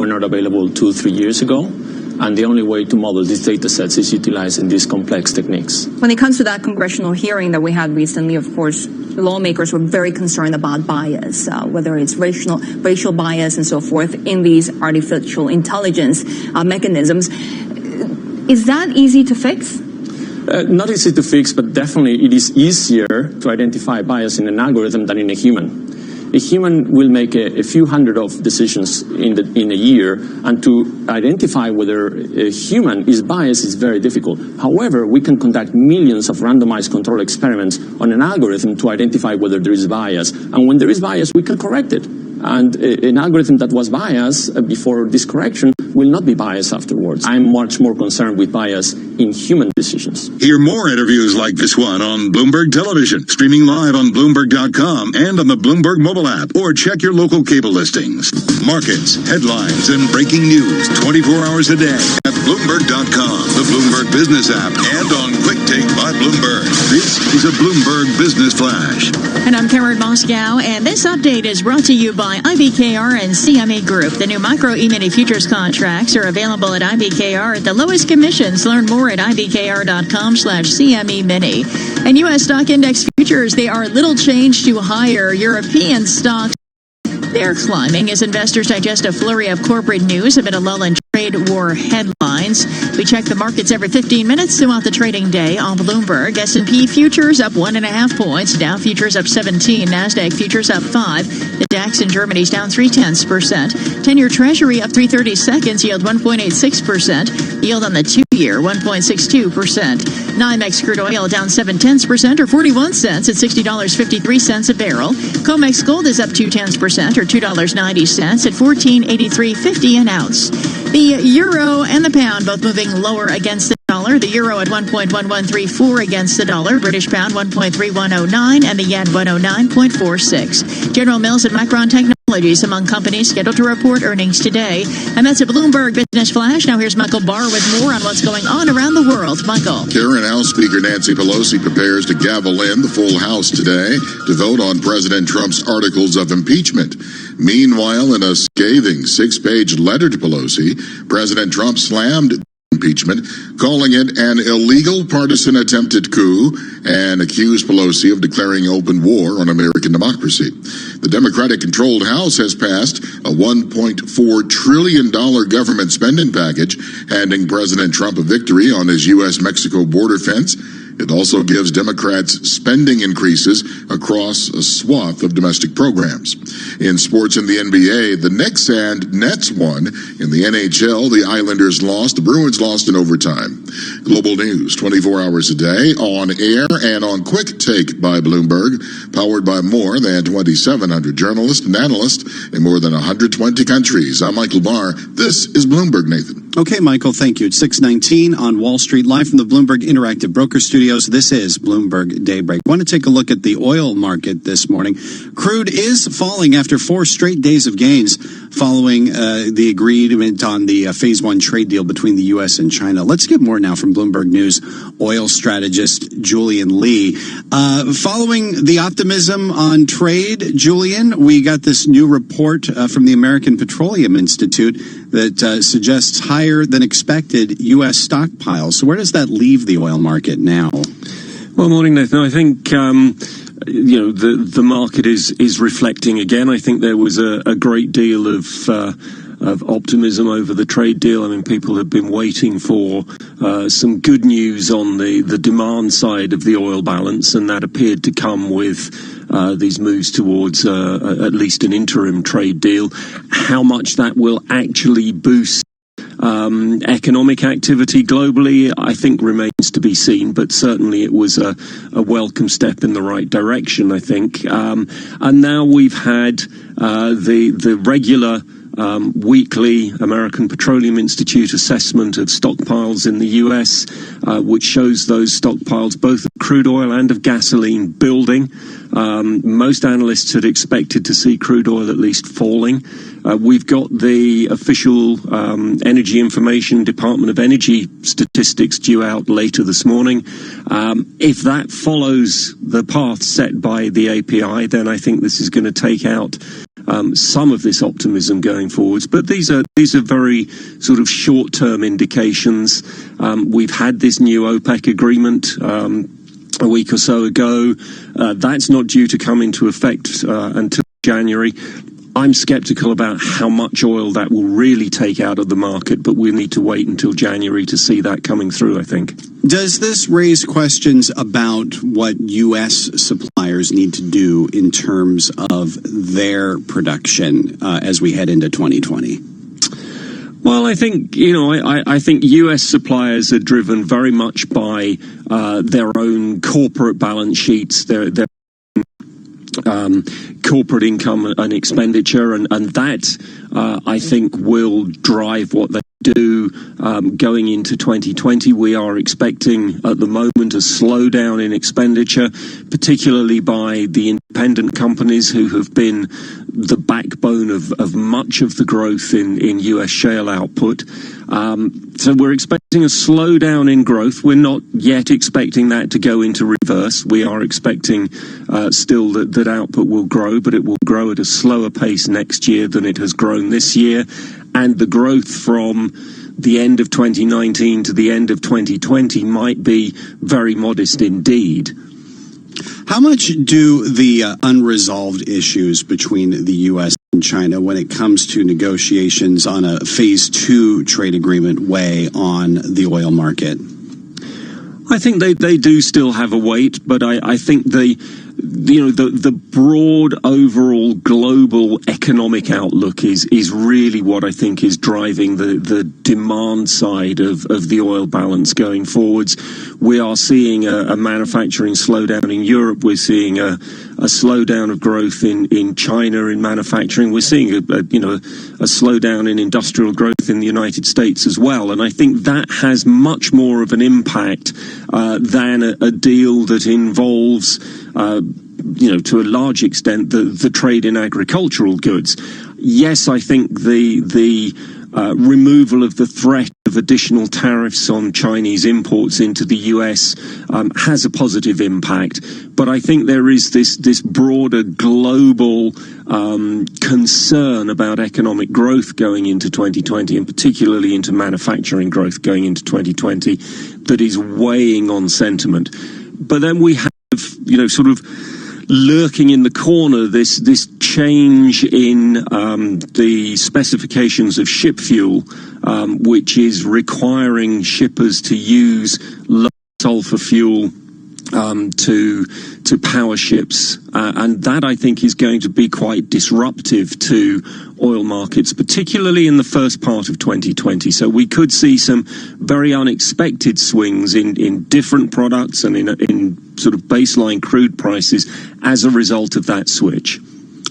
were not available 2-3 years ago. And the only way to model these data sets is utilizing these complex techniques. When it comes to that congressional hearing that we had recently, of course, lawmakers were very concerned about bias, whether it's racial bias and so forth in these artificial intelligence mechanisms. Is that easy to fix? Not easy to fix, but definitely it is easier to identify bias in an algorithm than in a human. A human will make a few hundred of decisions in a year, and to identify whether a human is biased is very difficult. However, we can conduct millions of randomized control experiments on an algorithm to identify whether there is bias. And when there is bias, we can correct it. And an algorithm that was biased before this correction will not be biased afterwards. I'm much more concerned with bias in human decisions. Hear more interviews like this one on Bloomberg Television, streaming live on Bloomberg.com and on the Bloomberg mobile app, or check your local cable listings. Markets, headlines, and breaking news 24 hours a day at Bloomberg.com, the Bloomberg Business app, and on Quick Take by Bloomberg. This is a Bloomberg Business Flash. And I'm Karen Moscow, and this update is brought to you by IBKR and CME Group. The new micro E-mini futures contracts are available at IBKR at the lowest commissions. Learn more at IBKR.com/CME Mini. And U.S. stock index futures, they are little change to higher. European stocks, they're climbing as investors digest a flurry of corporate news amid a lull in trade war headlines. We check the markets every 15 minutes throughout the trading day on Bloomberg. S&P futures up 1.5 points. Dow futures up 17. NASDAQ futures up 5. The DAX in Germany's down 0.3%. 10-year Treasury up 3/32, yield 1.86%. Yield on the 2-year 1.62%. NYMEX crude oil down 0.7% or 41 cents at $60.53 a barrel. COMEX gold is up 0.2% or $2.90 at $14.8350 an ounce. The euro and the pound both moving lower against the dollar. The euro at 1.1134 against the dollar. British pound 1.3109 and the yen 109.46. General Mills and Micron Technologies among companies scheduled to report earnings today. And that's a Bloomberg Business Flash. Now here's Michael Barr with more on what's going on around the world. Michael. Karen, House Speaker Nancy Pelosi prepares to gavel in the full House today to vote on President Trump's articles of impeachment. Meanwhile, in a scathing 6-page letter to Pelosi, President Trump slammed impeachment, calling it an illegal partisan attempted coup, and accused Pelosi of declaring open war on American democracy. The Democratic-controlled House has passed a $1.4 trillion government spending package, handing President Trump a victory on his U.S.-Mexico border fence. It also gives Democrats spending increases across a swath of domestic programs. In sports in the NBA, the Knicks and Nets won. In the NHL, the Islanders lost. The Bruins lost in overtime. Global news 24 hours a day, on air and on Quick Take by Bloomberg, powered by more than 2,700 journalists and analysts in more than 120 countries. I'm Michael Barr. This is Bloomberg, Nathan. Okay, Michael, thank you. It's 6:19 on Wall Street, live from the Bloomberg Interactive Broker Studios. This is Bloomberg Daybreak. I want to take a look at the oil market this morning. Crude is falling after 4 straight days of gains following the agreement on the Phase 1 trade deal between the U.S. and China. Let's get more now from Bloomberg News oil strategist Julian Lee. Following the optimism on trade, Julian, we got this new report from the American Petroleum Institute that suggests higher than expected U.S. stockpiles. So where does that leave the oil market now? Well, morning, Nathan. I think the market is reflecting again. I think there was a great deal of optimism over the trade deal. I mean, people have been waiting for some good news on the demand side of the oil balance, and that appeared to come with these moves towards at least an interim trade deal. How much that will actually boost economic activity globally, I think, remains to be seen, but certainly it was a welcome step in the right direction, I think. And now we've had the regular weekly American Petroleum Institute assessment of stockpiles in the U.S., which shows those stockpiles, both of crude oil and of gasoline, building. Most analysts had expected to see crude oil at least falling. We've got the official Energy Information Department of Energy statistics due out later this morning. If that follows the path set by the API, then I think this is going to take out some of this optimism going forwards. But these are very sort of short-term indications. We've had this new OPEC agreement a week or so ago. That's not due to come into effect until January. I'm skeptical about how much oil that will really take out of the market, but we need to wait until January to see that coming through, I think. Does this raise questions about what U.S. suppliers need to do in terms of their production as we head into 2020? Well, I think, I think U.S. suppliers are driven very much by their own corporate balance sheets, their corporate income and expenditure, and that, I think, will drive what they do going into 2020. We are expecting at the moment a slowdown in expenditure, particularly by the independent companies who have been the backbone of much of the growth in US shale output. So we're expecting a slowdown in growth. We're not yet expecting that to go into reverse. We are expecting still that output will grow, but it will grow at a slower pace next year than it has grown this year. And the growth from the end of 2019 to the end of 2020 might be very modest indeed. How much do the unresolved issues between the U.S. and China when it comes to negotiations on a phase 2 trade agreement weigh on the oil market? I think they do still have a weight, but I think the broad overall global economic outlook is really what I think is driving the demand side of the oil balance going forwards. We are seeing a manufacturing slowdown in Europe. We're seeing a slowdown of growth in China in manufacturing. We're seeing a slowdown in industrial growth in the United States as well. And I think that has much more of an impact than a deal that involves to a large extent, the trade in agricultural goods. Yes, I think the removal of the threat of additional tariffs on Chinese imports into the U.S. Has a positive impact. But I think there is this broader global concern about economic growth going into 2020, and particularly into manufacturing growth going into 2020, that is weighing on sentiment. But then we have, sort of lurking in the corner, this change in the specifications of ship fuel, which is requiring shippers to use low sulfur fuel to power ships, and that I think is going to be quite disruptive to oil markets, particularly in the first part of 2020. So we could see some very unexpected swings in different products and in sort of baseline crude prices as a result of that switch.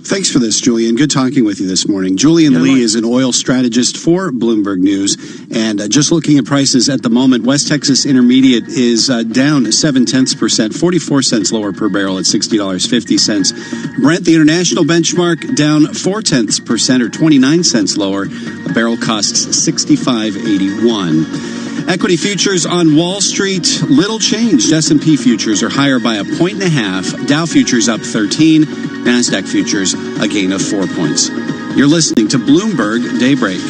Thanks for this, Julian. Good talking with you this morning. Julian Lee is an oil strategist for Bloomberg News. And just looking at prices at the moment, West Texas Intermediate is down 0.7%, 44 cents lower per barrel at $60.50. Brent, the international benchmark, down 0.4% or 29 cents lower. A barrel costs $65.81. Equity futures on Wall Street, little changed. S&P futures are higher by 1.5. Dow futures up 13. NASDAQ futures a gain of 4 points. You're listening to Bloomberg Daybreak.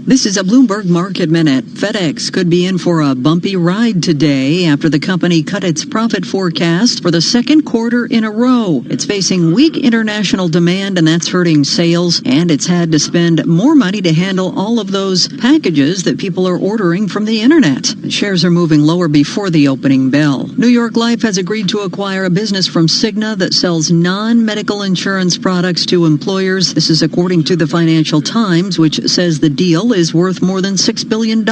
This is a Bloomberg Market Minute. FedEx could be in for a bumpy ride today after the company cut its profit forecast for the second quarter in a row. It's facing weak international demand, and that's hurting sales, and it's had to spend more money to handle all of those packages that people are ordering from the internet. Shares are moving lower before the opening bell. New York Life has agreed to acquire a business from Cigna that sells non-medical insurance products to employers. This is according to the Financial Times, which says the deal is worth more than $6 billion.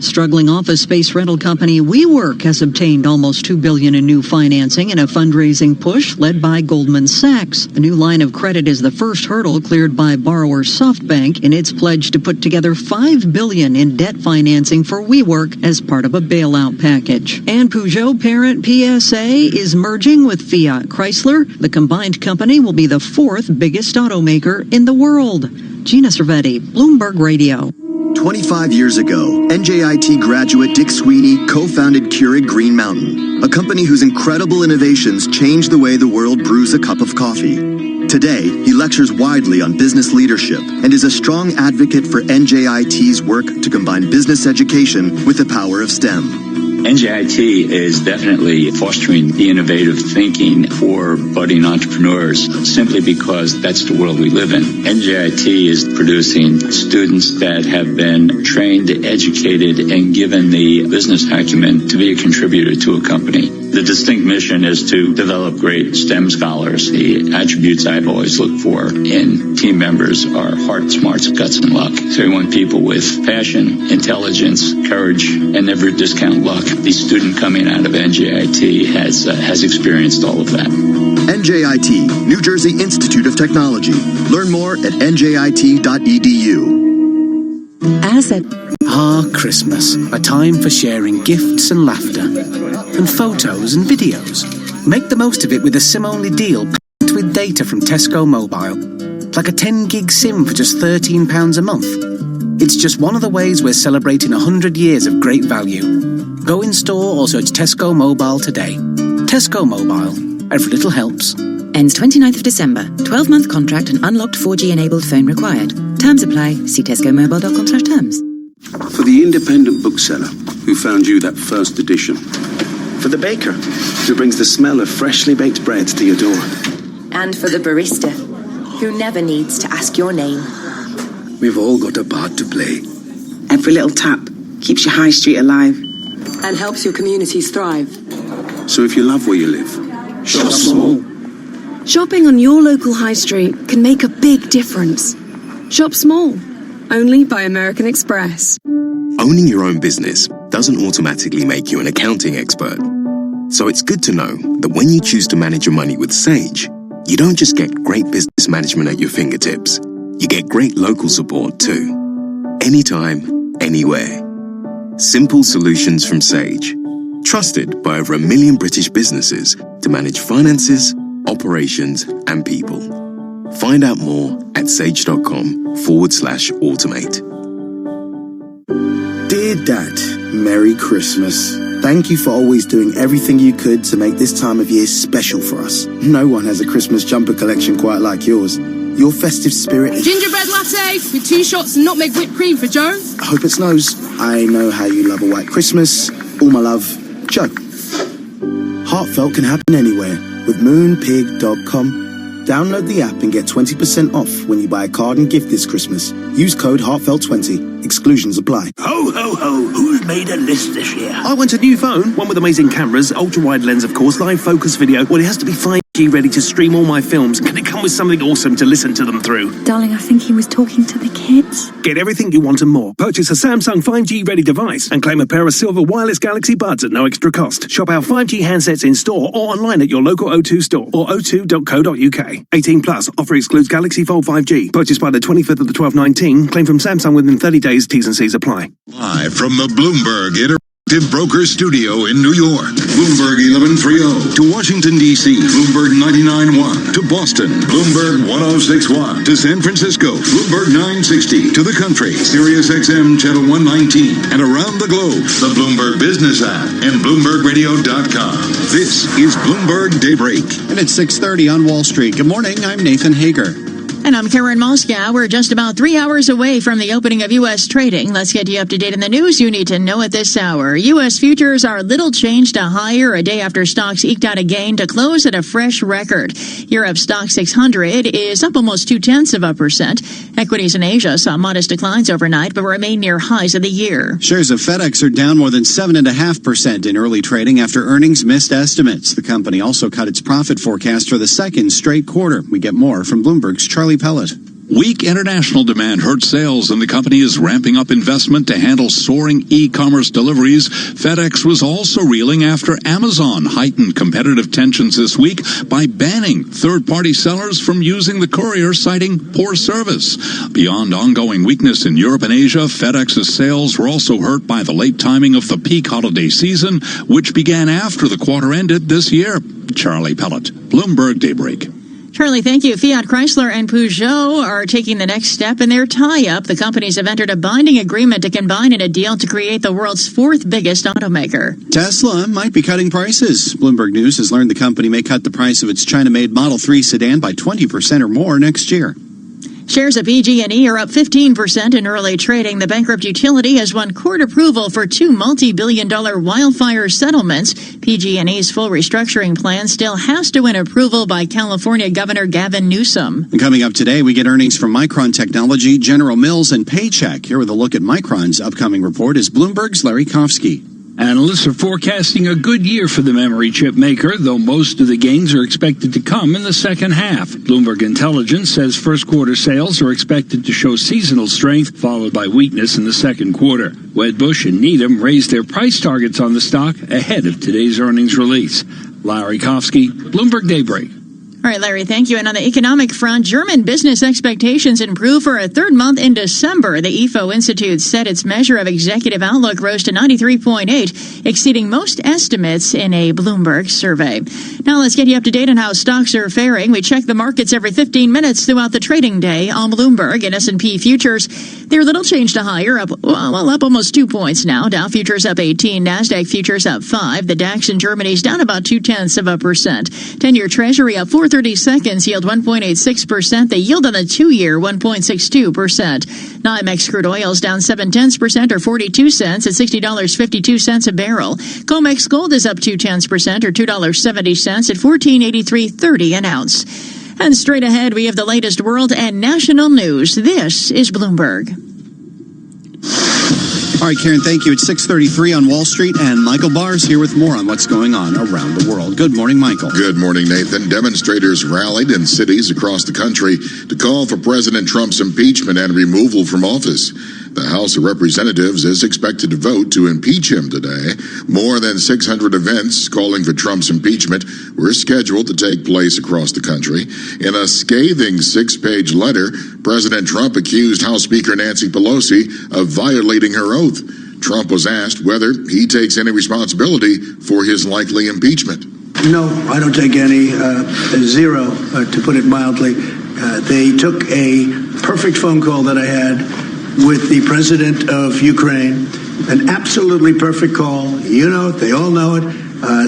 Struggling office space rental company WeWork has obtained almost $2 billion in new financing in a fundraising push led by Goldman Sachs. The new line of credit is the first hurdle cleared by borrower SoftBank in its pledge to put together $5 billion in debt financing for WeWork as part of a bailout package. And Peugeot parent PSA is merging with Fiat Chrysler. The combined company will be the fourth biggest automaker in the world. Gina Cervetti, Bloomberg Radio. 25 years ago, NJIT graduate Dick Sweeney co-founded Keurig Green Mountain, a company whose incredible innovations changed the way the world brews a cup of coffee. Today, he lectures widely on business leadership and is a strong advocate for NJIT's work to combine business education with the power of STEM. NJIT is definitely fostering the innovative thinking for budding entrepreneurs simply because that's the world we live in. NJIT is producing students that have been trained, educated, and given the business acumen to be a contributor to a company. The distinct mission is to develop great STEM scholars. The attributes I've always looked for in team members are heart, smarts, guts, and luck. So we want people with passion, intelligence, courage, and never discount luck. The student coming out of NJIT has experienced all of that. NJIT, New Jersey Institute of Technology. Learn more at njit.edu. Christmas, a time for sharing gifts and laughter, and photos and videos. Make the most of it with a SIM-only deal packed with data from Tesco Mobile. Like a 10-gig SIM for just £13 a month. It's just one of the ways we're celebrating 100 years of great value. Go in store or search Tesco Mobile today. Tesco Mobile. Every little helps. Ends 29th of December. 12-month contract and unlocked 4G-enabled phone required. Terms apply. See tescomobile.com/terms. For the independent bookseller who found you that first edition. For the baker who brings the smell of freshly baked breads to your door. And for the barista who never needs to ask your name. We've all got a part to play. Every little tap keeps your high street alive. And helps your communities thrive. So if you love where you live, shop small. Shopping on your local high street can make a big difference. Shop small. Only by American Express. Owning your own business doesn't automatically make you an accounting expert. So it's good to know that when you choose to manage your money with Sage, you don't just get great business management at your fingertips. You get great local support too. Anytime, anywhere. Simple solutions from Sage. Trusted by over 1 million British businesses to manage finances, operations, and people. Find out more at sage.com/automate. Dear Dad, Merry Christmas. Thank you for always doing everything you could to make this time of year special for us. No one has a Christmas jumper collection quite like yours. Your festive spirit is... Gingerbread latte with 2 shots and not make whipped cream for Joe. I hope it snows. I know how you love a white Christmas. All my love, Joe. Heartfelt can happen anywhere with moonpig.com. Download the app and get 20% off when you buy a card and gift this Christmas. Use code Heartfelt20. Exclusions apply. Ho, ho, ho. Who's made a list this year? I want a new phone. One with amazing cameras, ultra-wide lens, of course, live focus video. Well, it has to be 5G ready to stream all my films. Can it come with something awesome to listen to them through? Darling, I think he was talking to the kids. Get everything you want and more. Purchase a Samsung 5G ready device and claim a pair of silver wireless Galaxy Buds at no extra cost. Shop our 5G handsets in store or online at your local O2 store or o2.co.uk. 18 plus. Offer excludes Galaxy Fold 5G. Purchased by the 25th of the 12/19. Claim from Samsung within 30 days. T's and C's apply. Live from the Bloomberg Interactive Broker Studio in New York. Bloomberg 1130 to Washington, D.C. Bloomberg 99.1 to Boston. Bloomberg 106.1 to San Francisco. Bloomberg 960 to the country. Sirius XM Channel 119 and around the globe. The Bloomberg Business app and BloombergRadio.com. This is Bloomberg Daybreak. And it's 6:30 on Wall Street. Good morning. I'm Nathan Hager. And I'm Karen Moscow. We're just about 3 hours away from the opening of U.S. trading. Let's get you up to date on the news you need to know at this hour. U.S. futures are little changed to higher a day after stocks eked out a gain to close at a fresh record. Europe stock 600 is up almost 0.2%. Equities in Asia saw modest declines overnight, but remain near highs of the year. Shares of FedEx are down more than 7.5% in early trading after earnings missed estimates. The company also cut its profit forecast for the second straight quarter. We get more from Bloomberg's Charlie Pellet. Weak international demand hurt sales, and the company is ramping up investment to handle soaring e-commerce deliveries. FedEx was also reeling after Amazon heightened competitive tensions this week by banning third-party sellers from using the courier, citing poor service. Beyond ongoing weakness in Europe and Asia, FedEx's sales were also hurt by the late timing of the peak holiday season, which began after the quarter ended this year. Charlie Pellet, Bloomberg Daybreak. Charlie, thank you. Fiat Chrysler and Peugeot are taking the next step in their tie-up. The companies have entered a binding agreement to combine in a deal to create the world's fourth biggest automaker. Tesla might be cutting prices. Bloomberg News has learned the company may cut the price of its China-made Model 3 sedan by 20% or more next year. Shares of PG&E are up 15% in early trading. The bankrupt utility has won court approval for two multi-billion-dollar wildfire settlements. PG&E's full restructuring plan still has to win approval by California Governor Gavin Newsom. And coming up today, we get earnings from Micron Technology, General Mills, and Paycheck. Here with a look at Micron's upcoming report is Bloomberg's Larry Kofsky. Analysts are forecasting a good year for the memory chip maker, though most of the gains are expected to come in the second half. Bloomberg Intelligence says first quarter sales are expected to show seasonal strength, followed by weakness in the second quarter. Wedbush and Needham raised their price targets on the stock ahead of today's earnings release. Larry Kofsky, Bloomberg Daybreak. All right, Larry, thank you. And on the economic front, German business expectations improved for a third month in December. The IFO Institute said its measure of executive outlook rose to 93.8, exceeding most estimates in a Bloomberg survey. Now let's get you up to date on how stocks are faring. We check the markets every 15 minutes throughout the trading day on Bloomberg. And S&P futures, they're little change to higher, up almost 2 points now. Dow futures up 18, NASDAQ futures up 5. The DAX in Germany is down about 0.2%. 10-year Treasury up 430 seconds, yield 1.86%. The yield on the 2-year, 1.62%. NYMEX crude oil is down 0.7% or 42 cents at $60.52 a barrel. COMEX gold is up 0.2% or $2.70 at $14.8330 an ounce. And straight ahead, we have the latest world and national news. This is Bloomberg. All right, Karen, thank you. It's 6:33 on Wall Street, and Michael Barr's here with more on what's going on around the world. Good morning, Michael. Good morning, Nathan. Demonstrators rallied in cities across the country to call for President Trump's impeachment and removal from office. The House of Representatives is expected to vote to impeach him today. More than 600 events calling for Trump's impeachment were scheduled to take place across the country. In a scathing 6-page letter, President Trump accused House Speaker Nancy Pelosi of violating her oath. Trump was asked whether he takes any responsibility for his likely impeachment. No, I don't take any. Zero, to put it mildly. They took a perfect phone call that I had with the president of Ukraine, an absolutely perfect call. You know it, they all know it.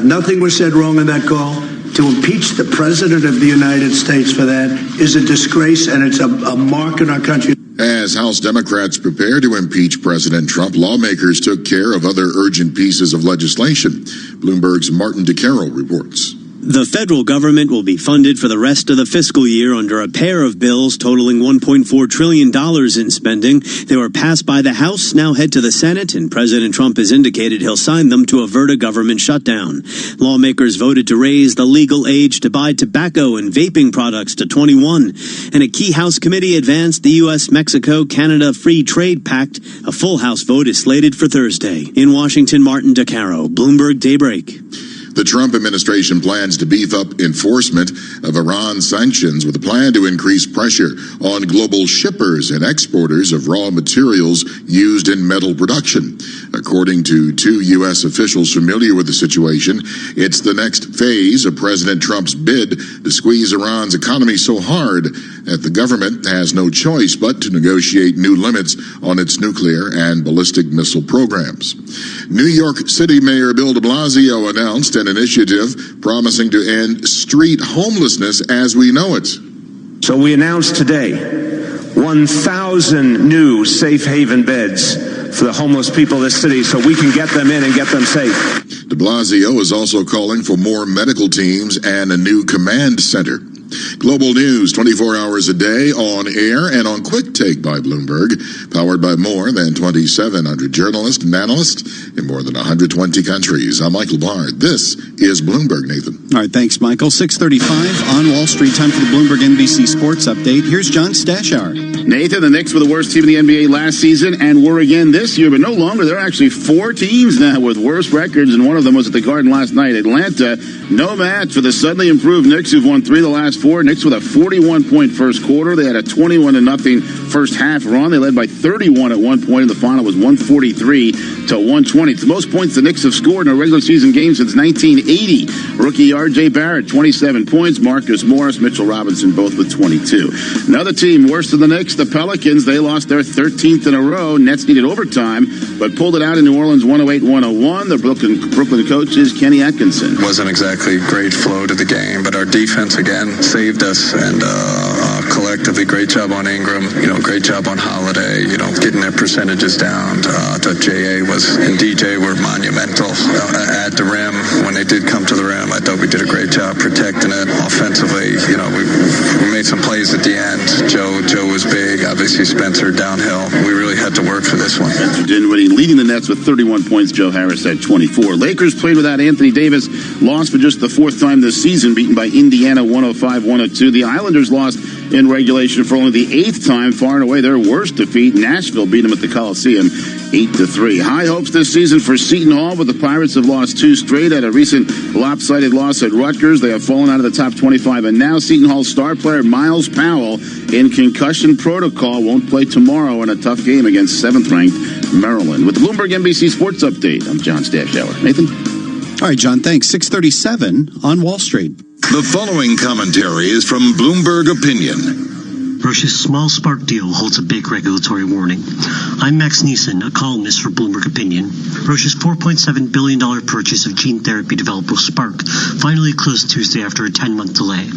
Nothing was said wrong in that call. To impeach the president of the United States for that is a disgrace, and it's a mark in our country. As House Democrats prepare to impeach President Trump, lawmakers took care of other urgent pieces of legislation. Bloomberg's Martin DeCaro reports. The federal government will be funded for the rest of the fiscal year under a pair of bills totaling $1.4 trillion in spending. They were passed by the House, now head to the Senate, and President Trump has indicated he'll sign them to avert a government shutdown. Lawmakers voted to raise the legal age to buy tobacco and vaping products to 21. And a key House committee advanced the U.S.-Mexico-Canada Free Trade Pact. A full House vote is slated for Thursday. In Washington, Martin DeCaro, Bloomberg Daybreak. The Trump administration plans to beef up enforcement of Iran sanctions with a plan to increase pressure on global shippers and exporters of raw materials used in metal production. According to two U.S. officials familiar with the situation, it's the next phase of President Trump's bid to squeeze Iran's economy so hard that the government has no choice but to negotiate new limits on its nuclear and ballistic missile programs. New York City Mayor Bill de Blasio announced an initiative promising to end street homelessness as we know it. So we announced today 1,000 new safe haven beds for the homeless people of this city so we can get them in and get them safe. De Blasio is also calling for more medical teams and a new command center. Global news 24 hours a day on air and on Quick Take by Bloomberg, powered by more than 2,700 journalists and analysts in more than 120 countries. I'm Michael Barr. This is Bloomberg, Nathan. All right, thanks, Michael. 6:35 on Wall Street. Time for the Bloomberg NBC Sports Update. Here's John Stashar. Nathan, the Knicks were the worst team in the NBA last season and were again this year, but no longer. There are actually 4 teams now with worse records, and one of them was at the Garden last night. Atlanta, no match for the suddenly improved Knicks, who've won 3 of the last last four. Knicks with a 41-point first quarter. They had a 21-0 first half run. They led by 31 at one point, and the final was 143-120. It's the most points the Knicks have scored in a regular season game since 1980. Rookie R.J. Barrett, 27 points. Marcus Morris, Mitchell Robinson, both with 22. Another team worse than the Knicks, the Pelicans. They lost their 13th in a row. Nets needed overtime, but pulled it out in New Orleans 108-101. The Brooklyn coach is Kenny Atkinson. Wasn't exactly great flow to the game, but our defense again saved us, and collectively great job on Ingram, great job on Holiday, getting their percentages down. I thought J.A. and DJ were monumental at the rim. When they did come to the rim, I thought we did a great job protecting it. Offensively, we made some plays at the end. Joe was big. Obviously Spencer downhill. We really had to work for this one. Spencer Dinwiddie leading the Nets with 31 points. Joe Harris had 24. Lakers played without Anthony Davis, lost for just the fourth time this season, beaten by Indiana 105-102. The Islanders lost in regulation for only the eighth time, far and away their worst defeat. Nashville beat them at the Coliseum 8-3. High hopes this season for Seton Hall, but the Pirates have lost two straight at a recent lopsided loss at Rutgers. They have fallen out of the top 25, and now Seton Hall star player Miles Powell in concussion protocol won't play tomorrow in a tough game against 7th-ranked Maryland. With the Bloomberg NBC Sports Update, I'm John Stashower. Nathan? All right, John, thanks. 6:37 on Wall Street. The following commentary is from Bloomberg Opinion. Roche's small spark deal holds a big regulatory warning. I'm Max Neeson, a columnist for Bloomberg Opinion. Roche's $4.7 billion purchase of gene therapy developable Spark finally closed Tuesday after a 10-month delay.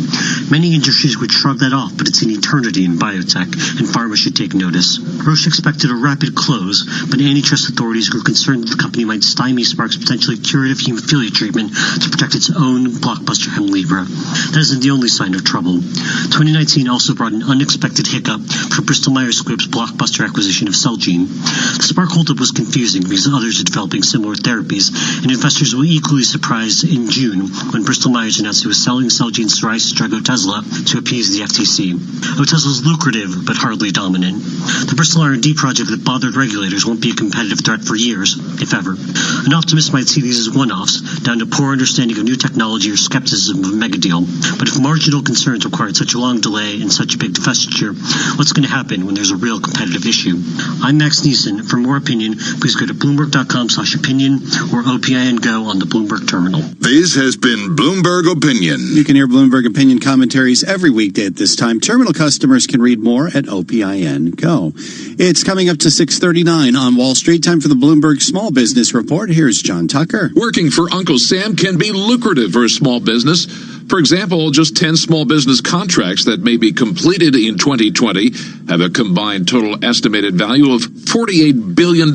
Many industries would shrug that off, but it's an eternity in biotech, and pharma should take notice. Roche expected a rapid close, but antitrust authorities grew concerned that the company might stymie Spark's potentially curative hemophilia treatment to protect its own blockbuster Hemlibra. That isn't the only sign of trouble. 2019 also brought an unexpected hiccup for Bristol Myers Squibb's blockbuster acquisition of Celgene. The Spark holdup was confusing because others are developing similar therapies, and investors were equally surprised in June when Bristol Myers announced it was selling Celgene's psoriasis drug Otezla to appease the FTC. Otezla is lucrative, but hardly dominant. The Bristol R&D project that bothered regulators won't be a competitive threat for years, if ever. An optimist might see these as one-offs, down to poor understanding of new technology or skepticism of a megadeal. But if marginal concerns required such a long delay and such a big divestiture, what's going to happen when there's a real competitive issue? I'm Max Neeson. For more opinion, please go to Bloomberg.com/opinion or OPIN Go on the Bloomberg terminal. This has been Bloomberg Opinion. You can hear Bloomberg Opinion commentaries every weekday at this time. Terminal customers can read more at OPIN Go. It's coming up to 6:39 on Wall Street. Time for the Bloomberg Small Business Report. Here's John Tucker. Working for Uncle Sam can be lucrative for a small business. For example, just 10 small business contracts that may be completed in 2020 have a combined total estimated value of $48 billion.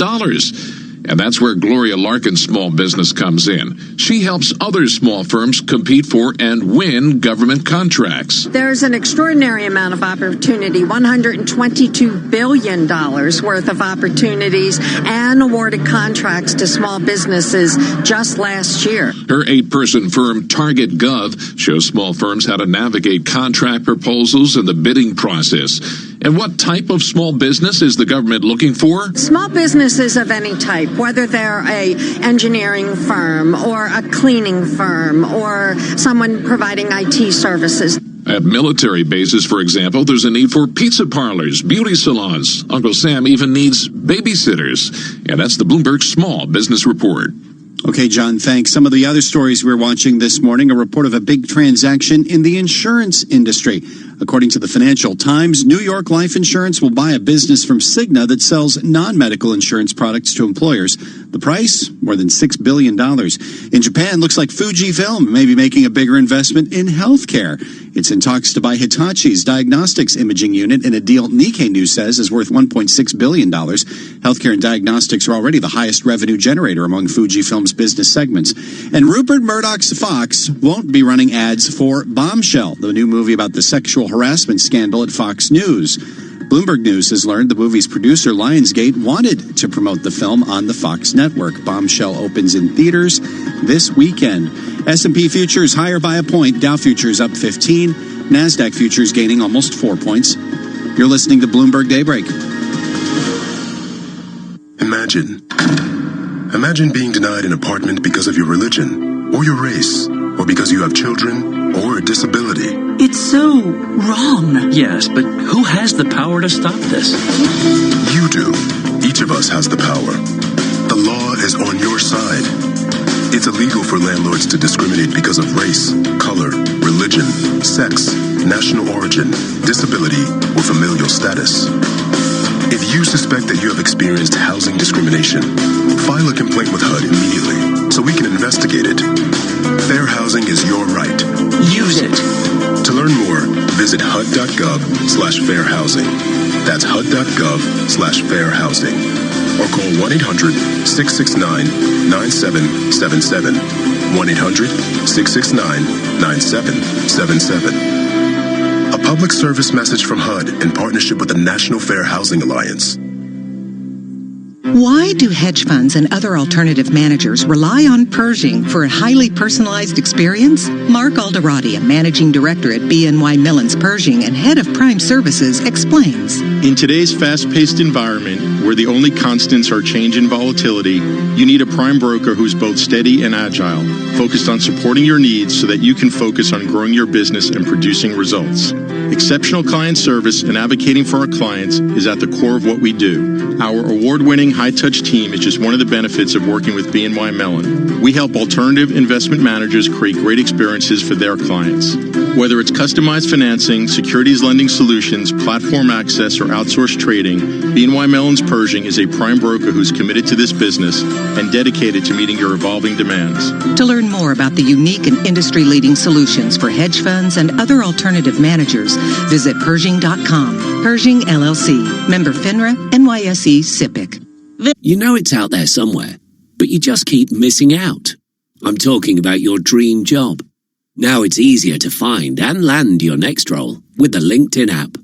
And that's where Gloria Larkin's small business comes in. She helps other small firms compete for and win government contracts. There's an extraordinary amount of opportunity, $122 billion worth of opportunities and awarded contracts to small businesses just last year. Her 8-person firm, Target Gov, shows small firms how to navigate contract proposals and the bidding process. And what type of small business is the government looking for? Small businesses of any type, whether they're a engineering firm or a cleaning firm or someone providing IT services. At military bases, for example, there's a need for pizza parlors, beauty salons. Uncle Sam even needs babysitters. And that's the Bloomberg Small Business Report. Okay, John, thanks. Some of the other stories we're watching this morning, a report of a big transaction in the insurance industry. According to the Financial Times, New York Life Insurance will buy a business from Cigna that sells non-medical insurance products to employers. The price, more than $6 billion. In Japan, looks like Fujifilm may be making a bigger investment in healthcare. It's in talks to buy Hitachi's diagnostics imaging unit in a deal Nikkei News says is worth $1.6 billion. Healthcare and diagnostics are already the highest revenue generator among Fujifilm's business segments. And Rupert Murdoch's Fox won't be running ads for Bombshell, the new movie about the sexual harassment scandal at Fox News. Bloomberg News has learned the movie's producer, Lionsgate, wanted to promote the film on the Fox network. Bombshell opens in theaters this weekend. S&P futures higher by a point. Dow futures up 15. NASDAQ futures gaining almost 4 points. You're listening to Bloomberg Daybreak. Imagine being denied an apartment because of your religion, or your race, or or because you have children or a disability. It's so wrong. Yes, but who has the power to stop this? You do. Each of us has the power. The law is on your side. It's illegal for landlords to discriminate because of race, color, religion, sex, national origin, disability, or familial status. If you suspect that you have experienced housing discrimination, file a complaint with HUD immediately so we can investigate it. Fair housing is your right. Use it. To learn more, visit HUD.gov/fairhousing. That's HUD.gov/fairhousing. Or call 1-800-669-9777. 1-800-669-9777. A public service message from HUD in partnership with the National Fair Housing Alliance. Why do hedge funds and other alternative managers rely on Pershing for a highly personalized experience? Mark Alderati, a managing director at BNY Mellon's Pershing and head of Prime Services, explains. In today's fast-paced environment, where the only constants are change and volatility, you need a prime broker who's both steady and agile, focused on supporting your needs so that you can focus on growing your business and producing results. Exceptional client service and advocating for our clients is at the core of what we do. Our award-winning high-touch team is just one of the benefits of working with BNY Mellon. We help alternative investment managers create great experiences for their clients. Whether it's customized financing, securities lending solutions, platform access, or outsourced trading, BNY Mellon's Pershing is a prime broker who's committed to this business and dedicated to meeting your evolving demands. To learn more about the unique and industry-leading solutions for hedge funds and other alternative managers, visit Pershing.com. Pershing LLC. Member FINRA, NYSE, SIPC. You know it's out there somewhere, but you just keep missing out. I'm talking about your dream job. Now it's easier to find and land your next role with the LinkedIn app.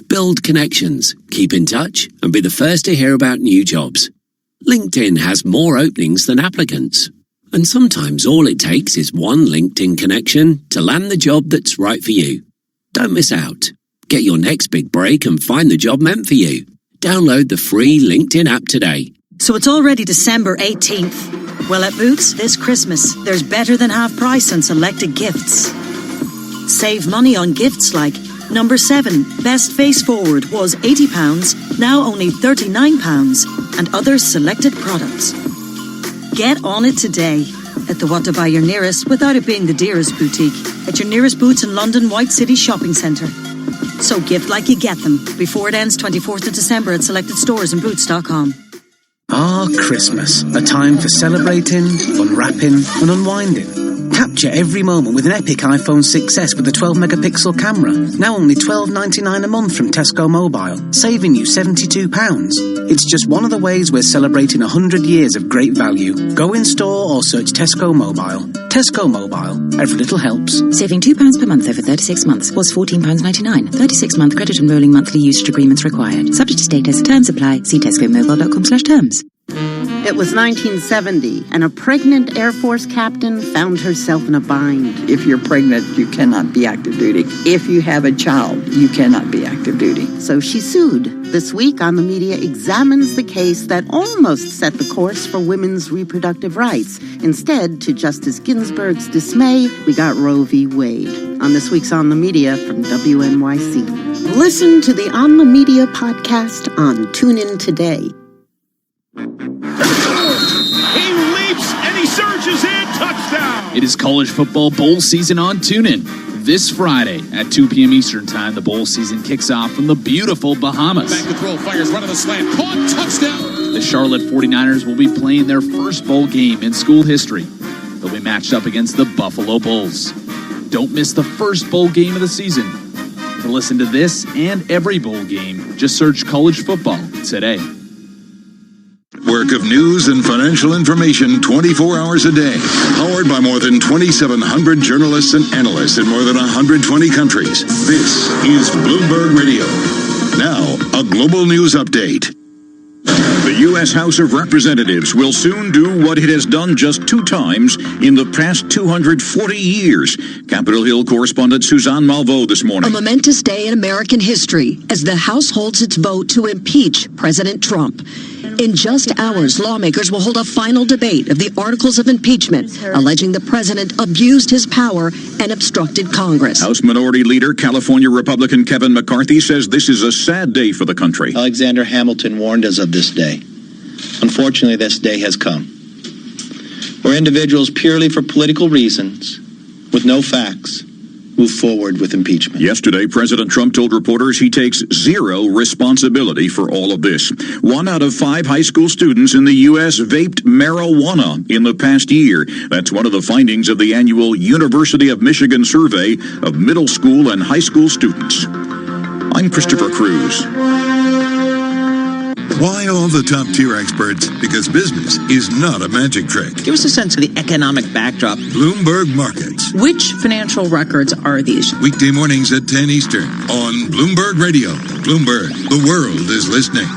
Build connections, keep in touch, and be the first to hear about new jobs. LinkedIn has more openings than applicants. And sometimes all it takes is one LinkedIn connection to land the job that's right for you. Don't miss out. Get your next big break and find the job meant for you. Download the free LinkedIn app today. So it's already December 18th. Well, at Boots, this Christmas, there's better than half price on selected gifts. Save money on gifts like number 7, Best Face Forward was £80, now only £39, and other selected products. Get on it today at the What to Buy Your Nearest without it being the dearest boutique at your nearest Boots in London White City Shopping Centre. So gift like you get them before it ends 24th of December at selected stores and Boots.com. Ah, Christmas. A time for celebrating, unwrapping and unwinding. Capture every moment with an epic iPhone 6S with a 12-megapixel camera. Now only $12.99 a month from Tesco Mobile, saving you £72. It's just one of the ways we're celebrating 100 years of great value. Go in store or search Tesco Mobile. Tesco Mobile. Every little helps. Saving £2 per month over 36 months was £14.99. 36-month credit and rolling monthly usage agreements required. Subject to status. Terms apply. See tescomobile.com/terms. It was 1970, and a pregnant Air Force captain found herself in a bind. If you're pregnant, you cannot be active duty. If you have a child, you cannot be active duty. So she sued. This week on The Media examines the case that almost set the course for women's reproductive rights. Instead, to Justice Ginsburg's dismay, we got Roe v. Wade. On this week's On the Media from WNYC. Listen to the On the Media podcast on TuneIn today. He leaps and he surges in. Touchdown! It is college football bowl season on TuneIn. This Friday at 2 p.m. Eastern Time, the bowl season kicks off from the beautiful Bahamas. Back to throw, fires, run on the slant, caught, touchdown! The Charlotte 49ers will be playing their first bowl game in school history. They'll be matched up against the Buffalo Bulls. Don't miss the first bowl game of the season. To listen to this and every bowl game, just search college football today. Network of news and financial information 24 hours a day. Powered by more than 2,700 journalists and analysts in more than 120 countries. This is Bloomberg Radio. Now, a global news update. The U.S. House of Representatives will soon do what it has done just 2 times in the past 240 years. Capitol Hill correspondent Suzanne Malveaux this morning. A momentous day in American history as the House holds its vote to impeach President Trump. In just hours, lawmakers will hold a final debate of the articles of impeachment, alleging the president abused his power and obstructed Congress. House Minority Leader, California Republican Kevin McCarthy says this is a sad day for the country. Alexander Hamilton warned us of this day. Unfortunately, this day has come, where individuals purely for political reasons, with no facts, move forward with impeachment. Yesterday, President Trump told reporters he takes zero responsibility for all of this. 1 out of 5 high school students in the U.S. vaped marijuana in the past year. That's one of the findings of the annual University of Michigan survey of middle school and high school students. I'm Christopher Cruz. Why all the top-tier experts? Because business is not a magic trick. Give us a sense of the economic backdrop. Bloomberg Markets. Which financial records are these? Weekday mornings at 10 Eastern on Bloomberg Radio. Bloomberg, the world is listening.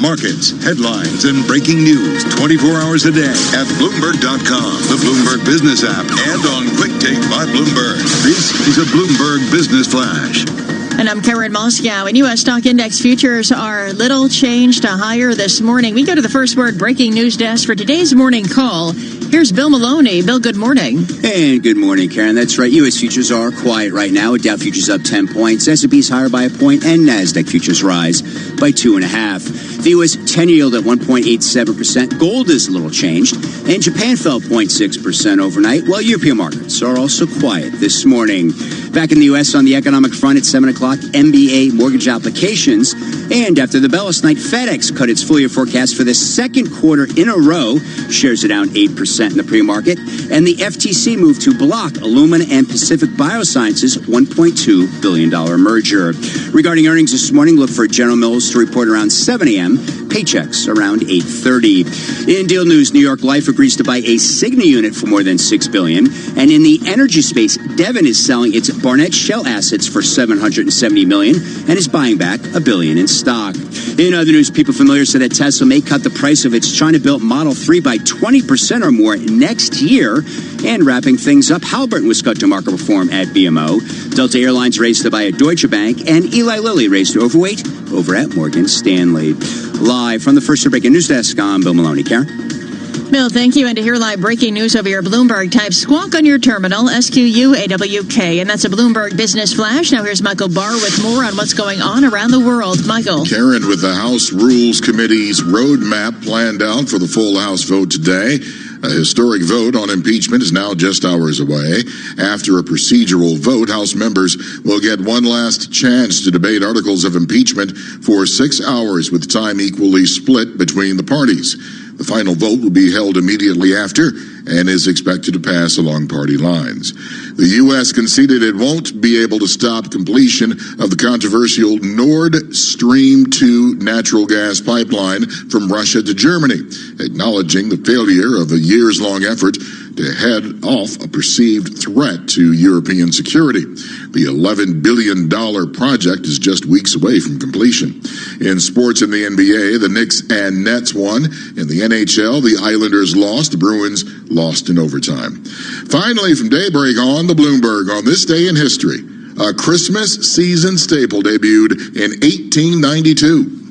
Markets, headlines, and breaking news 24 hours a day at Bloomberg.com, the Bloomberg Business app, and on Quick Take by Bloomberg. This is a Bloomberg Business Flash. And I'm Karen Moscow. And U.S. stock index futures are little change to higher this morning. We go to the First Word breaking news desk for today's morning call. Here's Bill Maloney. Bill, good morning. And good morning, Karen. That's right. U.S. futures are quiet right now. Dow futures up 10 points. S&P's higher by a point, and NASDAQ futures rise by 2.5. The U.S. 10-year yield at 1.87%. Gold is a little changed. And Japan fell 0.6% overnight, while European markets are also quiet this morning. Back in the U.S. on the economic front at 7 o'clock, MBA mortgage applications. And after the bell last night, FedEx cut its full-year forecast for the second quarter in a row. Shares are down 8% in the pre-market. And the FTC moved to block Illumina and Pacific Biosciences' $1.2 billion merger. Regarding earnings this morning, look for General Mills to report around 7 a.m., paychecks around 8:30. In deal news, New York Life agrees to buy a Cigna unit for more than $6 billion. And in the energy space, Devon is selling its Barnett Shell assets for $770 million and is buying back $1 billion in stock. In other news, people familiar said that Tesla may cut the price of its China-built Model 3 by 20% or more next year. And wrapping things up, Halliburton was cut to market reform at BMO. Delta Airlines raised to buy at Deutsche Bank, and Eli Lilly raised to overweight over at Morgan Stanley. Live from the First Breaking News Desk, I'm Bill Maloney. Karen? Bill, thank you. And to hear live breaking news over your Bloomberg, type squawk on your terminal, SQUAWK. And that's a Bloomberg Business Flash. Now here's Michael Barr with more on what's going on around the world. Michael. Karen, with the House Rules Committee's roadmap planned out for the full House vote today, a historic vote on impeachment is now just hours away. After a procedural vote, House members will get one last chance to debate articles of impeachment for 6 hours, with time equally split between the parties. The final vote will be held immediately after and is expected to pass along party lines. The U.S. conceded it won't be able to stop completion of the controversial Nord Stream 2 natural gas pipeline from Russia to Germany, acknowledging the failure of a years-long effort to head off a perceived threat to European security. The $11 billion project is just weeks away from completion. In sports in the NBA, the Knicks and Nets won. In the NHL, the Islanders lost. The Bruins lost in overtime. Finally, from daybreak on the Bloomberg, on this day in history, a Christmas season staple debuted in 1892.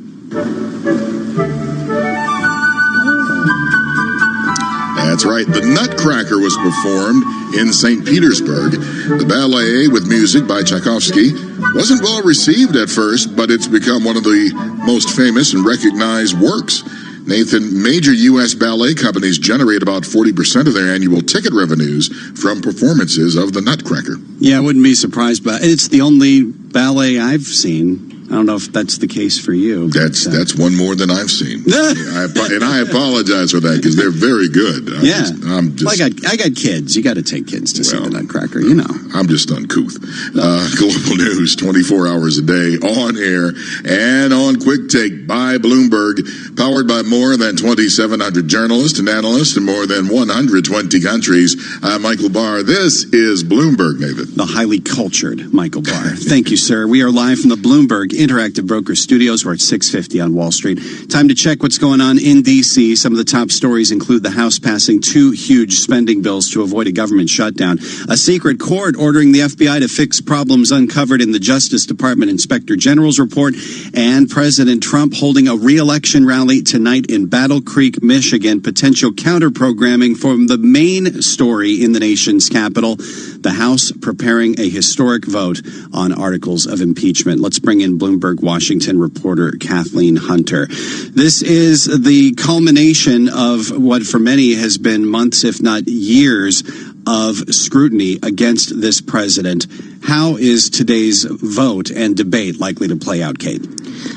That's right, the Nutcracker was performed in St. Petersburg. The ballet, with music by Tchaikovsky, wasn't well received at first, but it's become one of the most famous and recognized works. Nathan, major U.S. ballet companies generate about 40% of their annual ticket revenues from performances of the Nutcracker. Yeah, I wouldn't be surprised, but it's the only ballet I've seen. I don't know if that's the case for you. That's one more than I've seen. And I apologize for that because they're very good. I got kids. You got to take kids to see the Nutcracker, you know. I'm just uncouth. Global news 24 hours a day, on air and on Quick Take by Bloomberg, powered by more than 2,700 journalists and analysts in more than 120 countries. I'm Michael Barr. This is Bloomberg, David. The highly cultured Michael Barr. Thank you, sir. We are live from the Bloomberg Interactive Broker Studios. We're at 650 on Wall Street. Time to check what's going on in D.C. Some of the top stories include the House passing 2 huge spending bills to avoid a government shutdown, a secret court ordering the FBI to fix problems uncovered in the Justice Department Inspector General's report, and President Trump holding a re-election rally tonight in Battle Creek, Michigan. Potential counter-programming from the main story in the nation's capital, the House preparing a historic vote on articles of impeachment. Let's bring in Bloomberg Washington reporter Kathleen Hunter. This is the culmination of what for many has been months, if not years, of scrutiny against this president. How is today's vote and debate likely to play out, Kate?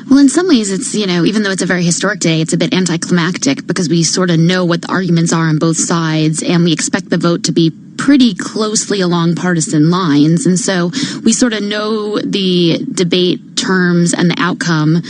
Well, in some ways, it's, even though it's a very historic day, it's a bit anticlimactic because we sort of know what the arguments are on both sides, and we expect the vote to be pretty closely along partisan lines. And so we sort of know the debate terms and the outcome,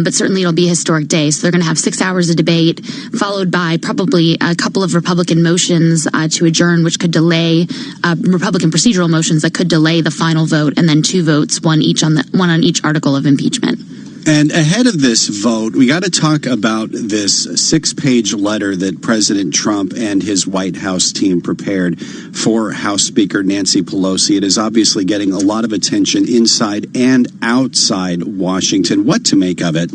but certainly it'll be a historic day. So they're going to have 6 hours of debate, followed by probably a couple of Republican motions to adjourn, which could delay Republican procedural motions that could delay the final vote, and then 2 votes, one on each article of impeachment. And ahead of this vote, we got to talk about this 6-page letter that President Trump and his White House team prepared for House Speaker Nancy Pelosi. It is obviously getting a lot of attention inside and outside Washington. What to make of it?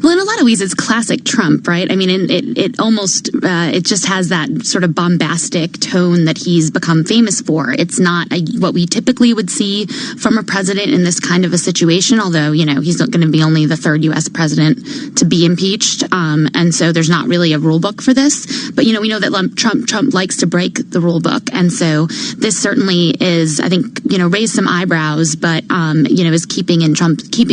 Well, in a lot of ways, it's classic Trump, right? I mean, it almost, it just has that sort of bombastic tone that he's become famous for. It's not what we typically would see from a president in this kind of a situation, although, he's not going to be only the 3rd U.S. president to be impeached. And so there's not really a rule book for this. But, we know that Trump likes to break the rule book. And so this certainly is, I think, raised some eyebrows, but, is keeping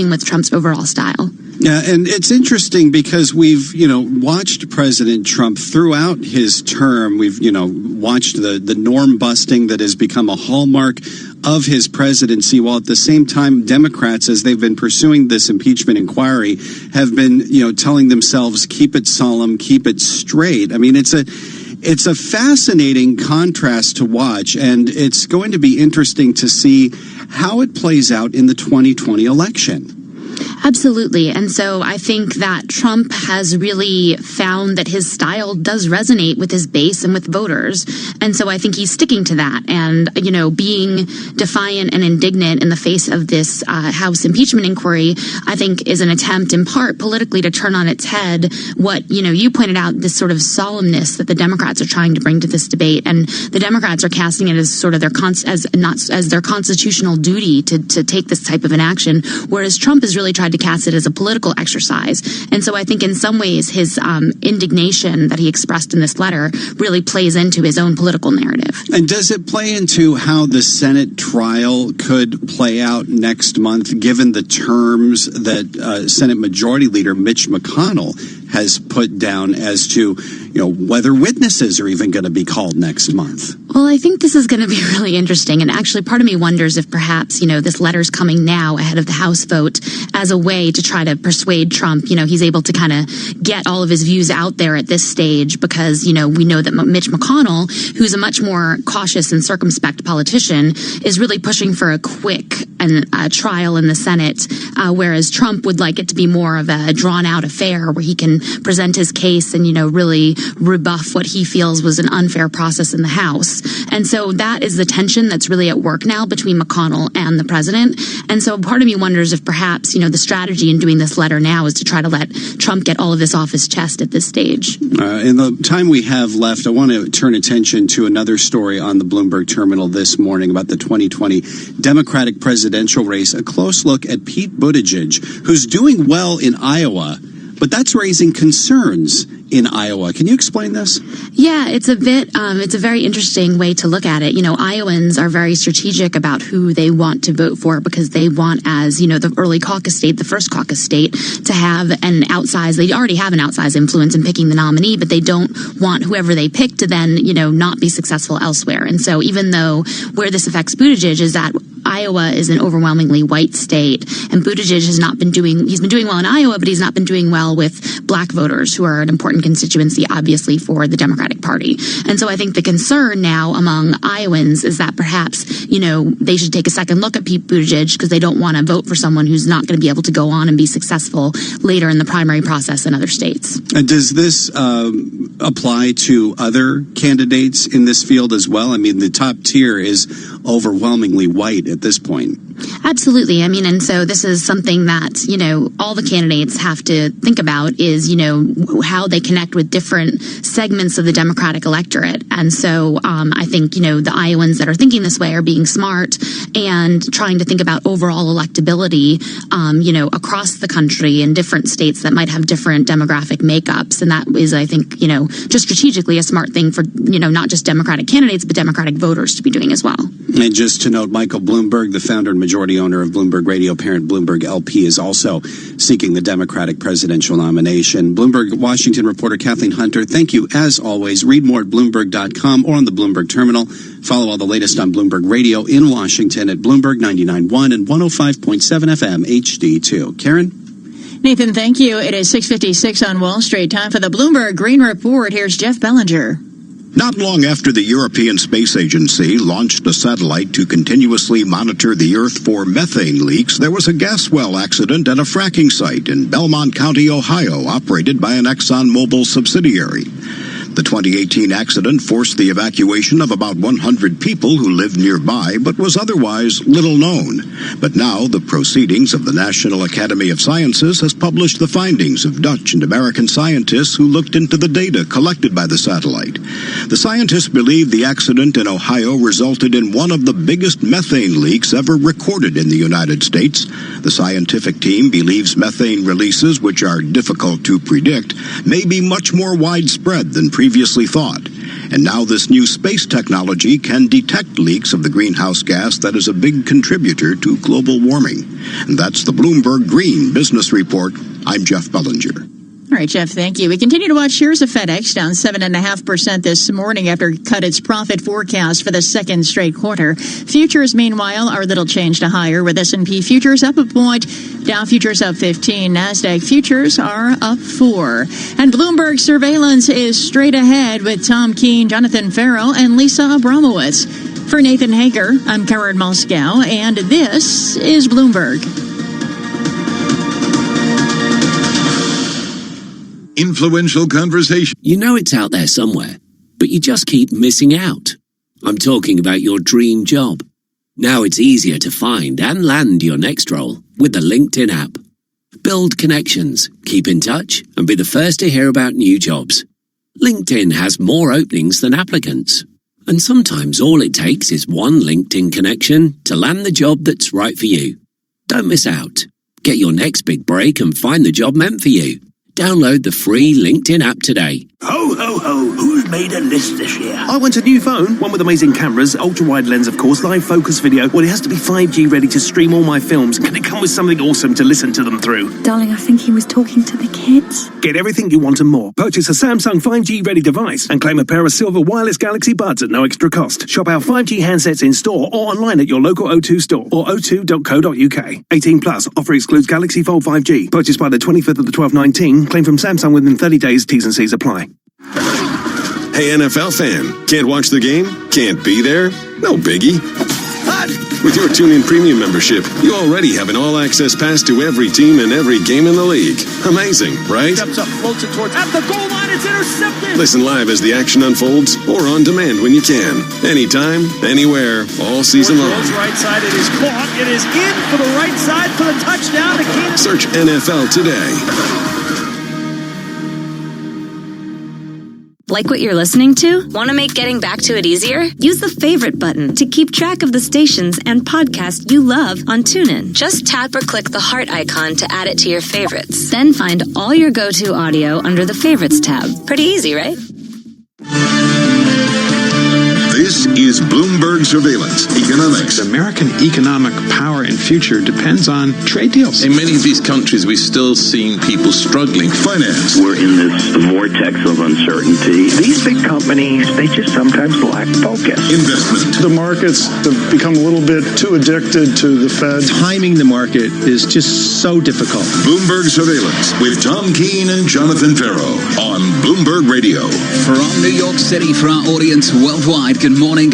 with Trump's overall style. Yeah, and it's interesting because we've, watched President Trump throughout his term. We've, watched the norm busting that has become a hallmark of his presidency, while at the same time, Democrats, as they've been pursuing this impeachment inquiry, have been, telling themselves, keep it solemn, keep it straight. I mean, it's a fascinating contrast to watch, and it's going to be interesting to see how it plays out in the 2020 election. Absolutely. And so I think that Trump has really found that his style does resonate with his base and with voters. And so I think he's sticking to that. And, being defiant and indignant in the face of this House impeachment inquiry, I think is an attempt in part politically to turn on its head what, you pointed out, this sort of solemnness that the Democrats are trying to bring to this debate. And the Democrats are casting it as sort of their constitutional duty to take this type of an action, whereas Trump has really tried to cast it as a political exercise. And so I think in some ways his indignation that he expressed in this letter really plays into his own political narrative. And does it play into how the Senate trial could play out next month, given the terms that Senate Majority Leader Mitch McConnell has put down as to, whether witnesses are even going to be called next month? Well, I think this is going to be really interesting. And actually, part of me wonders if perhaps, this letter's coming now ahead of the House vote as a way to try to persuade Trump. He's able to kind of get all of his views out there at this stage because, we know that Mitch McConnell, who's a much more cautious and circumspect politician, is really pushing for a quick trial in the Senate, whereas Trump would like it to be more of a drawn-out affair where he can present his case and, really rebuff what he feels was an unfair process in the House. And so that is the tension that's really at work now between McConnell and the president. And so part of me wonders if perhaps, the strategy in doing this letter now is to try to let Trump get all of this off his chest at this stage. In the time we have left, I want to turn attention to another story on the Bloomberg terminal this morning about the 2020 Democratic presidential race. A close look at Pete Buttigieg, who's doing well in Iowa, but that's raising concerns in Iowa. Can you explain this? Yeah, it's a very interesting way to look at it. Iowans are very strategic about who they want to vote for because they want, as, the early caucus state, the first caucus state, to have an outsized, they already have an outsized influence in picking the nominee, but they don't want whoever they pick to then, not be successful elsewhere. And so even though where this affects Buttigieg is that Iowa is an overwhelmingly white state, and Buttigieg has not been doing, he's been doing well in Iowa, but he's not been doing well with black voters, who are an important constituency, obviously, for the Democratic Party. And so I think the concern now among Iowans is that perhaps, they should take a second look at Pete Buttigieg because they don't want to vote for someone who's not going to be able to go on and be successful later in the primary process in other states. And does this apply to other candidates in this field as well? I mean, the top tier is overwhelmingly white at this point. Absolutely. I mean, and so this is something that, all the candidates have to think about is, how they connect with different segments of the Democratic electorate. And so I think, the Iowans that are thinking this way are being smart and trying to think about overall electability, across the country in different states that might have different demographic makeups. And that is, I think, just strategically a smart thing for, not just Democratic candidates, but Democratic voters to be doing as well. And just to note, Michael Bloomberg, the founder and majority owner of Bloomberg Radio, parent Bloomberg LP, is also seeking the Democratic presidential nomination. Bloomberg Washington reporter Kathleen Hunter, thank you as always. Read more at Bloomberg.com or on the Bloomberg terminal. Follow all the latest on Bloomberg Radio in Washington at Bloomberg 99.1 and 105.7 FM HD2. Karen? Nathan, thank you. It is 6:56 on Wall Street. Time for the Bloomberg Green Report. Here's Jeff Bellinger. Not long after the European Space Agency launched a satellite to continuously monitor the Earth for methane leaks, there was a gas well accident at a fracking site in Belmont County, Ohio, operated by an ExxonMobil subsidiary. The 2018 accident forced the evacuation of about 100 people who lived nearby, but was otherwise little known. But now the Proceedings of the National Academy of Sciences has published the findings of Dutch and American scientists who looked into the data collected by the satellite. The scientists believe the accident in Ohio resulted in one of the biggest methane leaks ever recorded in the United States. The scientific team believes methane releases, which are difficult to predict, may be much more widespread than previously thought. And now this new space technology can detect leaks of the greenhouse gas that is a big contributor to global warming. And that's the Bloomberg Green Business Report. I'm Jeff Bellinger. All right, Jeff, thank you. We continue to watch shares of FedEx down 7.5% this morning after it cut its profit forecast for the second straight quarter. Futures, meanwhile, are little change to higher, with S&P futures up a point, Dow futures up 15, NASDAQ futures are up 4. And Bloomberg Surveillance is straight ahead with Tom Keene, Jonathan Farrell, and Lisa Abramowitz. For Nathan Hager, I'm Karen Moscow, and this is Bloomberg. Influential conversation. You know it's out there somewhere, but you just keep missing out. I'm talking about your dream job. Now it's easier to find and land your next role with the LinkedIn app. Build connections, keep in touch, and be the first to hear about new jobs. LinkedIn has more openings than applicants. And sometimes all it takes is one LinkedIn connection to land the job that's right for you. Don't miss out. Get your next big break and find the job meant for you. Download the free LinkedIn app today. Ho, ho, ho. Who's made a list this year? I want a new phone, one with amazing cameras, ultra-wide lens, of course, live focus video. Well, it has to be 5G ready to stream all my films. Can it come with something awesome to listen to them through? Darling, I think he was talking to the kids. Get everything you want and more. Purchase a Samsung 5G ready device and claim a pair of silver wireless Galaxy Buds at no extra cost. Shop our 5G handsets in store or online at your local O2 store or o2.co.uk. 18 plus. Offer excludes Galaxy Fold 5G. Purchased by the 25th of the 12/19. Claim from Samsung within 30 days. T's and C's apply. Hey, NFL fan, can't watch the game? Can't be there? No biggie. With your TuneIn Premium membership, you already have an all-access pass to every team and every game in the league. Amazing, right? Steps up, floats it towards, at the goal line, it's intercepted! Listen live as the action unfolds or on demand when you can. Anytime, anywhere, all season long. Right side, it is caught. It is in for the right side for the touchdown to Keenan. Search NFL today. Like what you're listening to? Want to make getting back to it easier? Use the favorite button to keep track of the stations and podcasts you love on TuneIn. Just tap or click the heart icon to add it to your favorites. Then find all your go-to audio under the Favorites tab. Pretty easy, right? This is Bloomberg Surveillance Economics. American economic power and future depends on trade deals. In many of these countries, we've still seen people struggling. Finance. We're in this vortex of uncertainty. These big companies, they just sometimes lack focus. Investment. The markets have become a little bit too addicted to the Fed. Timing the market is just so difficult. Bloomberg Surveillance with Tom Keene and Jonathan Farrow on Bloomberg Radio. From New York City for our audience worldwide, good morning.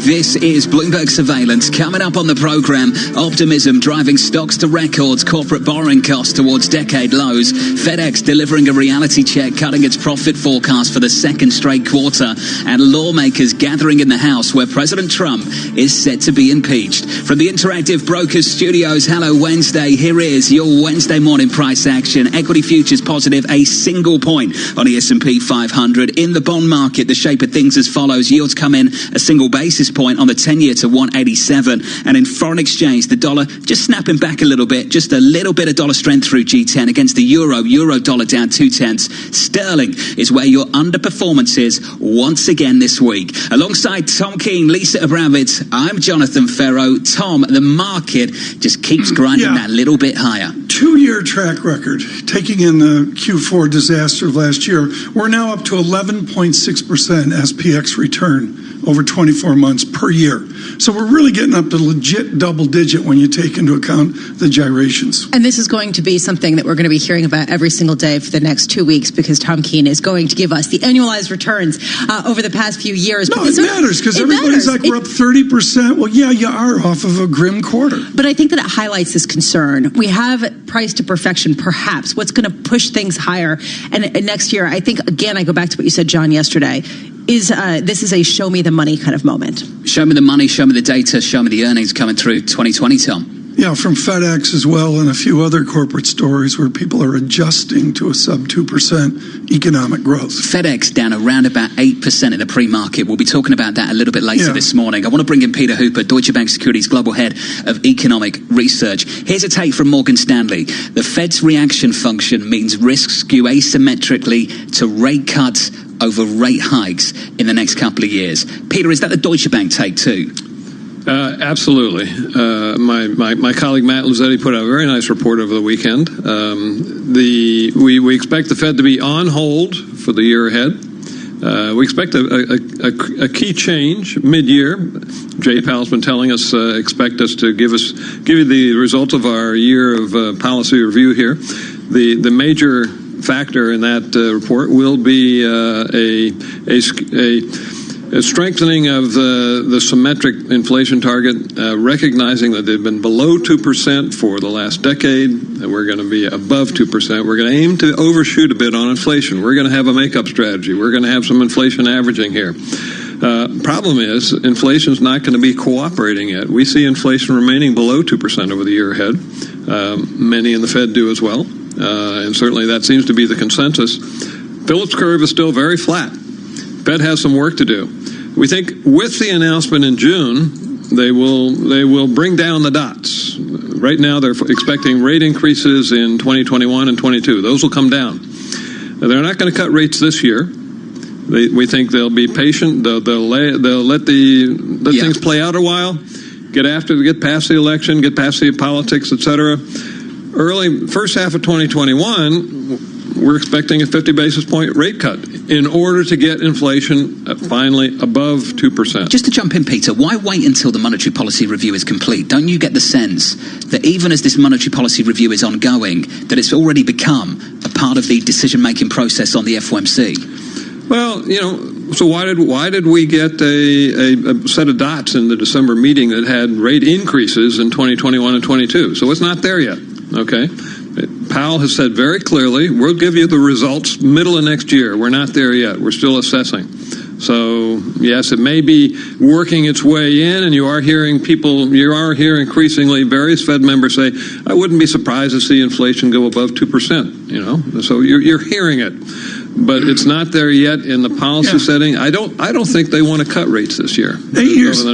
This is Bloomberg Surveillance. Coming up on the program, optimism driving stocks to records, corporate borrowing costs towards decade lows, FedEx delivering a reality check, cutting its profit forecast for the second straight quarter, and lawmakers gathering in the House where President Trump is set to be impeached. From the Interactive Brokers Studios, hello Wednesday. Here is your Wednesday morning price action. Equity futures positive a single point on the S&P 500. In the bond market, the shape of things as follows. Yields come in a single basis point on the 10-year to 187. And in foreign exchange, the dollar just snapping back a little bit, just a little bit of dollar strength through G10 against the euro. Euro dollar down 0.2. Sterling is where your underperformance is once again this week. Alongside Tom Keene, Lisa Abramowitz, I'm Jonathan Farrow. Tom, the market just keeps grinding that little bit higher. 2-year track record, taking in the Q4 disaster of last year, we're now up to 11.6% SPX return over 24 months per year. So we're really getting up to legit double digit when you take into account the gyrations. And this is going to be something that we're going to be hearing about every single day for the next 2 weeks, because Tom Keene is going to give us the annualized returns over the past few years. No, it matters, because everybody's like, we're up 30%. Well, yeah, you are off of a grim quarter. But I think that it highlights this concern. We have price to perfection, perhaps. What's going to push things higher? And next year, I think, again, I go back to what you said, John, yesterday, is this is a show me the money kind of moment. Show me the money, show me the data, show me the earnings coming through 2020, Tom. Yeah, from FedEx as well, and a few other corporate stories where people are adjusting to a sub 2% economic growth. FedEx down around about 8% in the pre-market. We'll be talking about that a little bit later this morning. I want to bring in Peter Hooper, Deutsche Bank Securities Global Head of Economic Research. Here's a take from Morgan Stanley. The Fed's reaction function means risks skew asymmetrically to rate cuts over rate hikes in the next couple of years. Peter, is that the Deutsche Bank take too? Absolutely. My colleague Matt Luzetti put out a very nice report over the weekend. We expect the Fed to be on hold for the year ahead. We expect a key change mid-year. Jay Powell's been telling us, expect us to give you the result of our year of policy review here. The major factor in that report will be a strengthening of the symmetric inflation target, recognizing that they've been below 2% for the last decade, and we're going to be above 2%. We're going to aim to overshoot a bit on inflation. We're going to have a makeup strategy. We're going to have some inflation averaging here. Problem is, inflation's not going to be cooperating yet. We see inflation remaining below 2% over the year ahead. Many in the Fed do as well, and certainly that seems to be the consensus. Phillips curve is still very flat. Fed has some work to do. We think with the announcement in June, they will bring down the dots. Right now, they're expecting rate increases in 2021 and 22. Those will come down. They're not going to cut rates this year. We think they'll be patient. They'll let things play out a while. Get past the election, get past the politics, etc. First half of 2021. We're expecting a 50 basis point rate cut in order to get inflation finally above 2%. Just to jump in, Peter, why wait until the monetary policy review is complete? Don't you get the sense that even as this monetary policy review is ongoing, that it's already become a part of the decision-making process on the FOMC? Well, so why did we get a set of dots in the December meeting that had rate increases in 2021 and 22? So it's not there yet, okay? Powell has said very clearly, we'll give you the results middle of next year. We're not there yet. We're still assessing. So, yes, it may be working its way in, and you are hearing increasingly various Fed members say, I wouldn't be surprised to see inflation go above 2%, So you're hearing it. But it's not there yet in the policy setting. I don't think they want to cut rates this year. 8 years,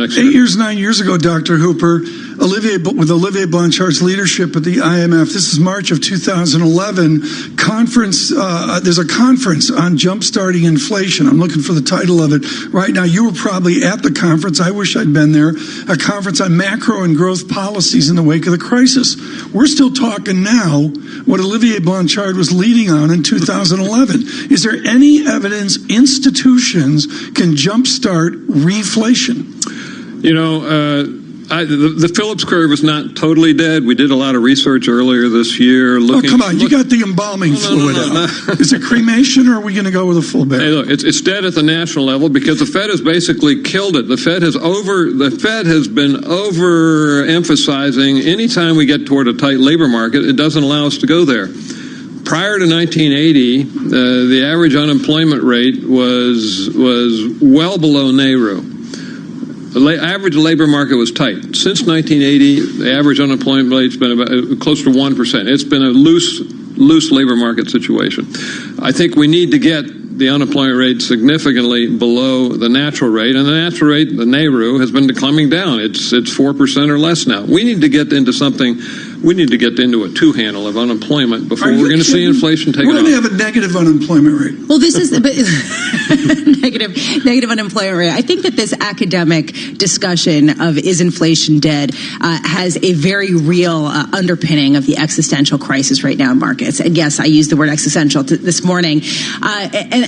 9 years ago, Dr. Hooper, with Olivier Blanchard's leadership at the IMF. This is March of 2011. There's a conference on jump-starting inflation. I'm looking for the title of it right now. You were probably at the conference. I wish I'd been there. A conference on macro and growth policies in the wake of the crisis. We're still talking now what Olivier Blanchard was leading on in 2011. Is there any evidence institutions can jumpstart reflation? The Phillips curve is not totally dead. We did a lot of research earlier this year. Come on. You got the embalming fluid out. Is it cremation, or are we going to go with a full bed? Hey, look, it's dead at the national level because the Fed has basically killed it. The Fed has been overemphasizing anytime we get toward a tight labor market, it doesn't allow us to go there. Prior to 1980, the average unemployment rate was well below NAIRU. The average labor market was tight. Since 1980, the average unemployment rate's been about close to 1%. It's been a loose labor market situation. I think we need to get the unemployment rate significantly below the natural rate, and the natural rate, the NAIRU, has been climbing down. It's 4% or less now. We need to get into a two-handle of unemployment before we're going to see inflation take off. We're going to have a negative unemployment rate. Well, this is negative unemployment rate. I think that this academic discussion of is inflation dead has a very real underpinning of the existential crisis right now in markets. And yes, I used the word existential this morning.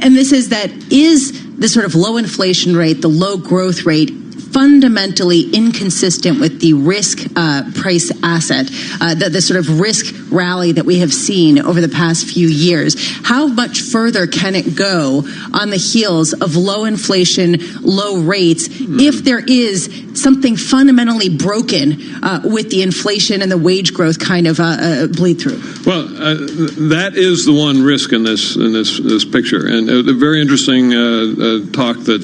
And this is that is the sort of low inflation rate, the low growth rate, fundamentally inconsistent with the risk price asset, the sort of risk rally that we have seen over the past few years. How much further can it go on the heels of low inflation, low rates, if there is something fundamentally broken with the inflation and the wage growth kind of bleed through? Well, that is the one risk in this picture, and a very interesting talk that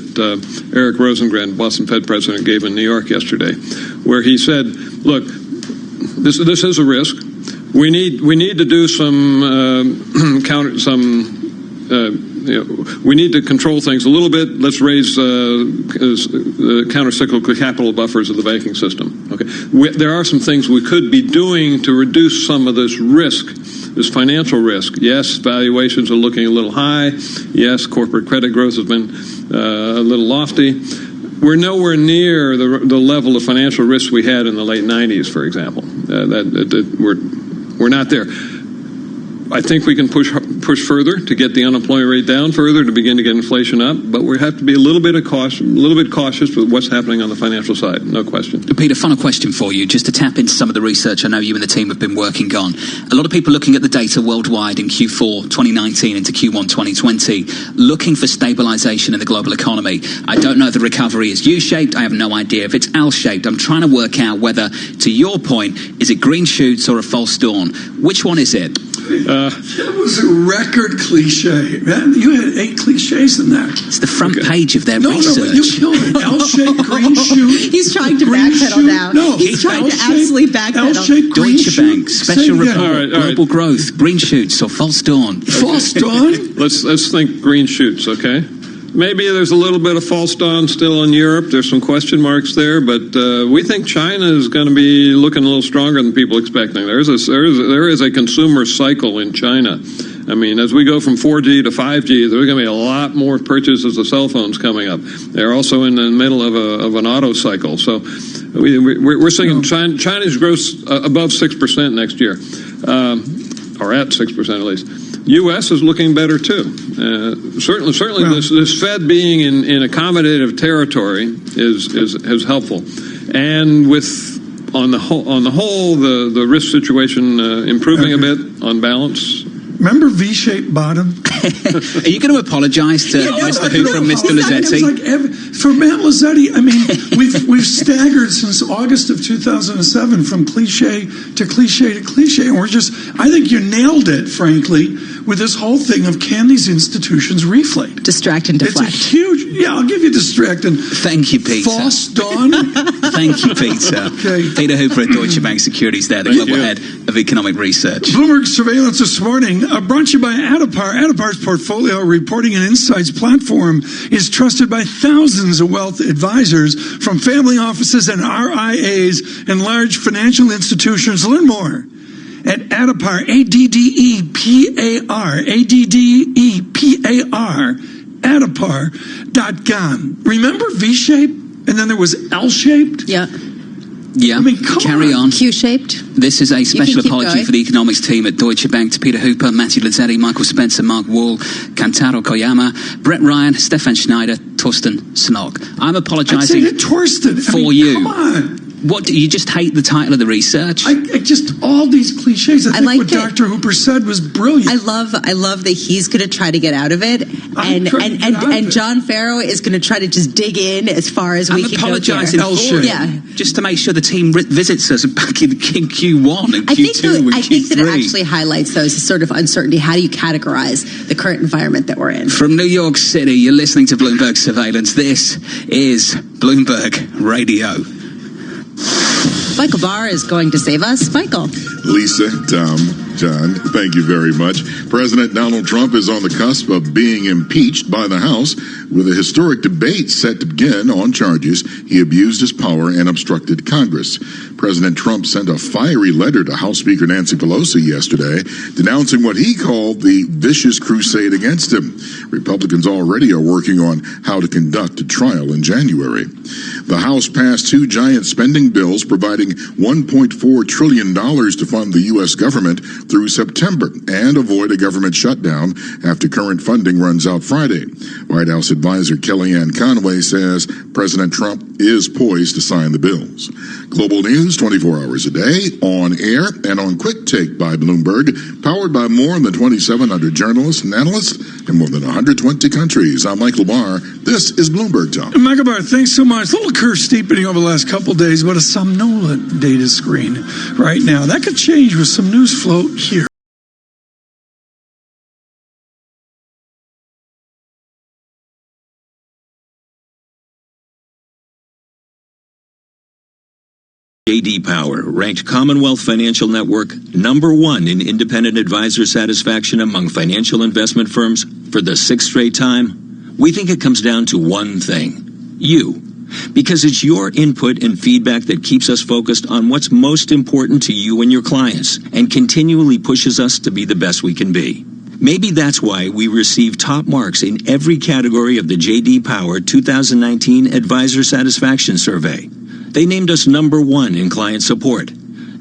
Eric Rosengren, Boston Fed president, gave in New York yesterday, where he said, "Look, this is a risk. We need to do some we need to control things a little bit. Let's raise counter-cyclical capital buffers of the banking system. Okay, there are some things we could be doing to reduce some of this risk, this financial risk. Yes, valuations are looking a little high. Yes, corporate credit growth has been a little lofty. We're nowhere near the level of financial risk we had in the late 90s, for example. We're not there. I think we can push further to get the unemployment rate down further to begin to get inflation up, but we have to be a little bit cautious with what's happening on the financial side. No question. Peter, final question for you, just to tap into some of the research I know you and the team have been working on. A lot of people looking at the data worldwide in Q4 2019 into Q1 2020, looking for stabilization in the global economy. I don't know if the recovery is U-shaped. I have no idea if it's L-shaped. I'm trying to work out whether, to your point, is it green shoots or a false dawn? Which one is it? That was a record cliche. Man, you had 8 cliches in there. It's the front page of their research. No, but you killed it. L-shaped, green shoot. He's trying to backpedal now. No, he's trying to absolutely backpedal. L-shaped, green Deutsche Bank, special report, global growth, green shoots or false dawn. False dawn? Let's think green shoots, okay? Maybe there's a little bit of false dawn still in Europe. There's some question marks there, but we think China is going to be looking a little stronger than people expecting. There is a consumer cycle in China. I mean, as we go from 4G to 5G, there's going to be a lot more purchases of cell phones coming up. They're also in the middle of an auto cycle. So we're seeing China's growth above 6% next year, or at 6% at least. U.S. is looking better too. Certainly, this Fed being in accommodative territory is helpful, and on the whole, the risk situation improving a bit on balance. Remember V-shaped bottom? Are you going to apologise to Mr. Who from Mr. Lazzetti? For Matt Lazzetti, I mean, we've staggered since August of 2007 from cliche to cliche to cliche, and I think you nailed it, frankly, with this whole thing of can these institutions reflate? Distract and deflect. It's a huge, I'll give you distract and Thank you, Peter. false dawn. Thank you, Peter. Okay. Peter Hooper at Deutsche Bank Securities there, the global head of economic research. Bloomberg Surveillance this morning, brought to you by Adipar. Adipar's portfolio reporting and insights platform is trusted by thousands of wealth advisors from family offices and RIAs and large financial institutions. Learn more at Adipar, ADDEPAR, Adipar.com. Remember V-shaped? And then there was L-shaped? Yeah. Yeah, I mean, come carry on. Q-shaped. This is a special keep apology going. for the economics team at Deutsche Bank to Peter Hooper, Matthew Lazzetti, Michael Spencer, Mark Wall, Kantaro Koyama, Brett Ryan, Stefan Schneider, Torsten Snock. I'm apologizing for you. Come on. What, do you just hate the title of the research? I just, all these cliches. I think like what Dr. Hooper said was brilliant. I love that he's going to try to get out of it, and John Farrow is going to try to just dig in as far as we can go. I'm apologising for it. Yeah, just to make sure the team visits us back in Q1 and Q2 I think that it Q3. actually highlights those sort of uncertainty. How do you categorize the current environment that we're in? From New York City, you're listening to Bloomberg Surveillance. This is Bloomberg Radio. Michael Barr is going to save us. Michael. Lisa, Tom, John, thank you very much. President Donald Trump is on the cusp of being impeached by the House with a historic debate set to begin on charges he abused his power and obstructed Congress. President Trump sent a fiery letter to House Speaker Nancy Pelosi yesterday, denouncing what he called the vicious crusade against him. Republicans already are working on how to conduct a trial in January. The House passed two giant spending bills providing $1.4 trillion to fund the U.S. government through September and avoid a government shutdown after current funding runs out Friday. White House advisor Kellyanne Conway says President Trump is poised to sign the bills. Global news 24 hours a day, on air and on Quick Take by Bloomberg, powered by more than 2,700 journalists and analysts in more than 120 countries. I'm Michael Barr. This is Bloomberg Talk. Michael Barr, thanks so much. A little curve steepening over the last couple of days, but a somnolent data screen right now. That could change with some news flow here. J.D. Power ranked Commonwealth Financial Network #1 in independent advisor satisfaction among financial investment firms for the 6th straight time. We think it comes down to one thing: you. Because it's your input and feedback that keeps us focused on what's most important to you and your clients and continually pushes us to be the best we can be. Maybe that's why we receive top marks in every category of the J.D. Power 2019 Advisor Satisfaction Survey. They named us #1 in client support,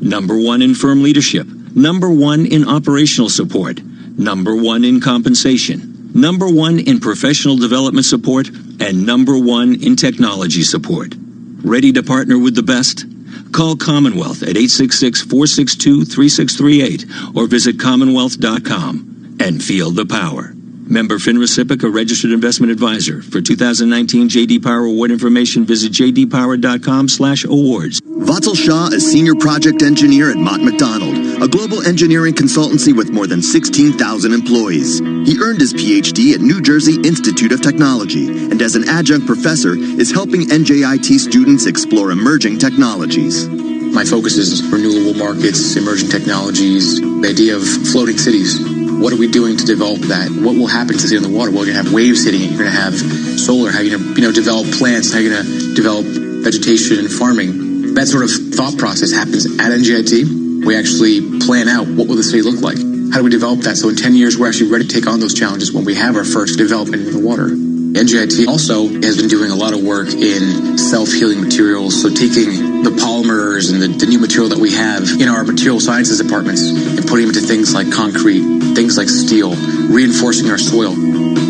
#1 in firm leadership, #1 in operational support, #1 in compensation, #1 in professional development support, and #1 in technology support. Ready to partner with the best? Call Commonwealth at 866-462-3638 or visit commonwealth.com and feel the power. Member FINRA SIPC, a registered investment advisor. For 2019 J.D. Power award information, visit jdpower.com/awards. Vatsal Shah is Senior Project Engineer at Mott MacDonald, a global engineering consultancy with more than 16,000 employees. He earned his PhD at New Jersey Institute of Technology, and as an adjunct professor is helping NJIT students explore emerging technologies. My focus is renewable markets, emerging technologies, the idea of floating cities. What are we doing to develop that? What will happen to the city on the water? Well, you're going to have waves hitting it. You're going to have solar. How are you going to develop plants? How are you going to develop vegetation and farming? That sort of thought process happens at NJIT. We actually plan out what will the city look like. How do we develop that so in 10 years we're actually ready to take on those challenges when we have our first development in the water? NJIT also has been doing a lot of work in self-healing materials, so taking the polymers and the new material that we have in our material sciences departments and putting them into things like concrete, things like steel, reinforcing our soil.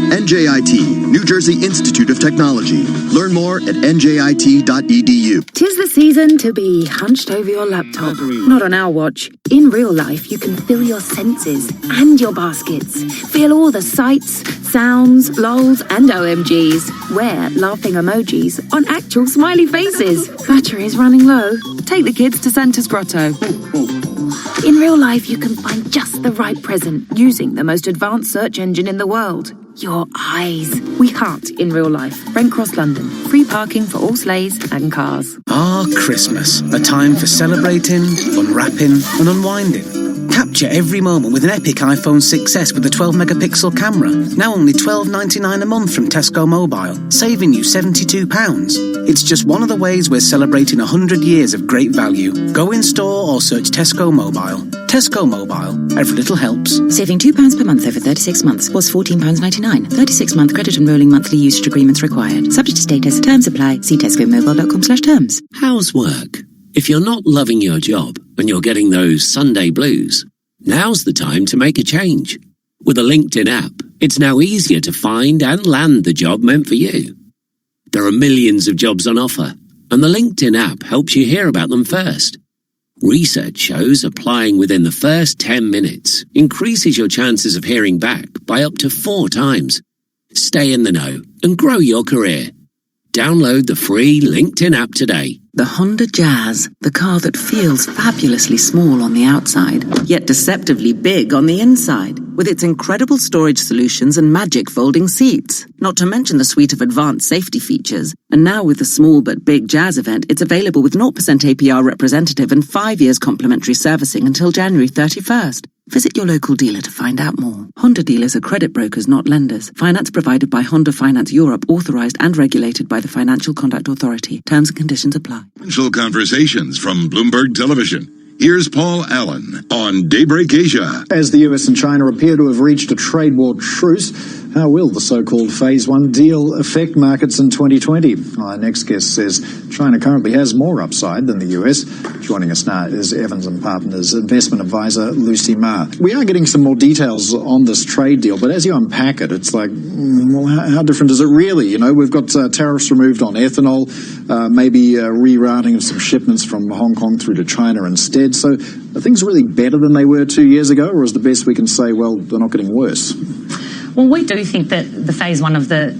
NJIT, New Jersey Institute of Technology. Learn more at njit.edu. 'Tis the season to be hunched over your laptop. Not on our watch. In real life, you can feel your senses and your baskets. Feel all the sights, sounds, lols, and OMGs. Wear laughing emojis on actual smiley faces. Battery is running low. Take the kids to Santa's Grotto. In real life, you can find just the right present using the most advanced search engine in the world. Your eyes. We hunt in real life. Brent Cross, London. Free parking for all sleighs and cars. Christmas. A time for celebrating, unwrapping and unwinding. Capture every moment with an epic iPhone 6S with a 12-megapixel camera. Now only $12.99 a month from Tesco Mobile, saving you £72. It's just one of the ways we're celebrating 100 years of great value. Go in store or search Tesco Mobile. Tesco Mobile. Every little helps. Saving £2 per month over 36 months was £14.99. 36-month credit and rolling monthly usage agreements required. Subject to status. Terms apply. See tescomobile.com/terms. How's work? If you're not loving your job and you're getting those Sunday blues, now's the time to make a change. With a LinkedIn app, it's now easier to find and land the job meant for you. There are millions of jobs on offer, and the LinkedIn app helps you hear about them first. Research shows applying within the first 10 minutes increases your chances of hearing back by up to 4 times. Stay in the know and grow your career. Download the free LinkedIn app today. The Honda Jazz, the car that feels fabulously small on the outside, yet deceptively big on the inside, with its incredible storage solutions and magic folding seats. Not to mention the suite of advanced safety features. And now with the small but big Jazz event, it's available with 0% APR representative and 5 years complimentary servicing until January 31st. Visit your local dealer to find out more. Honda dealers are credit brokers, not lenders. Finance provided by Honda Finance Europe, authorized and regulated by the Financial Conduct Authority. Terms and conditions apply. Financial Conversations from Bloomberg Television. Here's Paul Allen on Daybreak Asia. As the US and China appear to have reached a trade war truce, how will the so-called Phase 1 deal affect markets in 2020? Our next guest says China currently has more upside than the US. Joining us now is Evans & Partners investment advisor Lucy Ma. We are getting some more details on this trade deal, but as you unpack it, it's like, well, how different is it really? You know, we've got tariffs removed on ethanol, maybe rerouting of some shipments from Hong Kong through to China instead. So are things really better than they were 2 years ago, or is the best we can say, well, they're not getting worse? Well, we do think that the phase 1 of the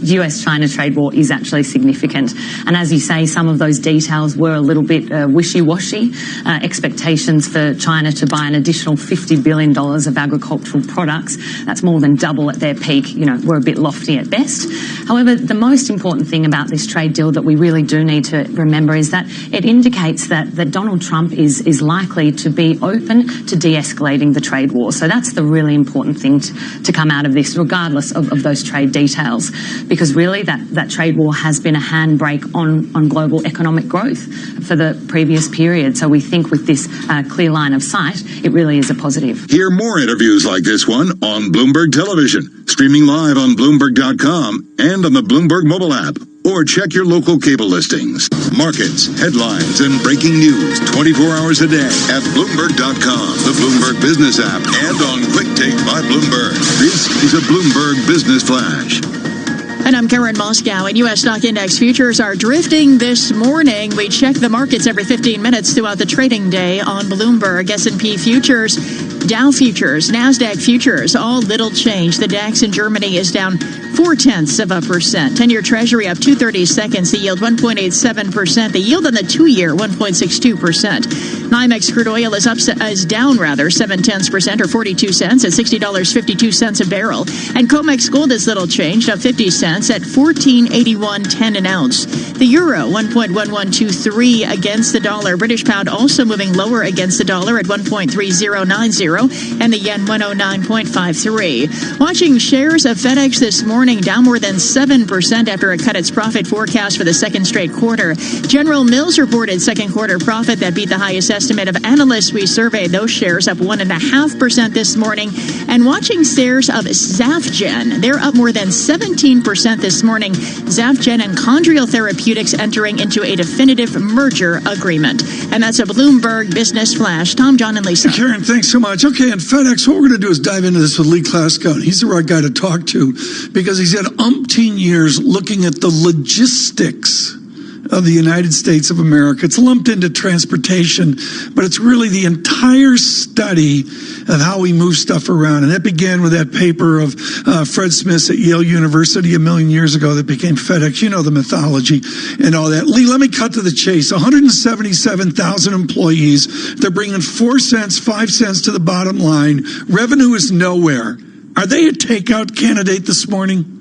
US-China trade war is actually significant. And as you say, some of those details were a little bit wishy-washy. Expectations for China to buy an additional $50 billion of agricultural products, that's more than double at their peak, were a bit lofty at best. However, the most important thing about this trade deal that we really do need to remember is that it indicates that Donald Trump is likely to be open to de-escalating the trade war. So that's the really important thing to come out of this, regardless of those trade details, because really that trade war has been a handbrake on global economic growth for the previous period. So we think with this clear line of sight, it really is a positive. Hear more interviews like this one on Bloomberg Television, streaming live on Bloomberg.com and on the Bloomberg mobile app. Or check your local cable listings. Markets, headlines, and breaking news 24 hours a day at Bloomberg.com, the Bloomberg Business app, and on Quick Take by Bloomberg. This is a Bloomberg Business Flash. And I'm Karen Moscow, and U.S. stock index futures are drifting this morning. We check the markets every 15 minutes throughout the trading day on Bloomberg. S&P futures, Dow futures, NASDAQ futures, all little change. The DAX in Germany is down 0.4%. 10-year Treasury up 2/32. The yield 1.87%. The yield on the 2-year 1.62%. NYMEX crude oil is down 0.7% or 42 cents at $60.52 a barrel. And COMEX gold is little changed, up 50 cents at $14.81.10 an ounce. The euro 1.1123 against the dollar. British pound also moving lower against the dollar at 1.3090, and the yen 109.53. Watching shares of FedEx this morning down more than 7% after it cut its profit forecast for the second straight quarter. General Mills reported second quarter profit that beat the highest estimate of analysts we surveyed. Those shares up 1.5% this morning. And watching shares of Zafgen, they're up more than 17% this morning. Zafgen and Chondrial Therapeutics entering into a definitive merger agreement. And that's a Bloomberg Business Flash. Tom, John, and Lisa. Karen, thanks so much. Okay, and FedEx, what we're going to do is dive into this with Lee Klaskow. He's the right guy to talk to because he's had umpteen years looking at the logistics of the United States of America. It's lumped into transportation, but it's really the entire study of how we move stuff around. And that began with that paper of Fred Smith's at Yale University a million years ago that became FedEx. You know the mythology and all that. Lee, let me cut to the chase. 177,000 employees. They're bringing 4 cents, 5 cents to the bottom line. Revenue is nowhere. Are they a takeout candidate this morning?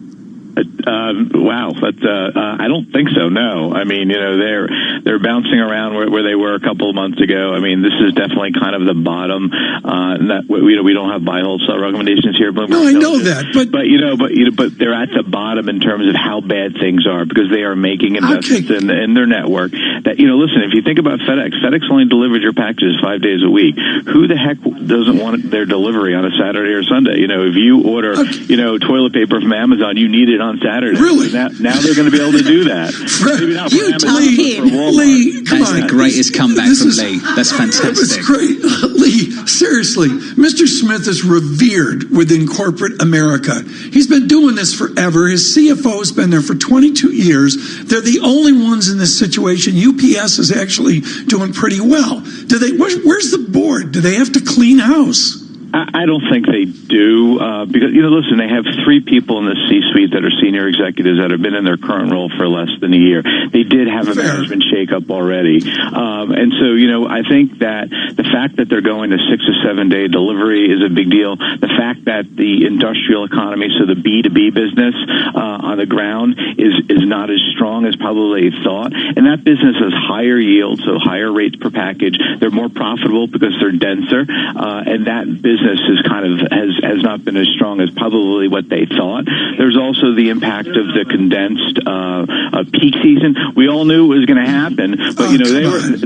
Wow, but I don't think so. No, I mean, they're bouncing around where they were a couple of months ago. I mean, this is definitely kind of the bottom. That we don't have buy hold sell recommendations here. No, I know that, but they're at the bottom in terms of how bad things are because they are making investments in their network. That listen, if you think about FedEx only delivered your packages 5 days a week. Who the heck doesn't want their delivery on a Saturday or Sunday? If you order toilet paper from Amazon, you need it on Saturday. Really? Now they're going to be able to do that. Maybe not for Amazon, but for Walmart. Lee, come That's on. the greatest comeback from Lee. That's fantastic. It's great. Lee, seriously, Mr. Smith is revered within corporate America. He's been doing this forever. His CFO has been there for 22 years. They're the only ones in this situation. UPS is actually doing pretty well. Where's the board? Do they have to clean house? I don't think they do because listen, they have 3 people in the C-suite that are senior executives that have been in their current role for less than a year. They did have a management shakeup already, and so I think that the fact that they're going to 6 or 7 day delivery is a big deal. The fact that the industrial economy, so the B2B business on the ground, is not as strong as probably they thought, and that business has higher yield, so higher rates per package. They're more profitable because they're denser, and that business has not been as strong as probably what they thought. There's also the impact of the condensed peak season. We all knew it was going to happen, but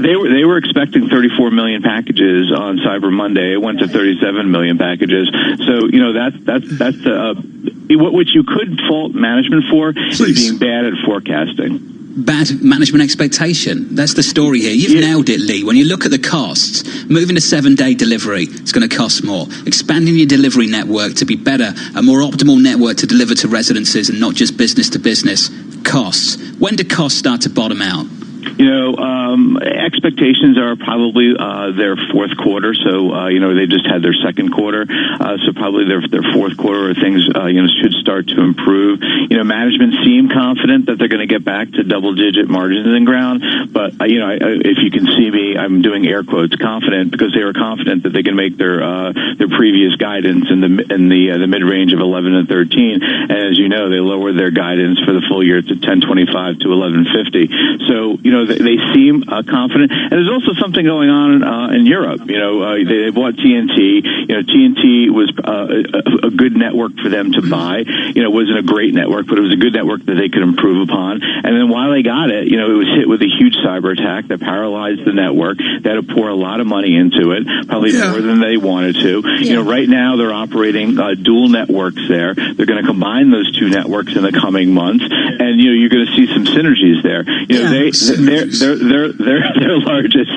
they were expecting 34 million packages on Cyber Monday. It went to 37 million packages. So that's what you could fault management for is being bad at forecasting. Bad management expectation. That's the story here. You've nailed it, Lee. When you look at the costs, moving to 7-day delivery, it's going to cost more. Expanding your delivery network to be better, a more optimal network to deliver to residences and not just business to business, costs. When do costs start to bottom out? Expectations are probably their fourth quarter. So they just had their second quarter, so probably their fourth quarter or things should start to improve. Management seem confident that they're going to get back to double-digit margins in ground. But if you can see me, I'm doing air quotes confident because they were confident that they can make their previous guidance in the mid-range of 11 and 13. And as you know, they lowered their guidance for the full year to 1025 to 1150. So they seem confident. And there's also something going on in Europe. They bought TNT. TNT was a good network for them to buy. It wasn't a great network, but it was a good network that they could improve upon. And then while they got it, it was hit with a huge cyber attack that paralyzed the network. They had to pour a lot of money into it, probably more than they wanted to. Right now they're operating dual networks there. They're going to combine those 2 networks in the coming months, and you're going to see some synergies there. Their largest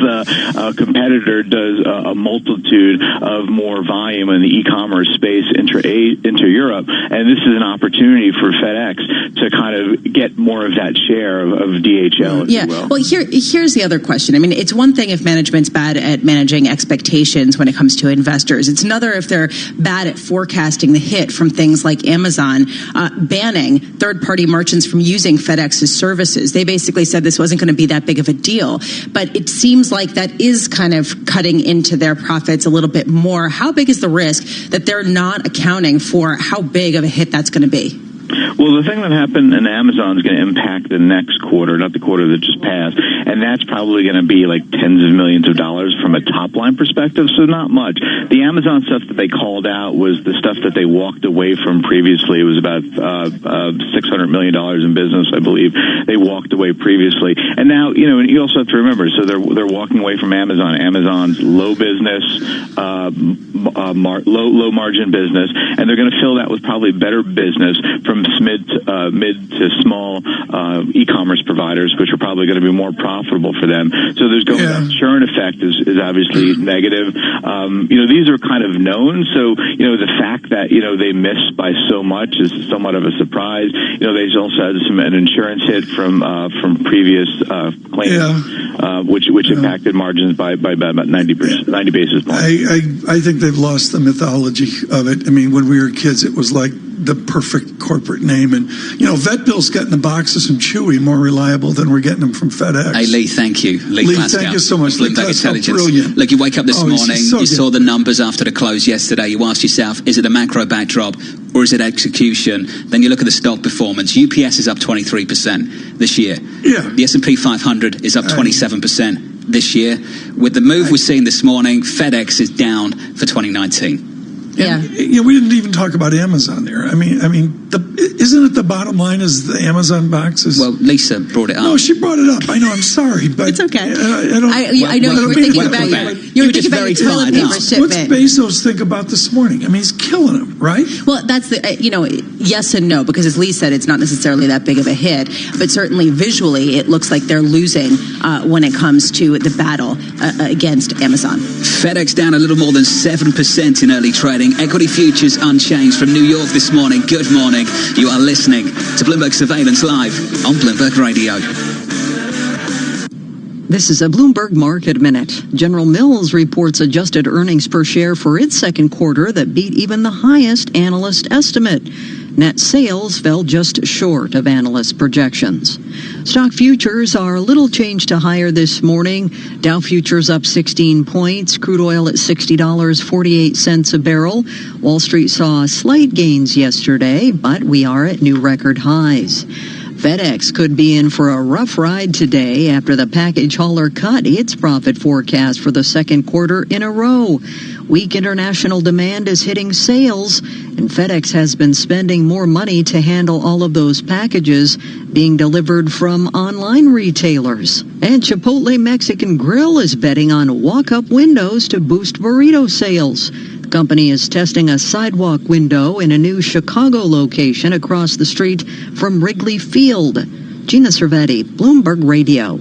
competitor does a multitude of more volume in the e-commerce space into Europe, and this is an opportunity for FedEx to kind of get more of that share of DHL, if you will. Well, here's the other question. I mean, it's one thing if management's bad at managing expectations when it comes to investors. It's another if they're bad at forecasting the hit from things like Amazon banning third-party merchants from using FedEx's services. They basically said this wasn't going to be that big of a deal, but it seems like that is kind of cutting into their profits a little bit more. How big is the risk that they're not accounting for how big of a hit that's going to be? Well, the thing that happened in Amazon is going to impact the next quarter, not the quarter that just passed, and that's probably going to be like tens of millions of dollars from a top-line perspective, so not much. The Amazon stuff that they called out was the stuff that they walked away from previously. It was about $600 million in business, I believe. They walked away previously. And now, and you also have to remember, so they're walking away from Amazon. Amazon's low business, low margin business, and they're going to fill that with probably better business from mid to small e-commerce providers, which are probably going to be more profitable for them. So there's going that churn effect is obviously negative. These are kind of known. So the fact that they missed by so much is somewhat of a surprise. They also had an insurance hit from previous claims, which impacted margins by about 90 basis points. I think they've lost the mythology of it. I mean, when we were kids, it was like the perfect corporate name. And, vet bills getting the boxes from Chewy more reliable than we're getting them from FedEx. Hey, Lee, thank you. Lee Glasgow, thank you so much. Bloomberg Intelligence. Brilliant. Look, you wake up this morning, you saw the good. numbers after the close yesterday. You asked yourself, is it a macro backdrop or is it execution? Then you look at the stock performance. UPS is up 23% this year. Yeah. The S&P 500 is up 27% this year. With the move we're seeing this morning, FedEx is down for 2019. Yeah. We didn't even talk about Amazon there. I mean, isn't it the bottom line is the Amazon boxes? Well, Lisa brought it up. No, she brought it up. I know. I'm sorry, but it's okay. I know you were thinking about your toilet paper shipment. What's Bezos think about this morning? I mean, he's killing him, right? Well, that's yes and no, because as Lee said, it's not necessarily that big of a hit, but certainly visually, it looks like they're losing when it comes to the battle against Amazon. FedEx down a little more than 7% in early trading. Equity futures unchanged from New York this morning. Good morning. You are listening to Bloomberg Surveillance Live on Bloomberg Radio. This is a Bloomberg Market Minute. General Mills reports adjusted earnings per share for its second quarter that beat even the highest analyst estimate. Net sales fell just short of analyst projections. Stock futures are a little change to higher this morning. Dow futures up 16 points. Crude oil at $60.48 a barrel. Wall Street saw slight gains yesterday, but we are at new record highs. FedEx could be in for a rough ride today after the package hauler cut its profit forecast for the second quarter in a row. Weak international demand is hitting sales, and FedEx has been spending more money to handle all of those packages being delivered from online retailers. And Chipotle Mexican Grill is betting on walk-up windows to boost burrito sales. The company is testing a sidewalk window in a new Chicago location across the street from Wrigley Field. Gina Cervetti, Bloomberg Radio.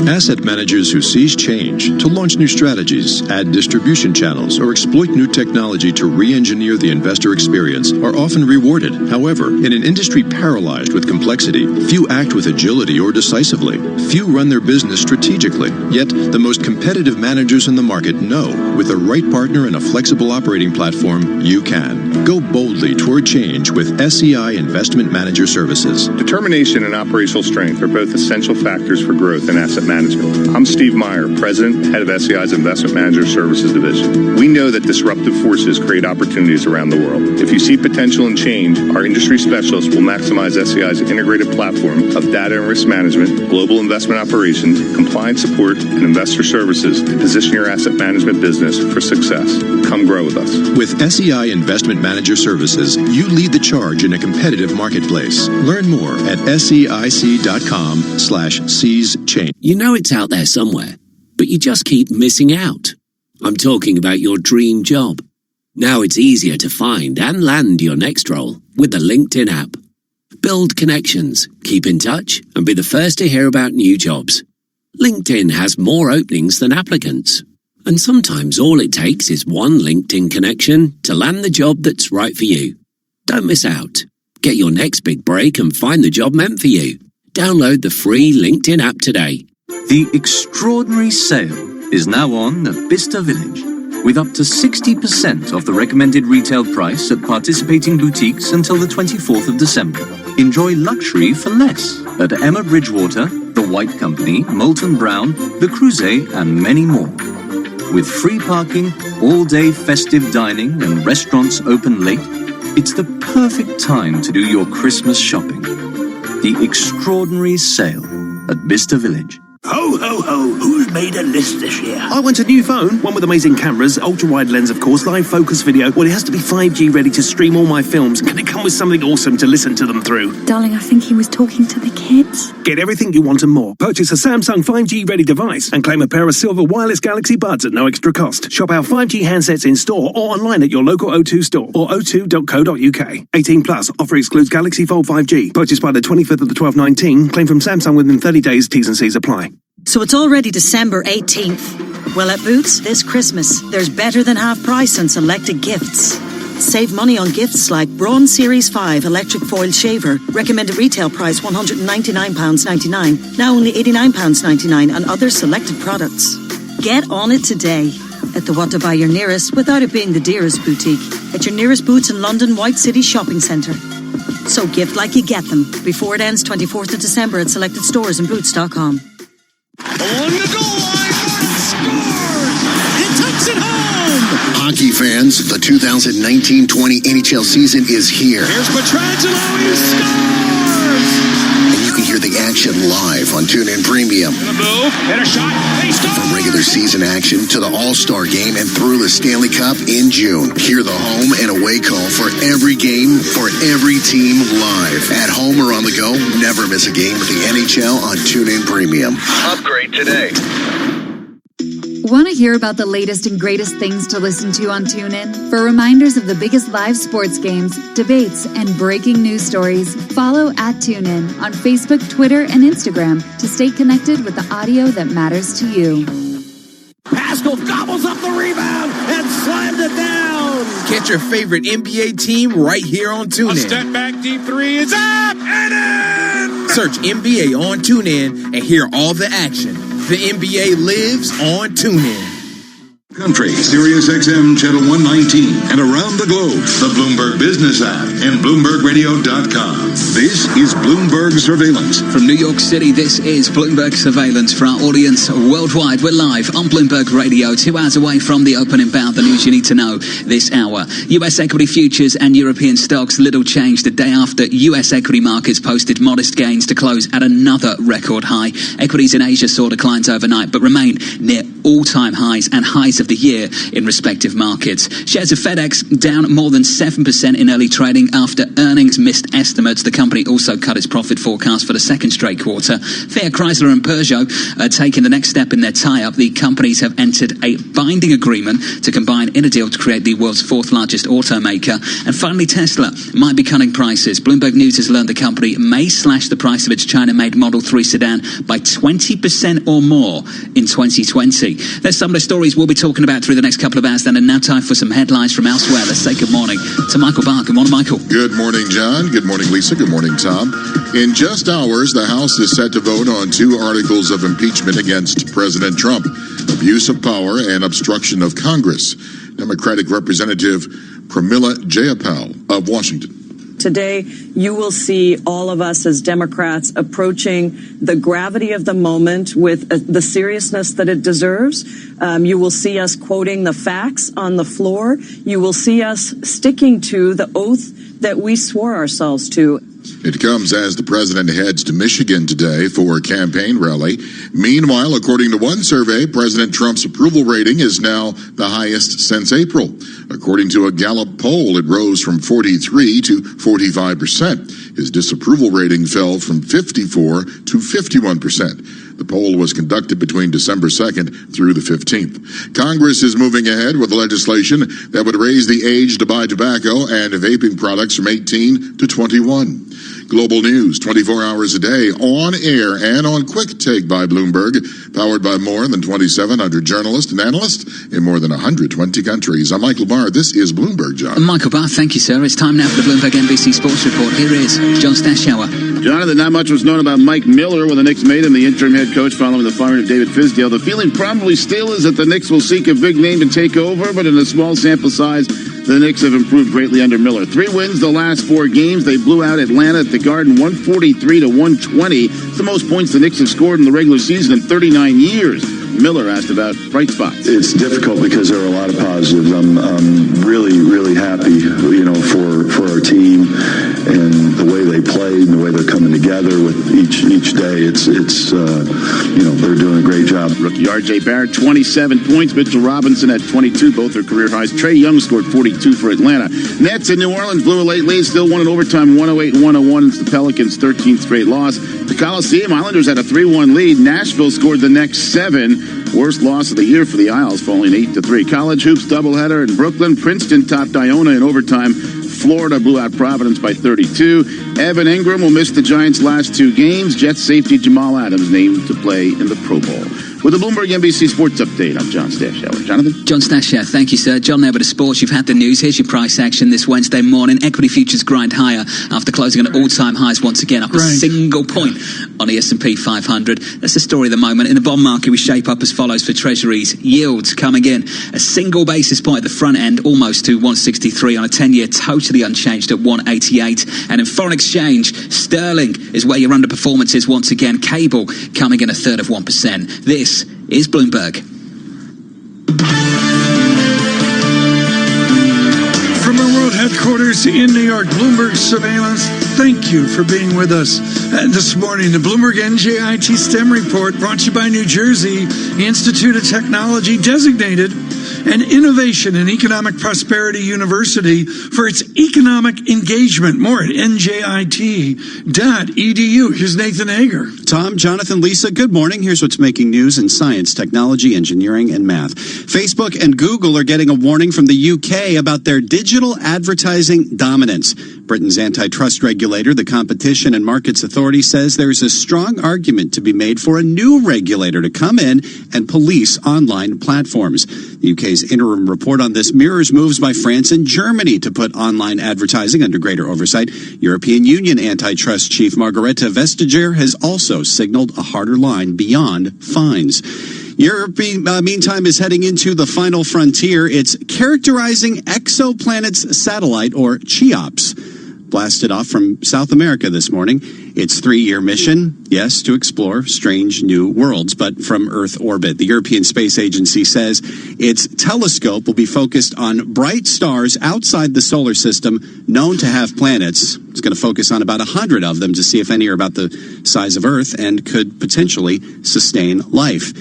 Asset managers who seize change to launch new strategies, add distribution channels, or exploit new technology to re-engineer the investor experience are often rewarded. However, in an industry paralyzed with complexity, few act with agility or decisively. Few run their business strategically. Yet, the most competitive managers in the market know, with the right partner and a flexible operating platform, you can. Go boldly toward change with SEI Investment Manager Services. Determination and operational strength are both essential factors for growth in asset management. I'm Steve Meyer, President and Head of SEI's Investment Manager Services Division. We know that disruptive forces create opportunities around the world. If you see potential in change, our industry specialists will maximize SEI's integrated platform of data and risk management, global investment operations, compliance support, and investor services to position your asset management business for success. Come grow with us. With SEI Investment Manager Services, you lead the charge in a competitive marketplace. Learn more at SEIC.com/seize-change. You know it's out there somewhere, but you just keep missing out. I'm talking about your dream job. Now it's easier to find and land your next role with the LinkedIn app. Build connections, keep in touch, and be the first to hear about new jobs. LinkedIn has more openings than applicants. And sometimes all it takes is one LinkedIn connection to land the job that's right for you. Don't miss out. Get your next big break and find the job meant for you. Download the free LinkedIn app today. The extraordinary sale is now on at Bicester Village, with up to 60% off the recommended retail price at participating boutiques until the 24th of December. Enjoy luxury for less at Emma Bridgewater, The White Company, Molton Brown, The Creuset, and many more. With free parking, all-day festive dining, and restaurants open late, it's the perfect time to do your Christmas shopping. The extraordinary sale at Bicester Village. Ho, ho, ho. Who's made a list this year? I want a new phone, one with amazing cameras, ultra-wide lens, of course, live focus video. Well, it has to be 5G ready to stream all my films. Can it come with something awesome to listen to them through? Darling, I think he was talking to the kids. Get everything you want and more. Purchase a Samsung 5G ready device and claim a pair of silver wireless Galaxy Buds at no extra cost. Shop our 5G handsets in store or online at your local O2 store or o2.co.uk. 18 plus. Offer excludes Galaxy Fold 5G. Purchased by the 25th of the 12/19. Claim from Samsung within 30 days. T's and C's apply. So it's already December 18th. Well, at Boots, this Christmas, there's better than half price on selected gifts. Save money on gifts like Braun Series 5 electric foil shaver, recommended retail price £199.99, now only £89.99 on other selected products. Get on it today at the What to Buy Your Nearest without it being the dearest boutique at your nearest Boots in London White City Shopping Centre. So gift like you get them before it ends 24th of December at selected stores and boots.com. Along the goal line, Martin scores! He takes it home! Hockey fans, the 2019-20 NHL season is here. Here's Pietrangelo, he scores! And you can hear the action live on TuneIn Premium. Gonna move, hit a shot, he scores! From regular season action to the All-Star Game and through the Stanley Cup in June. Hear the home and away call for every game, for every team live. At home or on the go, never miss a game with the NHL on TuneIn Premium. Upgrade today. Want to hear about the latest and greatest things to listen to on TuneIn? For reminders of the biggest live sports games, debates, and breaking news stories, follow @TuneIn on Facebook, Twitter, and Instagram to stay connected with the audio that matters to you. Pascal gobbles up the rebound and slammed it down. Catch your favorite NBA team right here on TuneIn. A step back, deep three is up and in. Search NBA on TuneIn and hear all the action. The NBA lives on TuneIn. Country, Sirius XM Channel 119, and around the globe, the Bloomberg Business app and BloombergRadio.com. This is Bloomberg Surveillance. From New York City, this is Bloomberg Surveillance. For our audience worldwide, we're live on Bloomberg Radio, 2 hours away from the opening bout. The news you need to know this hour. U.S. equity futures and European stocks, little change the day after U.S. equity markets posted modest gains to close at another record high. Equities in Asia saw declines overnight, but remain near all-time highs and highs of the year in respective markets. Shares of FedEx down more than 7% in early trading after earnings missed estimates. The company also cut its profit forecast for the second straight quarter. Fiat Chrysler and Peugeot are taking the next step in their tie-up. The companies have entered a binding agreement to combine in a deal to create the world's fourth largest automaker. And finally, Tesla might be cutting prices. Bloomberg News has learned the company may slash the price of its China-made Model 3 sedan by 20% or more in 2020. There's some of the stories we'll be talking about through the next couple of hours then, and now time for some headlines from elsewhere. Let's say good morning to Michael Barr. Good morning, Michael. Good morning, John. Good morning, Lisa. Good morning, Tom. In just hours, the House is set to vote on 2 articles of impeachment against President Trump: abuse of power and obstruction of Congress. Democratic Representative Pramila Jayapal of Washington. Today, you will see all of us as Democrats approaching the gravity of the moment with the seriousness that it deserves. You will see us quoting the facts on the floor. You will see us sticking to the oath that we swore ourselves to. It comes as the president heads to Michigan today for a campaign rally. Meanwhile, according to one survey, President Trump's approval rating is now the highest since April. According to a Gallup poll, it rose from 43 to 45%. His disapproval rating fell from 54 to 51%. The poll was conducted between December 2nd through the 15th. Congress is moving ahead with legislation that would raise the age to buy tobacco and vaping products from 18 to 21. Global news 24 hours a day, on air and on Quick Take by Bloomberg, powered by more than 2,700 journalists and analysts in more than 120 countries. I'm Michael Barr. This is Bloomberg, John. Michael Barr, thank you, sir. It's time now for the Bloomberg NBC Sports Report. Here is John Stashower. Jonathan, not much was known about Mike Miller when the Knicks made him the interim head coach following the firing of David Fizdale. The feeling probably still is that the Knicks will seek a big name to take over, but in a small sample size, the Knicks have improved greatly under Miller. 3 wins the last 4 games. They blew out Atlanta at the Garden 143 to 120. It's the most points the Knicks have scored in the regular season in 39 years. Miller asked about bright spots. It's difficult because there are a lot of positives. I'm really, really happy, for our team and the way they played and the way they're coming together with each day. It's they're doing a great job. Rookie R.J. Barrett, 27 points. Mitchell Robinson at 22, both are career highs. Trae Young scored 42 for Atlanta. Nets in New Orleans blew a late lead, still won in overtime, 108-101. It's the Pelicans' 13th straight loss. The Coliseum, Islanders had a 3-1 lead. Nashville scored the next 7. Worst loss of the year for the Isles, falling 8-3. College hoops doubleheader in Brooklyn. Princeton topped Iona in overtime. Florida blew out Providence by 32. Evan Ingram will miss the Giants' last 2 games. Jets safety Jamal Adams named to play in the Pro Bowl. With the Bloomberg NBC Sports Update, I'm John Stashower. Jonathan? John Stashower, thank you, sir. John there with the sports. You've had the news. Here's your price action this Wednesday morning. Equity futures grind higher after closing at all-time highs once again, up a single point on the S&P 500. That's the story of the moment. In the bond market, we shape up as follows for Treasuries. Yields coming in a single basis point at the front end, almost to 163 on a 10-year, totally unchanged at 188. And in foreign exchange, sterling is where your underperformance is once again. Cable coming in 1/3%. This is Bloomberg. From our world headquarters in New York, Bloomberg Surveillance, thank you for being with us this morning. The Bloomberg NJIT STEM Report brought to you by New Jersey Institute of Technology, designated an Innovation and Economic Prosperity University for its economic engagement. More at njit.edu. Here's Nathan Hager. Tom, Jonathan, Lisa, good morning. Here's what's making news in science, technology, engineering, and math. Facebook and Google are getting a warning from the UK about their digital advertising dominance. Britain's antitrust regulator, the Competition and Markets Authority, says there's a strong argument to be made for a new regulator to come in and police online platforms. The UK's interim report on this mirrors moves by France and Germany to put online advertising under greater oversight. European Union antitrust chief Margrethe Vestager has also signaled a harder line beyond fines. Europe, meantime, is heading into the final frontier. It's characterizing exoplanets satellite, or CHEOPS, blasted off from South America this morning. Its 3-year mission, yes, to explore strange new worlds, but from Earth orbit. The European Space Agency says its telescope will be focused on bright stars outside the solar system known to have planets. It's going to focus on about 100 of them to see if any are about the size of Earth and could potentially sustain life.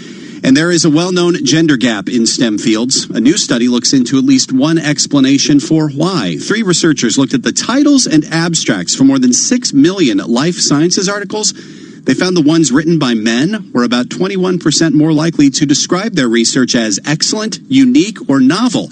And there is a well-known gender gap in STEM fields. A new study looks into at least one explanation for why. 3 researchers looked at the titles and abstracts for more than 6 million life sciences articles. They found the ones written by men were about 21% more likely to describe their research as excellent, unique, or novel,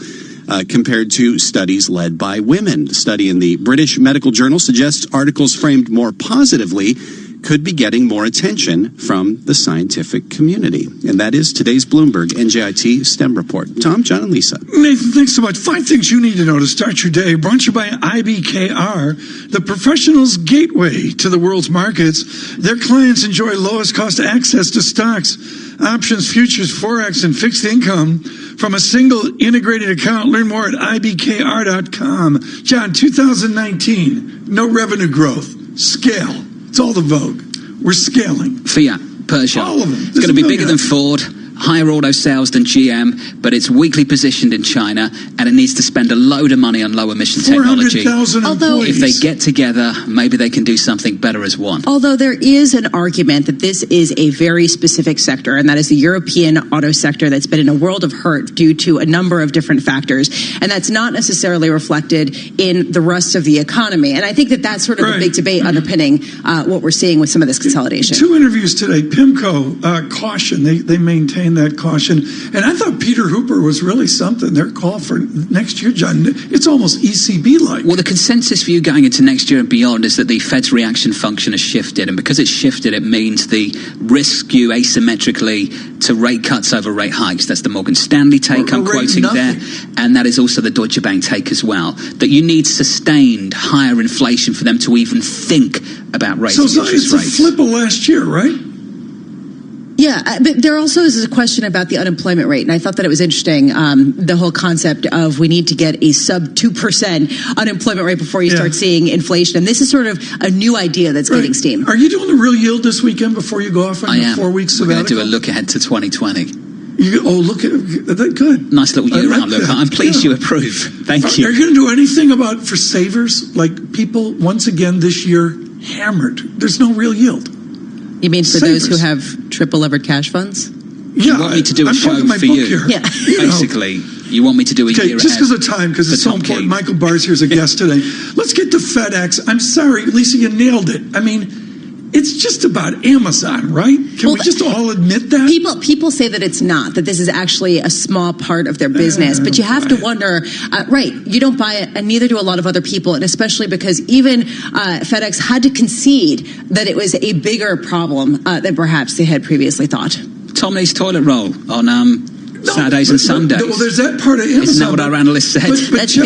compared to studies led by women. The study in the British Medical Journal suggests articles framed more positively could be getting more attention from the scientific community. And that is today's Bloomberg NJIT STEM Report. Tom, John, and Lisa. Nathan, thanks so much. 5 things you need to know to start your day. Brought to you by IBKR, the professionals' gateway to the world's markets. Their clients enjoy lowest cost access to stocks, options, futures, forex, and fixed income from a single integrated account. Learn more at ibkr.com. John, 2019, no revenue growth, scale. It's all the vogue. We're scaling. Fiat, Peugeot. All of them. It's going to be bigger than Ford, higher auto sales than GM, but it's weakly positioned in China, and it needs to spend a load of money on low-emission technology. 400,000 employees. If they get together, maybe they can do something better as one. Although there is an argument that this is a very specific sector, and that is the European auto sector that's been in a world of hurt due to a number of different factors, and that's not necessarily reflected in the rest of the economy. And I think that that's sort of a big debate underpinning what we're seeing with some of this consolidation. 2 interviews today. PIMCO, caution. They maintain that caution. And I thought Peter Hooper was really something. Their call for next year, John, it's almost ECB-like. Well, the consensus view going into next year and beyond is that the Fed's reaction function has shifted. And because it's shifted, it means the risk skew asymmetrically to rate cuts over rate hikes. That's the Morgan Stanley take I'm quoting there. And that is also the Deutsche Bank take as well. That you need sustained higher inflation for them to even think about raising interest rates. It's a flip of last year, right? Yeah, but there also is a question about the unemployment rate, and I thought that it was interesting, the whole concept of we need to get a sub 2% unemployment rate before you start seeing inflation, and this is sort of a new idea that's getting steam. Are you doing the real yield this weekend before you go off on your 4 weeks sabbatical? We're going to do a look ahead to 2020. Look at that. Good. Nice little year-round look. I'm pleased you approve. Thank you. Are you going to do anything for savers? Like people, once again, this year, hammered. There's no real yield. You mean for those who have triple levered cash funds? Yeah, you want me to do a show for you? Yeah. Basically, you want me to do a year just because of time, because it's so important. Michael Barr's here as a guest today. Let's get to FedEx. I'm sorry, Lisa, you nailed it. I mean, it's just about Amazon, right? Can we just all admit that? People say that it's not, that this is actually a small part of their business. But you have to wonder, right, you don't buy it, and neither do a lot of other people, and especially because even FedEx had to concede that it was a bigger problem than perhaps they had previously thought. Tom needs toilet roll on Saturdays and Sundays. Well, there's that part of Amazon. Isn't that what our analyst said? That's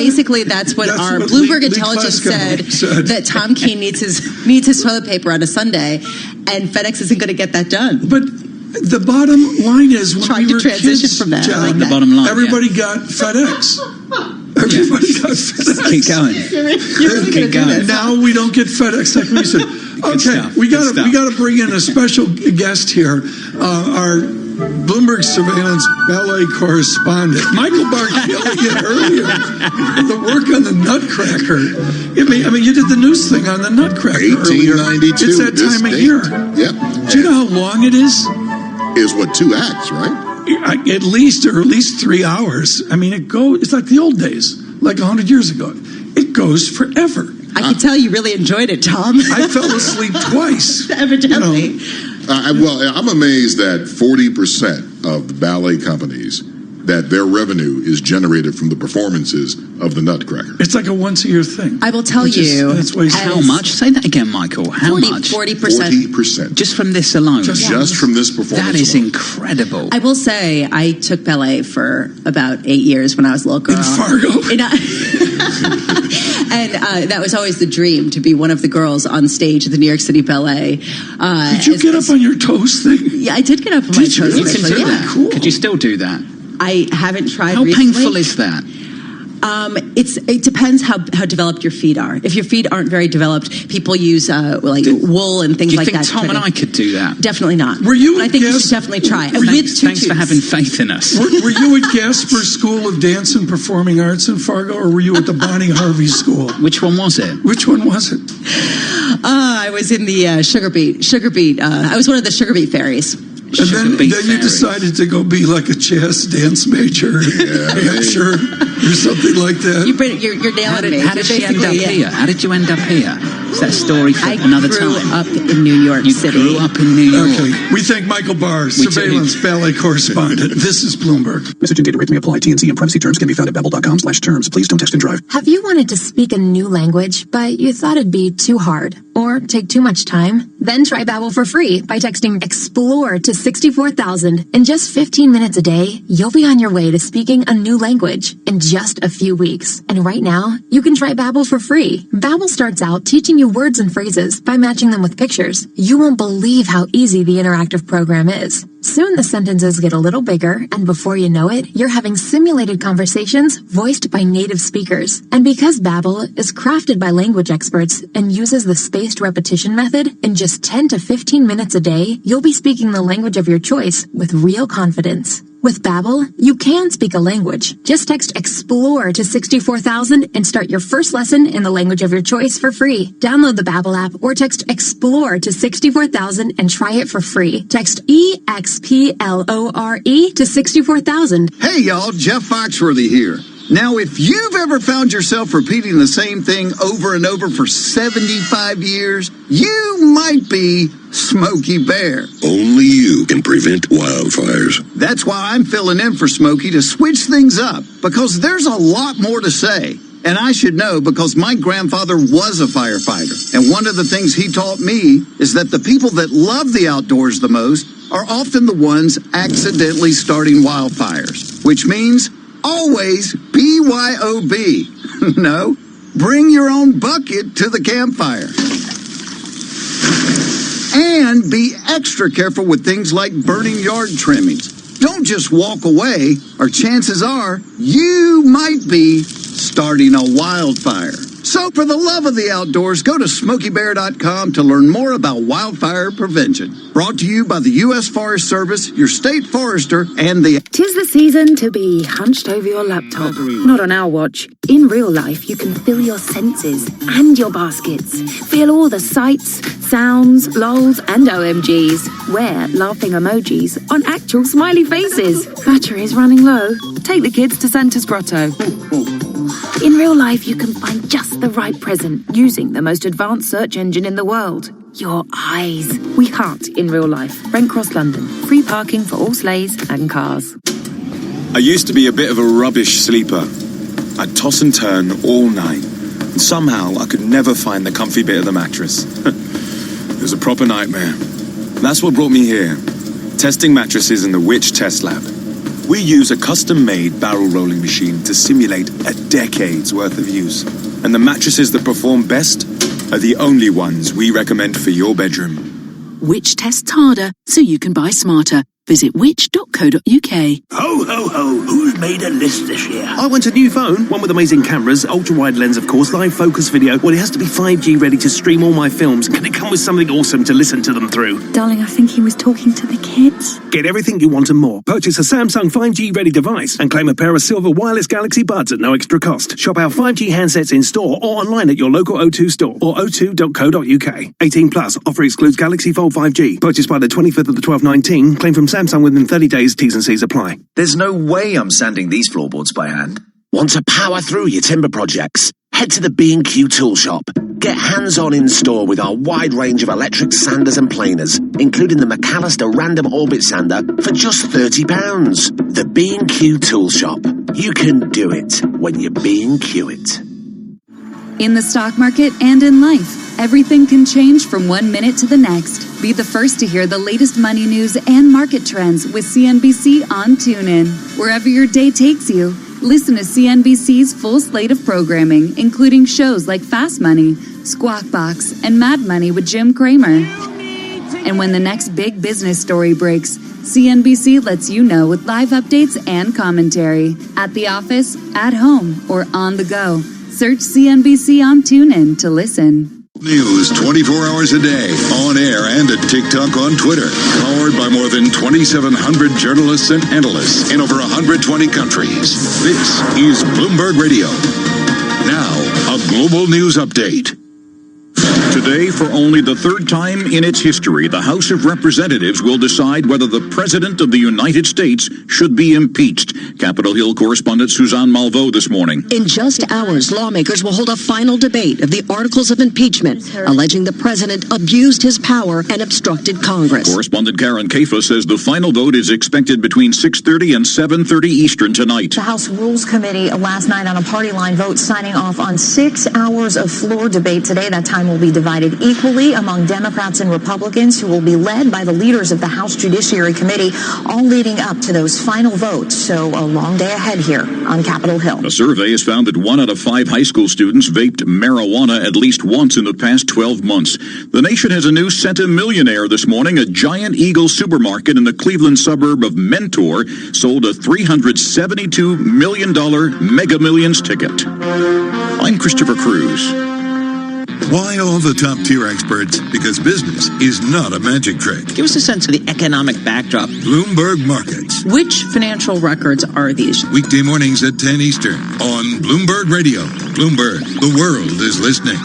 what our Bloomberg Intelligence said, that Tom Keene needs his toilet paper on a Sunday, and FedEx isn't going to get that done. But the bottom line is, when we were kids, from that. John, I like the bottom line, everybody got FedEx. Everybody got FedEx. Keep going. Keep going. Now we don't get FedEx like we said. Okay, we got to bring in a special guest here, our Bloomberg surveillance ballet correspondent, Michael Barr, killing it earlier. The work on the Nutcracker. I mean, you did the news thing on the Nutcracker 1892. It's that time of year. Yep. Do you know how long it is? Is what, 2 acts, right? At least 3 hours. I mean, it's like the old days, like 100 years ago. It goes forever. I can tell you really enjoyed it, Tom. I fell asleep twice. Evidently. Well, I'm amazed that 40% of the ballet companies, that their revenue is generated from the performances of the Nutcracker. It's like a once-a-year thing. I will tell you. How much? Say that again, Michael. How much? 40%. 40%. Just from this alone? Just from this performance That is alone. incredible. I will say I took ballet for about 8 years when I was a little girl. In Fargo? And that was always the dream, to be one of the girls on stage at the New York City Ballet. Did you get up on your toes thing? Yeah, I did get up on my toes. You can do that. Cool. Could you still do that? I haven't tried. How recently. painful is that? It depends how developed your feet are. If your feet aren't very developed, people use wool and things like that. Do you think Tom and I could do that? Definitely not. Were you? I think you should definitely try. Thanks for having faith in us. Were you at Gasper School of Dance and Performing Arts in Fargo, or were you at the Bonnie Harvey School? Which one was it? Which one was it? I was in the Sugar Beat. I was one of the Sugar Beat fairies. And then you decided to go be like a jazz dance major in Hampshire or something like that. You're nailing me. How did she end up here? How did you end up here? Is that a story for another time? I grew up in New York City. You grew up in New York. Okay. We thank Michael Barr, surveillance ballet correspondent. This is Bloomberg. Message and data rate may apply. T&C and privacy terms can be found at babbel.com/terms. Please don't text and drive. Have you wanted to speak a new language, but you thought it'd be too hard or take too much time? Then try Babbel for free by texting EXPLORE to 64,000. In just 15 minutes a day, you'll be on your way to speaking a new language in just a few weeks. And right now, you can try Babbel for free. Babbel starts out teaching you words and phrases by matching them with pictures. You won't believe how easy the interactive program is. Soon the sentences get a little bigger, and before you know it, you're having simulated conversations voiced by native speakers. And because Babbel is crafted by language experts and uses the spaced repetition method, in just 10 to 15 minutes a day, you'll be speaking the language of your choice with real confidence. With Babbel, you can speak a language. Just text EXPLORE to 64,000 and start your first lesson in the language of your choice for free. Download the Babbel app or text EXPLORE to 64,000 and try it for free. Text EXPLORE to 64,000. Hey y'all, Jeff Foxworthy here. Now, if you've ever found yourself repeating the same thing over and over for 75 years, you might be Smokey Bear. Only you can prevent wildfires. That's why I'm filling in for Smokey to switch things up, because there's a lot more to say. And I should know because my grandfather was a firefighter. And one of the things he taught me is that the people that love the outdoors the most are often the ones accidentally starting wildfires, which means always BYOB. No, bring your own bucket to the campfire. And be extra careful with things like burning yard trimmings. Don't just walk away, or chances are you might be starting a wildfire. So for the love of the outdoors, go to SmokeyBear.com to learn more about wildfire prevention. Brought to you by the U.S. Forest Service, your state forester, and the... 'Tis the season to be hunched over your laptop. Not on our watch. In real life, you can feel your senses and your baskets. Feel all the sights, sounds, lols, and OMGs. Wear laughing emojis on actual smiley faces. Battery is running low. Take the kids to Santa's Grotto. In real life, you can find just the right present using the most advanced search engine in the world. Your eyes. We can't in real life. Brent Cross, London. Free parking for all sleighs and cars. I used to be a bit of a rubbish sleeper. I'd toss and turn all night. And somehow I could never find the comfy bit of the mattress. It was a proper nightmare. That's what brought me here. Testing mattresses in the Which Test Lab. We use a custom-made barrel rolling machine to simulate a decade's worth of use. And the mattresses that perform best are the only ones we recommend for your bedroom. Which tests harder so you can buy smarter. Visit which.co.uk. Ho, ho, ho. Who's made a list this year? I want a new phone. One with amazing cameras, ultra-wide lens, of course, live focus video. Well, it has to be 5G ready to stream all my films. Can it come with something awesome to listen to them through? Darling, I think he was talking to the kids. Get everything you want and more. Purchase a Samsung 5G ready device and claim a pair of silver wireless Galaxy Buds at no extra cost. Shop our 5G handsets in store or online at your local O2 store or o2.co.uk. 18 plus. Offer excludes Galaxy Fold 5G. Purchased by the 25th of the 12/19. Claim from Samsung within 30 days. T's and C's apply. There's no way I'm sanding these floorboards by hand. Want to power through your timber projects? Head to the B&Q Tool Shop. Get hands-on in-store with our wide range of electric sanders and planers, including the McAllister Random Orbit Sander for just £30. The B&Q Tool Shop. You can do it when you B&Q it. In the stock market and in life, everything can change from 1 minute to the next. Be the first to hear the latest money news and market trends with CNBC on TuneIn. Wherever your day takes you, listen to CNBC's full slate of programming, including shows like Fast Money, Squawk Box, and Mad Money with Jim Cramer. And when the next big business story breaks, CNBC lets you know with live updates and commentary. At the office, at home, or on the go. Search CNBC on TuneIn to listen. News 24 hours a day, on air and at TikTok on Twitter. Powered by more than 2,700 journalists and analysts in over 120 countries. This is Bloomberg Radio. Now, a global news update. Today, for only the third time in its history, the House of Representatives will decide whether the President of the United States should be impeached. Capitol Hill correspondent Suzanne Malveaux this morning. In just hours, lawmakers will hold a final debate of the articles of impeachment, alleging the President abused his power and obstructed Congress. Correspondent Karen Kafa says the final vote is expected between 6:30 and 7:30 Eastern tonight. The House Rules Committee last night on a party line vote signing off on 6 hours of floor debate today. That time will be divided equally among Democrats and Republicans, who will be led by the leaders of the House Judiciary Committee, all leading up to those final votes. So a long day ahead here on Capitol Hill. A survey has found that 1 out of 5 high school students vaped marijuana at least once in the past 12 months. The nation has a new centimillionaire this morning. A Giant Eagle supermarket in the Cleveland suburb of Mentor sold a $372 million Mega Millions ticket. I'm Christopher Cruz. Why all the top-tier experts? Because business is not a magic trick. Give us a sense of the economic backdrop. Bloomberg Markets. Which financial records are these? Weekday mornings at 10 Eastern on Bloomberg Radio. Bloomberg, the world is listening.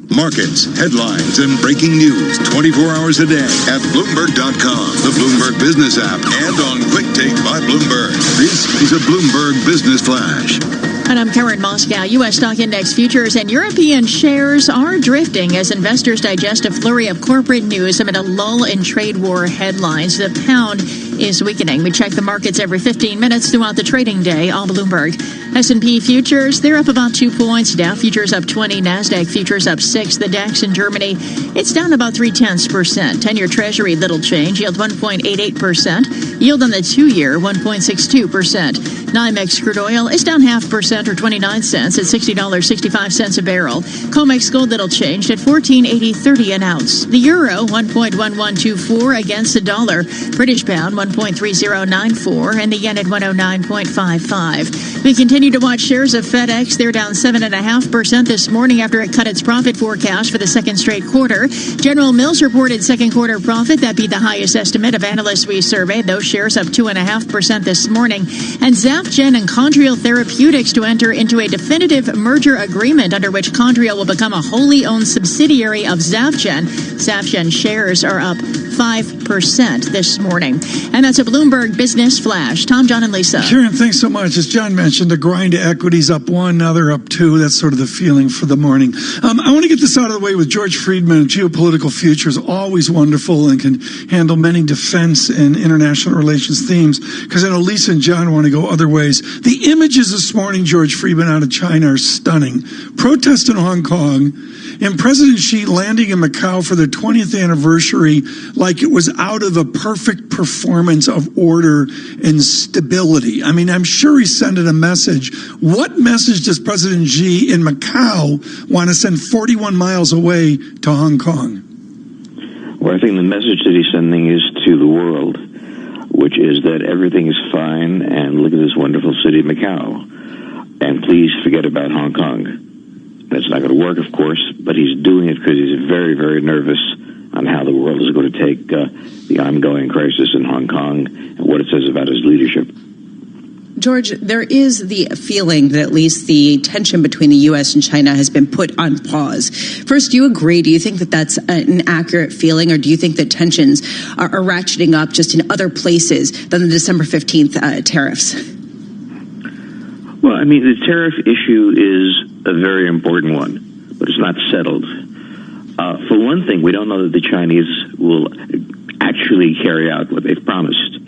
Markets, headlines, and breaking news 24 hours a day at Bloomberg.com, the Bloomberg Business app, and on Quick Take by Bloomberg. This is a Bloomberg Business Flash. And I'm Karen Moscow. U.S. stock index futures and European shares are drifting as investors digest a flurry of corporate news amid a lull in trade war headlines. The pound is weakening. We check the markets every 15 minutes throughout the trading day on Bloomberg. S&P futures, they're up about 2 points. Dow futures up 20. NASDAQ futures up 6. The DAX in Germany, it's down about 0.3%. 10-year Treasury, little change. Yield 1.88%. Yield on the 2-year, 1.62%. NYMEX crude oil is down 0.5% or 29 cents at $60.65 a barrel. COMEX gold, little changed at $14.8030 an ounce. The euro, 1.1124 against the dollar. British pound, 1.3094, and the yen at 109.55. We continue to watch shares of FedEx. They're down 7.5% this morning after it cut its profit forecast for the second straight quarter. General Mills reported second quarter profit that beat the highest estimate of analysts we surveyed. Those shares up 2.5% this morning. And Zafgen and Condrial Therapeutics to enter into a definitive merger agreement under which Condrial will become a wholly owned subsidiary of Zafgen. Zafgen shares are up 5% this morning. And that's a Bloomberg Business Flash. Tom, John, and Lisa. Karen, thanks so much. As John mentioned, the grind to equities up 1, now they're up 2. That's sort of the feeling for the morning. I want to get this out of the way with George Friedman. Geopolitical futures, always wonderful and can handle many defense and international relations themes, because I know Lisa and John want to go other ways. The images this morning, George Friedman, out of China are stunning. Protests in Hong Kong, and President Xi landing in Macau for their 20th anniversary like it was out of a perfect performance of order and stability. I mean, I'm sure he's sending a message. What message does President Xi in Macau want to send 41 miles away to Hong Kong? Well, I think the message that he's sending is to the world, which is that everything is fine and look at this wonderful city of Macau. And please forget about Hong Kong. That's not going to work, of course, but he's doing it because he's very, very nervous on how the world is going to take the ongoing crisis in Hong Kong and what it says about his leadership. George, there is the feeling that at least the tension between the U.S. and China has been put on pause. First, do you agree? Do you think that that's an accurate feeling, or do you think that tensions are ratcheting up just in other places than the December 15th tariffs? Well, I mean, the tariff issue is a very important one, but it's not settled. For one thing, we don't know that the Chinese will actually carry out what they've promised.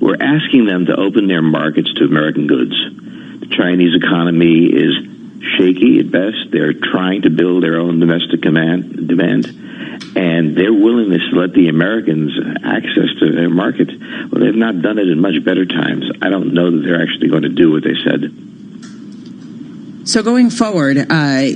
We're asking them to open their markets to American goods. The Chinese economy is shaky at best. They're trying to build their own domestic demand, and their willingness to let the Americans access to their market, well, they've not done it in much better times. I don't know that they're actually going to do what they said. So going forward,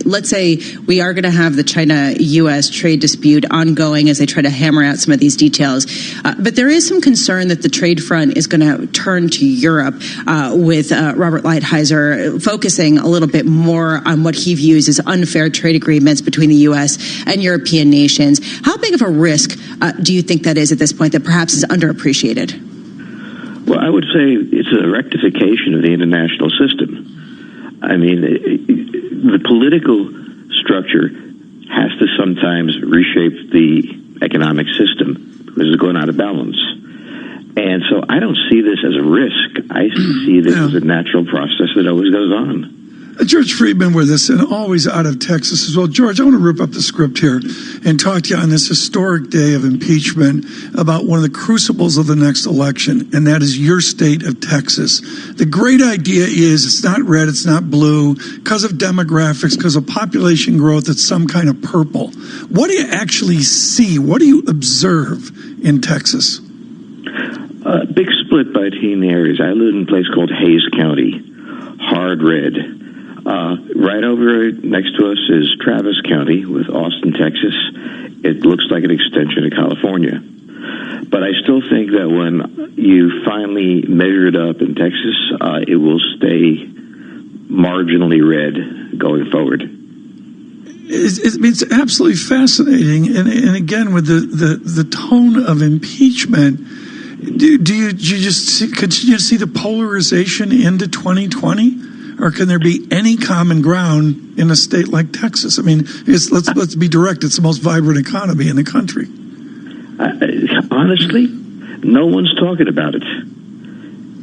let's say we are going to have the China-U.S. trade dispute ongoing as they try to hammer out some of these details. But there is some concern that the trade front is going to turn to Europe with Robert Lighthizer focusing a little bit more on what he views as unfair trade agreements between the U.S. and European nations. How big of a risk do you think that is at this point that perhaps is underappreciated? Well, I would say it's a rectification of the international system. I mean, the political structure has to sometimes reshape the economic system because it's going out of balance. And so I don't see this as a risk. I see this as a natural process that always goes on. George Friedman with us, and always out of Texas as well. George, I want to rip up the script here and talk to you on this historic day of impeachment about one of the crucibles of the next election, and that is your state of Texas. The great idea is it's not red, it's not blue, because of demographics, because of population growth, it's some kind of purple. What do you actually see? What do you observe in Texas? Big split between the areas. I live in a place called Hayes County, hard red. Right over next to us is Travis County with Austin, Texas. It looks like an extension of California. But I still think that when you finally measure it up in Texas, it will stay marginally red going forward. It's absolutely fascinating. And again, with the tone of impeachment, do you just continue to see the polarization into 2020? Or can there be any common ground in a state like Texas? I mean, let's be direct. It's the most vibrant economy in the country. Honestly, no one's talking about it.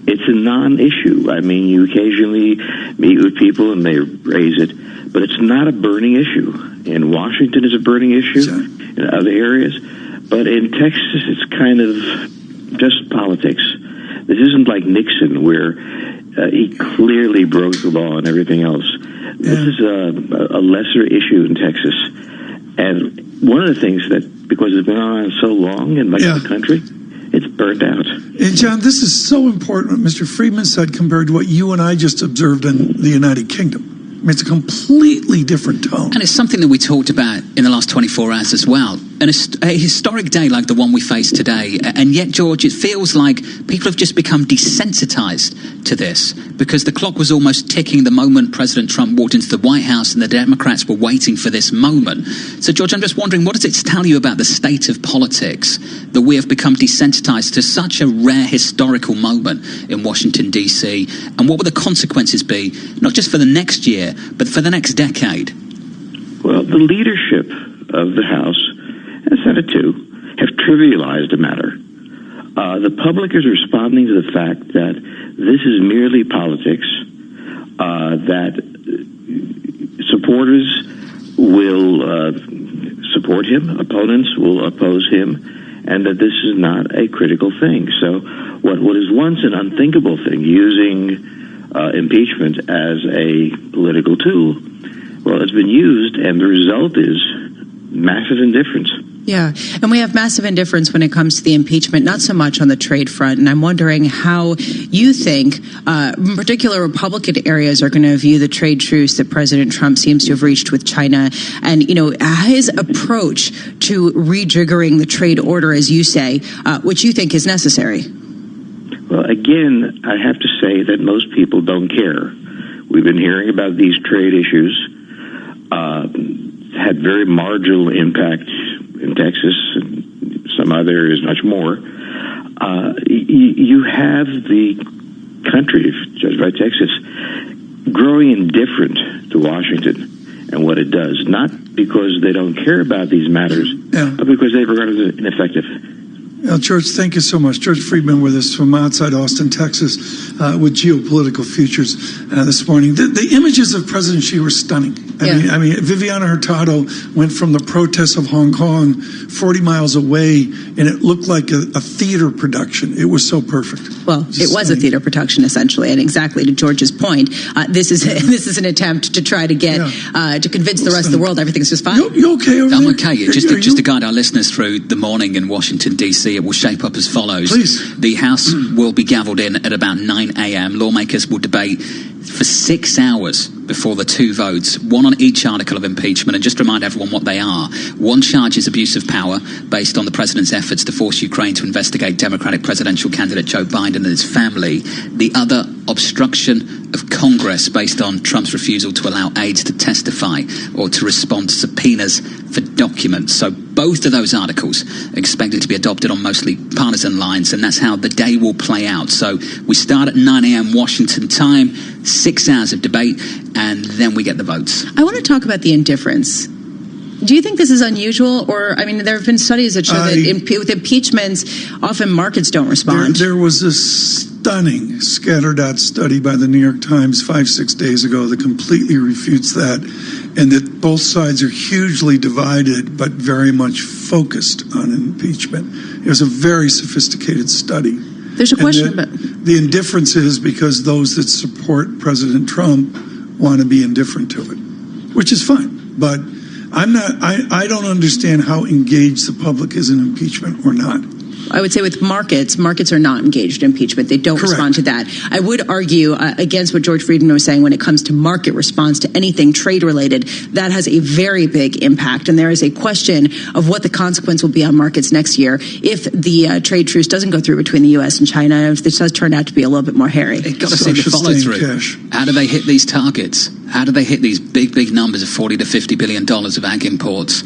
It's a non-issue. I mean, you occasionally meet with people and they raise it, but it's not a burning issue. In Washington, it's a burning issue. In other areas. But in Texas, it's kind of just politics. This isn't like Nixon, where he clearly broke the law and everything else. Yeah. This is a lesser issue in Texas. And one of the things that, because it's been on so long in the country, it's burned out. And John, this is so important what Mr. Friedman said compared to what you and I just observed in the United Kingdom. I mean, it's a completely different tone. And it's something that we talked about in the last 24 hours as well. a historic day like the one we face today, and yet, George, it feels like people have just become desensitized to this because the clock was almost ticking the moment President Trump walked into the White House and the Democrats were waiting for this moment. So, George, I'm just wondering, what does it tell you about the state of politics that we have become desensitized to such a rare historical moment in Washington, D.C., and what will the consequences be, not just for the next year, but for the next decade? Well, the leadership of the House and Senate, too, have trivialized the matter. The public is responding to the fact that this is merely politics, that supporters will support him, opponents will oppose him, and that this is not a critical thing. So what was once an unthinkable thing, using impeachment as a political tool, well, it's been used, and the result is massive indifference. Yeah, and we have massive indifference when it comes to the impeachment, not so much on the trade front. And I'm wondering how you think, in particular, Republican areas are going to view the trade truce that President Trump seems to have reached with China, and his approach to rejiggering the trade order, as you say, which you think is necessary. Well, again, I have to say that most people don't care. We've been hearing about these trade issues. Had very marginal impact in Texas and some other areas much more. You have the country, judged by Texas, growing indifferent to Washington and what it does, not because they don't care about these matters, but because they regard it as ineffective. George, thank you so much. George Friedman with us from outside Austin, Texas, with Geopolitical Futures this morning. The images of President Xi were stunning. I mean, Viviana Hurtado went from the protests of Hong Kong 40 miles away, and it looked like a theater production. It was so perfect. Well, it was a theater production, essentially, and exactly to George's point, this is an attempt to try to get to convince the rest of the world everything's just fine. You okay over there? I'm okay. Just to guide our listeners through the morning in Washington, D.C., it will shape up as follows. Please. The House will be gavelled in at about 9 a.m. Lawmakers will debate for 6 hours before the two votes, one on each article of impeachment. And just to remind everyone what they are. One charge is abuse of power based on the president's efforts to force Ukraine to investigate Democratic presidential candidate Joe Biden and his family. The other, obstruction of Congress based on Trump's refusal to allow aides to testify or to respond to subpoenas for documents. So both of those articles are expected to be adopted on mostly partisan lines, and that's how the day will play out. So we start at 9 a.m. Washington time, 6 hours of debate, and then we get the votes. I want to talk about the indifference. Do you think this is unusual? Or, I mean, there have been studies that show that with impeachments, often markets don't respond. There was a stunning scattered out study by the New York Times 5-6 days ago that completely refutes that, and that both sides are hugely divided but very much focused on impeachment. It was a very sophisticated study. There's a question about the indifference is because those that support President Trump want to be indifferent to it, which is fine. But I don't understand how engaged the public is in impeachment or not. I would say with markets are not engaged in impeachment. They don't respond to that. I would argue against what George Friedman was saying when it comes to market response to anything trade related. That has a very big impact. And there is a question of what the consequence will be on markets next year if the trade truce doesn't go through between the U.S. and China, if this does turn out to be a little bit more hairy. They've got to see the follow through. How do they hit these targets? How do they hit these big numbers of $40 to $50 billion of ag imports?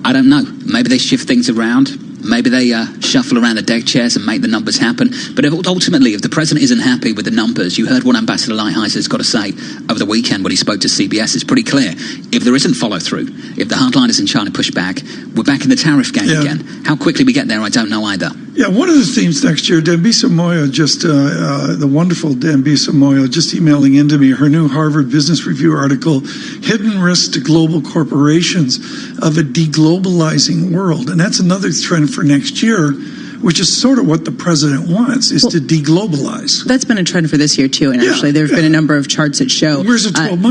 I don't know. Maybe they shift things around. Maybe they shuffle around the deck chairs and make the numbers happen. But ultimately, if the president isn't happy with the numbers, you heard what Ambassador Lighthizer has got to say over the weekend when he spoke to CBS. It's pretty clear. If there isn't follow-through, if the hardliners in China push back, we're back in the tariff game again. How quickly we get there, I don't know either. Yeah, one of the themes next year, Dambisa Moyo, the wonderful Dambisa Moyo, just emailing into me her new Harvard Business Review article, Hidden Risks to Global Corporations of a Deglobalizing World. And that's another trend for next year, which is sort of what the president wants, is to deglobalize. That's been a trend for this year, too. And actually, there have been a number of charts that show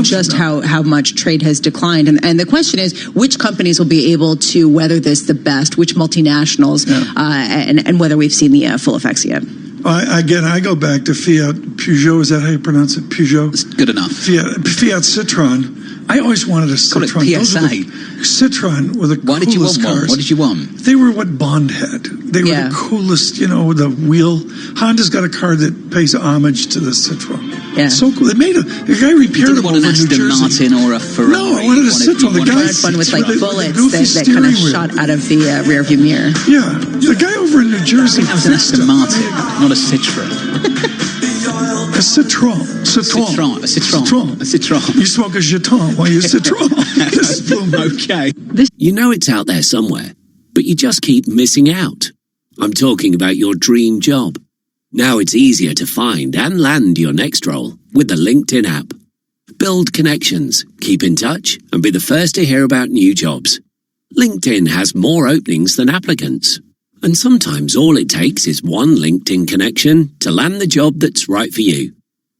just how much trade has declined. And the question is, which companies will be able to weather this the best, which multinationals, and whether we've seen the full effects yet. I go back to Fiat Peugeot. Is that how you pronounce it? Peugeot? It's good enough. Fiat Citroën. I always wanted a Citroën. Call it PSA. Citroen were the coolest Why did you want cars. one? What did you want? They were what Bond had. They were the coolest, the wheel. Honda's got a car that pays homage to the Citroen. Yeah. So cool. They made a guy repaired them over in New Jersey. You didn't want an Aston Martin or a Ferrari? No, I wanted a Citroen. The guy one with like bullets that kind of shot out of the rear view mirror. Yeah. The guy over in New Jersey. That was an Aston Martin, not a Citroen. A Citroen. A Citroen. You smoke a Citroen while you Citroen. Okay. You know it's out there somewhere, but you just keep missing out. I'm talking about your dream job. Now it's easier to find and land your next role with the LinkedIn app. Build connections, keep in touch, and be the first to hear about new jobs. LinkedIn has more openings than applicants. And sometimes all it takes is one LinkedIn connection to land the job that's right for you.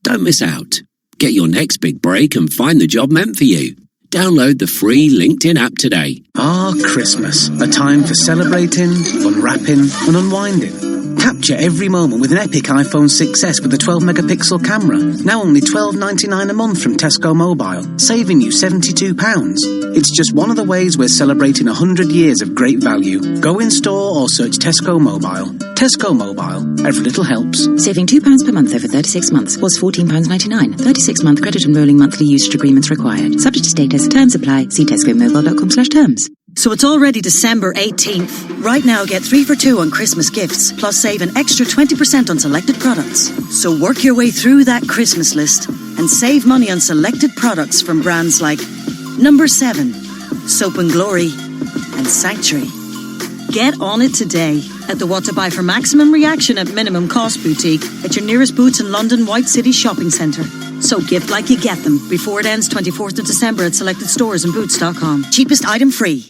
Don't miss out. Get your next big break and find the job meant for you. Download the free LinkedIn app today. Christmas. A time for celebrating, unwrapping, and unwinding. Capture every moment with an epic iPhone 6S with a 12-megapixel camera. Now only $12.99 a month from Tesco Mobile, saving you £72. It's just one of the ways we're celebrating 100 years of great value. Go in store or search Tesco Mobile. Tesco Mobile. Every little helps. Saving £2 per month over 36 months was £14.99. 36-month credit and rolling monthly usage agreements required. Subject to status. Terms apply. See tescomobile.com/terms. So it's already December 18th. Right now, get 3 for 2 on Christmas gifts, plus save an extra 20% on selected products. So work your way through that Christmas list and save money on selected products from brands like Number 7, Soap and Glory, and Sanctuary. Get on it today at the What to Buy for Maximum Reaction at Minimum Cost boutique at your nearest Boots in London White City shopping centre. So gift like you get them before it ends 24th of December at selected stores and boots.com. Cheapest item free.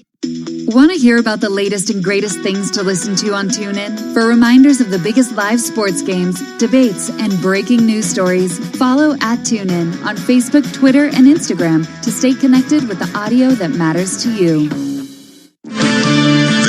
Want to hear about the latest and greatest things to listen to on TuneIn? For reminders of the biggest live sports games, debates, and breaking news stories, follow @TuneIn on Facebook, Twitter, and Instagram to stay connected with the audio that matters to you.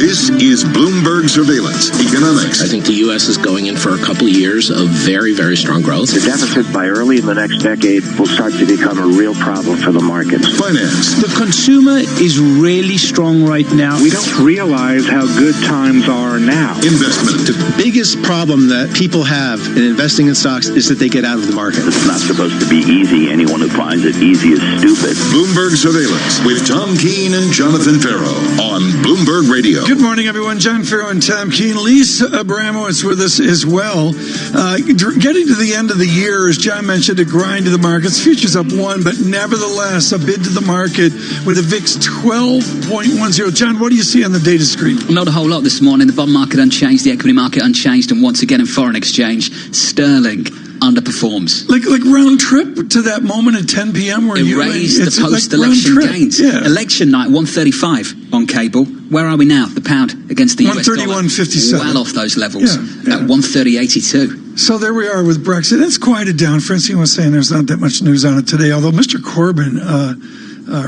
This is Bloomberg Surveillance Economics. I think the U.S. is going in for a couple of years of very, very strong growth. The deficit by early in the next decade will start to become a real problem for the markets. Finance. The consumer is really strong right now. We don't realize how good times are now. Investment. The biggest problem that people have in investing in stocks is that they get out of the market. It's not supposed to be easy. Anyone who finds it easy is stupid. Bloomberg Surveillance with Tom Keene and Jonathan Farrow on Bloomberg Radio. Good morning, everyone. John Farrow and Tom Keene. Lisa Abramowitz with us as well. Getting to the end of the year, as John mentioned, a grind to the markets. Futures up 1, but nevertheless a bid to the market with a VIX 12.10. John, what do you see on the data screen? Not a whole lot this morning. The bond market unchanged, the equity market unchanged, and once again in foreign exchange, sterling underperforms. Like round trip to that moment at 10 p.m. where you erased the post-election gains. Yeah. Election night, 135 on cable. Where are we now? The pound against the US dollar. 131.57. Well off those levels. At 130.82. So there we are with Brexit. It's quieted down. Francine was saying there's not that much news on it today, although Mr. Corbyn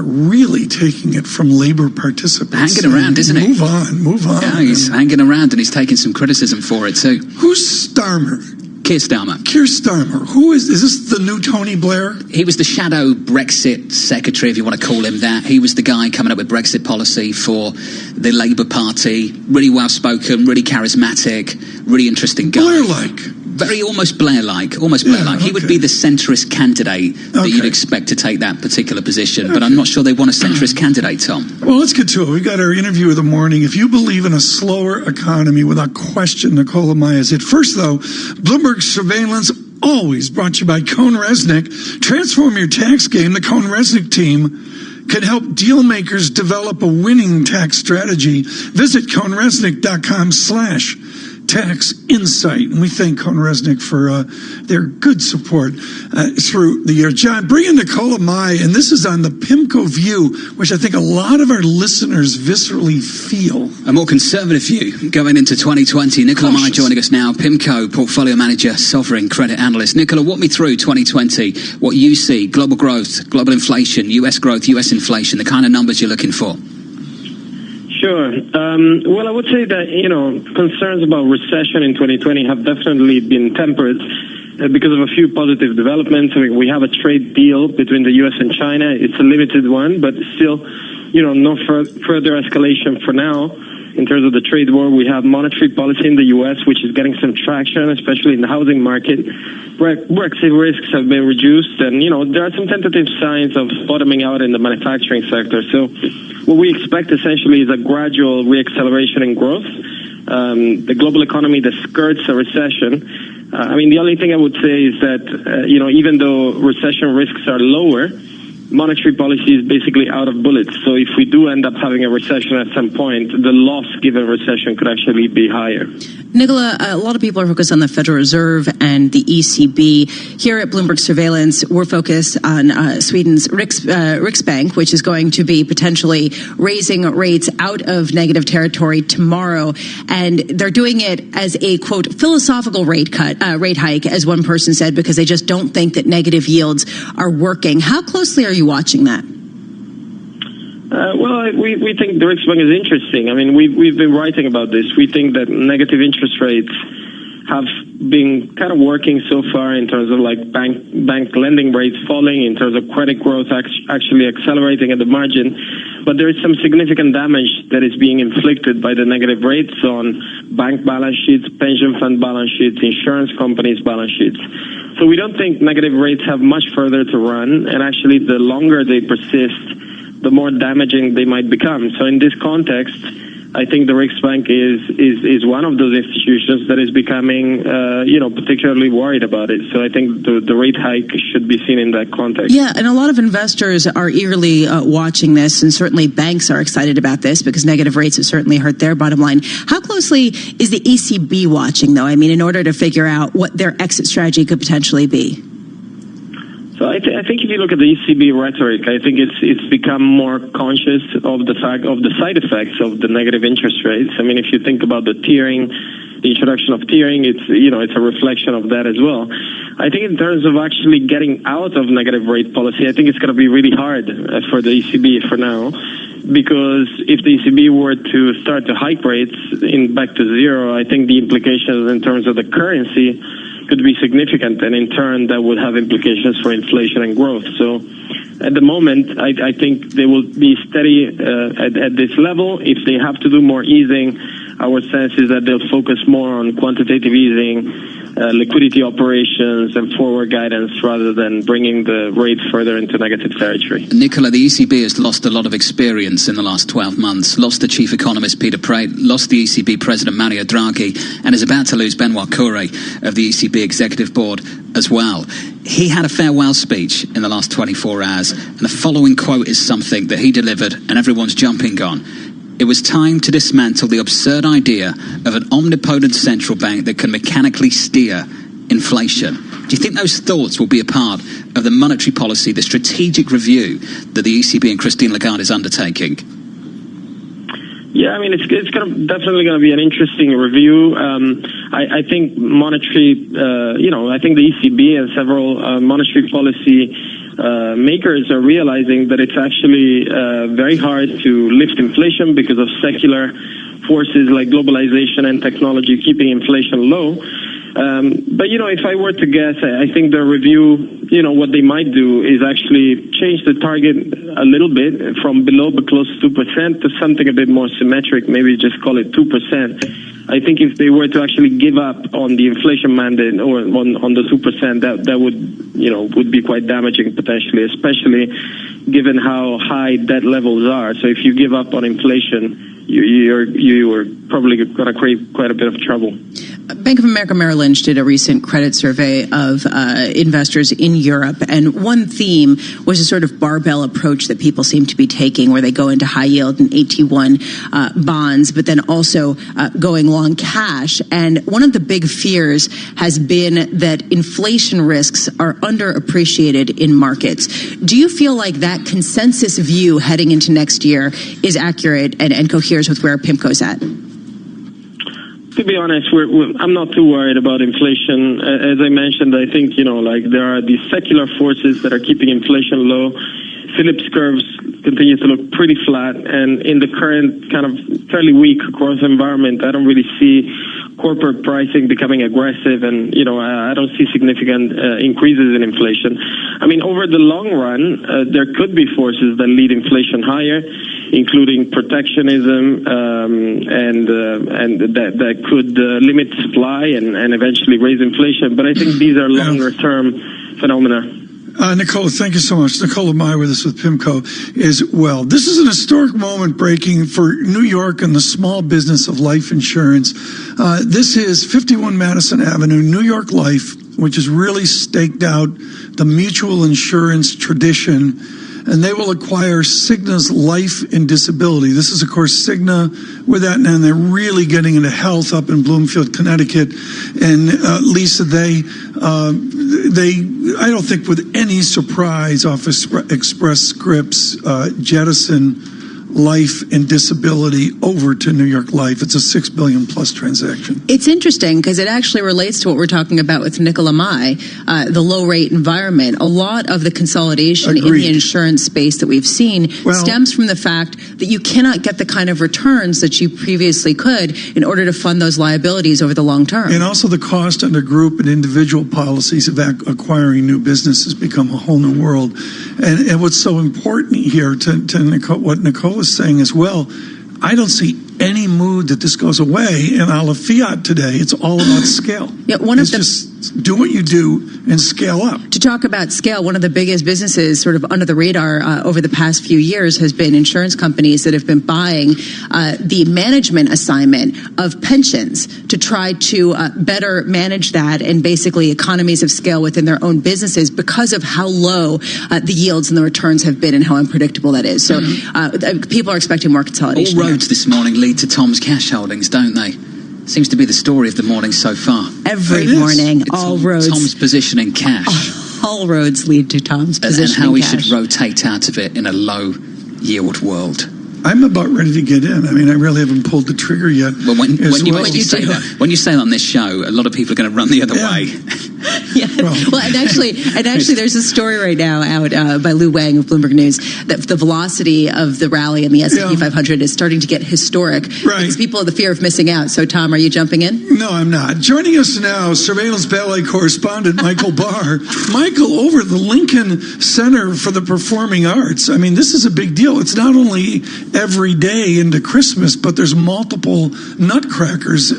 really taking it from Labour participants. Hanging around, isn't he? Move on. Yeah, he's hanging around and he's taking some criticism for it too. Who's Starmer? Keir Starmer. Keir Starmer. Who is this the new Tony Blair? He was the shadow Brexit secretary, if you want to call him that. He was the guy coming up with Brexit policy for the Labour Party. Really well-spoken, really charismatic, really interesting guy. Blair-like. Very almost Blair-like. He would be the centrist candidate that you'd expect to take that particular position. But I'm not sure they want a centrist candidate, Tom. Well, let's get to it. We got our interview of the morning. If you believe in a slower economy, without question, Nicole Amaya is it. First, though, Bloomberg Surveillance, always brought to you by Cohn Resnick. Transform your tax game. The Cohn Resnick team can help deal makers develop a winning tax strategy. Visit CohnResnick.com/tax insight. And we thank Cohn Resnick for their good support through the year. John, bring in Nicole Amaya, and this is on the PIMCO view, which I think a lot of our listeners viscerally feel. A more conservative view going into 2020. Nicola Amaya joining us now, PIMCO portfolio manager, sovereign credit analyst. Nicola, walk me through 2020, what you see, global growth, global inflation, US growth, US inflation, the kind of numbers you're looking for. Sure. Well, I would say that, concerns about recession in 2020 have definitely been tempered because of a few positive developments. I mean, we have a trade deal between the U.S. and China. It's a limited one, but still, no further escalation for now. In terms of the trade war, we have monetary policy in the U.S., which is getting some traction, especially in the housing market. Brexit risks have been reduced, and, there are some tentative signs of bottoming out in the manufacturing sector. So what we expect essentially is a gradual reacceleration in growth. The global economy that skirts a recession. The only thing I would say is that, even though recession risks are lower, monetary policy is basically out of bullets. So if we do end up having a recession at some point, the loss given recession could actually be higher. Nicola, a lot of people are focused on the Federal Reserve and the ECB. Here at Bloomberg Surveillance, we're focused on Sweden's Riksbank, which is going to be potentially raising rates out of negative territory tomorrow. And they're doing it as a, quote, philosophical rate hike, as one person said, because they just don't think that negative yields are working. How closely are you watching that? We think the Riksbank is interesting. We've been writing about this. We think that negative interest rates have been kind of working so far in terms of bank lending rates falling, in terms of credit growth actually accelerating at the margin. But there is some significant damage that is being inflicted by the negative rates on bank balance sheets, pension fund balance sheets, insurance companies' balance sheets. So we don't think negative rates have much further to run, and actually the longer they persist, the more damaging they might become. So in this context, I think the Riksbank is one of those institutions that is becoming, particularly worried about it. So I think the rate hike should be seen in that context. Yeah, and a lot of investors are eagerly watching this, and certainly banks are excited about this because negative rates have certainly hurt their bottom line. How closely is the ECB watching, though? In order to figure out what their exit strategy could potentially be? So I think if you look at the ECB rhetoric, I think it's become more conscious of the side effects of the negative interest rates. If you think about the tiering, the introduction of tiering, it's a reflection of that as well. I think in terms of actually getting out of negative rate policy, I think it's going to be really hard for the ECB for now, because if the ECB were to start to hike rates back to zero, I think the implications in terms of the currency could be significant, and in turn that would have implications for inflation and growth. So at the moment, I think they will be steady at this level. If they have to do more easing, our sense is that they'll focus more on quantitative easing, liquidity operations and forward guidance rather than bringing the rate further into negative territory. Nicola, the ECB has lost a lot of experience in the last 12 months, lost the chief economist Peter Prate, lost the ECB president Mario Draghi, and is about to lose Benoit Cœuré of the ECB executive board as well. He had a farewell speech in the last 24 hours, and the following quote is something that he delivered and everyone's jumping on. It was time to dismantle the absurd idea of an omnipotent central bank that can mechanically steer inflation. Do you think those thoughts will be a part of the monetary policy, the strategic review that the ECB and Christine Lagarde is undertaking? Yeah, it's definitely going to be an interesting review. I think monetary, I think the ECB and several monetary policy makers are realizing that it's actually very hard to lift inflation because of secular forces like globalization and technology keeping inflation low. But if I were to guess, I think the review, what they might do is actually change the target a little bit from below but close to 2% to something a bit more symmetric, maybe just call it 2%. I think if they were to actually give up on the inflation mandate or on the 2%, that would be quite damaging potentially, especially given how high debt levels are. So if you give up on inflation, you are probably going to create quite a bit of trouble. Bank of America Merrill Lynch did a recent credit survey of investors in Europe, and one theme was a sort of barbell approach that people seem to be taking, where they go into high yield and AT1 bonds, but then also going long cash. And one of the big fears has been that inflation risks are underappreciated in markets. Do you feel like that consensus view heading into next year is accurate and coheres with where PIMCO's at? To be honest, I'm not too worried about inflation. As I mentioned, I think, there are these secular forces that are keeping inflation low. Phillips curves continue to look pretty flat, and in the current kind of fairly weak growth environment, I don't really see corporate pricing becoming aggressive, and I don't see significant increases in inflation. I mean, over the long run, there could be forces that lead inflation higher, including protectionism, and that could limit supply and eventually raise inflation. But I think these are longer-term phenomena. Nicola, thank you so much. Nicola Meyer with us with PIMCO as well. This is an historic moment breaking for New York and the small business of life insurance. This is 51 Madison Avenue, New York Life, which has really staked out the mutual insurance tradition, and they will acquire Cigna's life and disability. This is, of course, Cigna with that, and they're really getting into health up in Bloomfield, Connecticut. And Lisa, they I don't think with any surprise off Express Scripts jettison life and disability over to New York Life. It's a $6 billion plus transaction. It's interesting because it actually relates to what we're talking about with Nicola Mai, the low rate environment. A lot of the consolidation in the insurance space that we've seen stems from the fact that you cannot get the kind of returns that you previously could in order to fund those liabilities over the long term. And also the cost under group and individual policies of acquiring new businesses become a whole new world. And what's so important here to what Nicole is saying as well, I don't see any mood that this goes away. And a la fiat today, it's all about scale. Yeah, just do what you do and scale up. To talk about scale, one of the biggest businesses sort of under the radar over the past few years has been insurance companies that have been buying the management assignment of pensions to try to better manage that and basically economies of scale within their own businesses because of how low the yields and the returns have been and how unpredictable that is. So people are expecting more consolidation. All roads this morning lead to Tom's cash holdings, don't they? Seems to be the story of the morning so far. Every morning, all roads. Tom's position in cash. All roads lead to Tom's position and how in he cash. should rotate out of it in a low yield world. I'm about ready to get in. I mean, I really haven't pulled the trigger yet. Well, when you say that on this show, a lot of people are going to run the other way. Yeah. Well, and actually, there's a story right now out by Lou Wang of Bloomberg News that the velocity of the rally in the S&P 500 is starting to get historic. Because people have the fear of missing out. So, Tom, are you jumping in? No, I'm not. Joining us now, surveillance ballet correspondent Michael Barr. Michael, over the Lincoln Center for the Performing Arts. I mean, this is a big deal. It's not only every day into Christmas, but there's multiple nutcrackers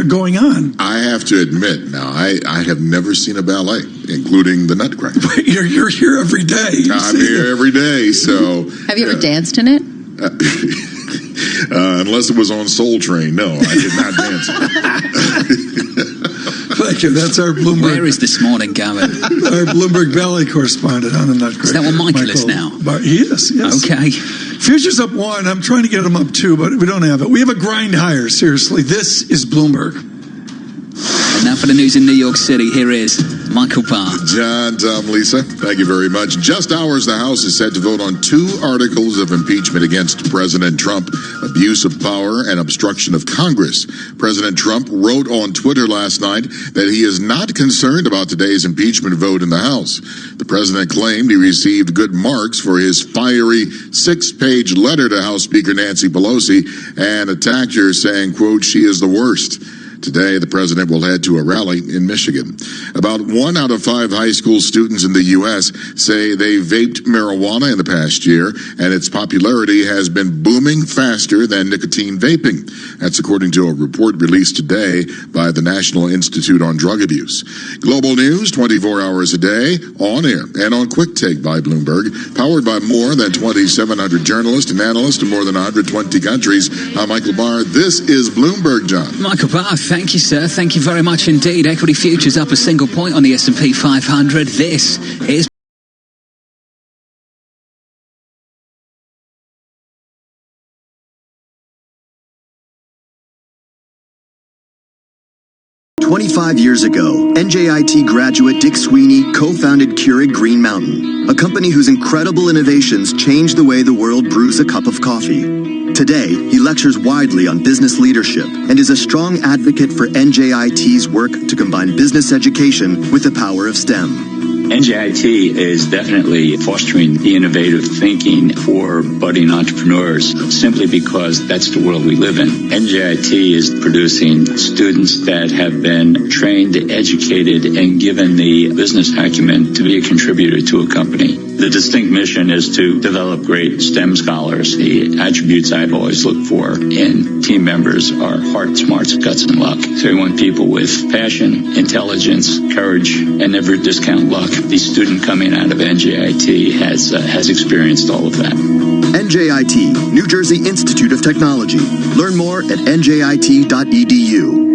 going on. I have to admit, now, I have never seen a ballet, including the Nutcracker. But you're here every day. I'm here every day, so... Have you ever danced in it? Unless it was on Soul Train. No, I did not dance. Thank you. That's our Bloomberg. Where is this morning going? Our Bloomberg ballet correspondent on the Nutcracker. Is that what Michael is now? He is, yes. Okay. Futures up 1. I'm trying to get them up 2, but we don't have it. We have a grind higher, seriously. This is Bloomberg. And now for the news in New York City, here is Michael Barr. John, Tom, Lisa, thank you very much. Just hours, the House is set to vote on 2 articles of impeachment against President Trump, abuse of power and obstruction of Congress. President Trump wrote on Twitter last night that he is not concerned about today's impeachment vote in the House. The president claimed he received good marks for his fiery 6-page letter to House Speaker Nancy Pelosi and attacked her, saying, quote, "She is the worst." Today, the president will head to a rally in Michigan. About 1 out of 5 high school students in the U.S. say they vaped marijuana in the past year, and its popularity has been booming faster than nicotine vaping. That's according to a report released today by the National Institute on Drug Abuse. Global news, 24 hours a day, on air and on Quick Take by Bloomberg, powered by more than 2,700 journalists and analysts in more than 120 countries. I'm Michael Barr. This is Bloomberg, John. Michael Barr, thank you, sir. Thank you very much indeed. Equity futures up a single point on the S&P 500. This is "25 years ago, NJIT graduate Dick Sweeney co-founded Keurig Green Mountain, a company whose incredible innovations changed the way the world brews a cup of coffee. Today, he lectures widely on business leadership and is a strong advocate for NJIT's work to combine business education with the power of STEM. NJIT is definitely fostering the innovative thinking for budding entrepreneurs simply because that's the world we live in. NJIT is producing students that have been trained, educated, and given the business acumen to be a contributor to a company. The distinct mission is to develop great STEM scholars. The attributes I've always looked for in team members are heart, smarts, guts, and luck. So we want people with passion, intelligence, courage, and never discount luck. The student coming out of NJIT has experienced all of that. NJIT, New Jersey Institute of Technology. Learn more at njit.edu.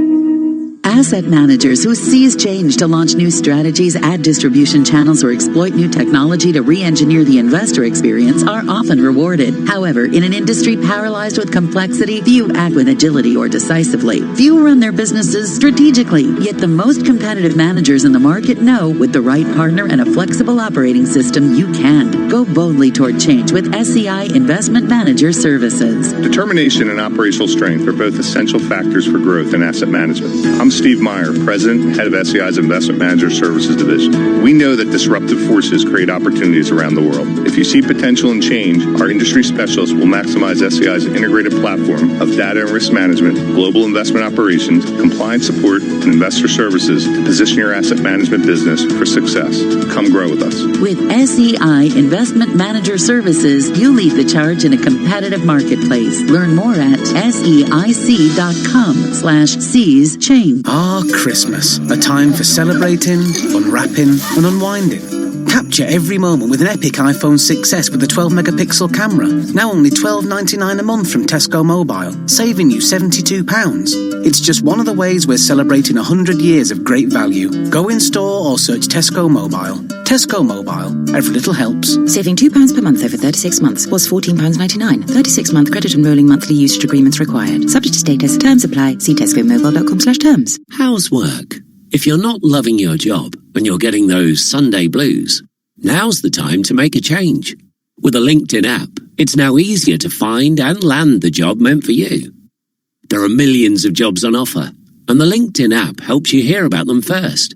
Asset managers who seize change to launch new strategies, add distribution channels, or exploit new technology to re-engineer the investor experience are often rewarded. However, in an industry paralyzed with complexity, few act with agility or decisively. Few run their businesses strategically. Yet the most competitive managers in the market know with the right partner and a flexible operating system, you can. Go boldly toward change with SEI Investment Manager Services. Determination and operational strength are both essential factors for growth in asset management. I'm Steve Meyer, President and Head of SEI's Investment Manager Services Division. We know that disruptive forces create opportunities around the world. If you see potential in change, our industry specialists will maximize SEI's integrated platform of data and risk management, global investment operations, compliance support, and investor services to position your asset management business for success. Come grow with us. With SEI Investment Manager Services, you lead the charge in a competitive marketplace. Learn more at seic.com/seize change. Christmas. A time for celebrating, unwrapping, and unwinding. Capture every moment with an epic iPhone 6S with a 12-megapixel camera. Now only $12.99 a month from Tesco Mobile, saving you £72. It's just one of the ways we're celebrating 100 years of great value. Go in store or search Tesco Mobile. Tesco Mobile. Every little helps. Saving £2 per month over 36 months was £14.99. 36-month credit and rolling monthly usage agreements required. Subject to status. Terms apply. See tescomobile.com/terms. How's work? If you're not loving your job and you're getting those Sunday blues, now's the time to make a change. With a LinkedIn app, it's now easier to find and land the job meant for you. There are millions of jobs on offer, and the LinkedIn app helps you hear about them first.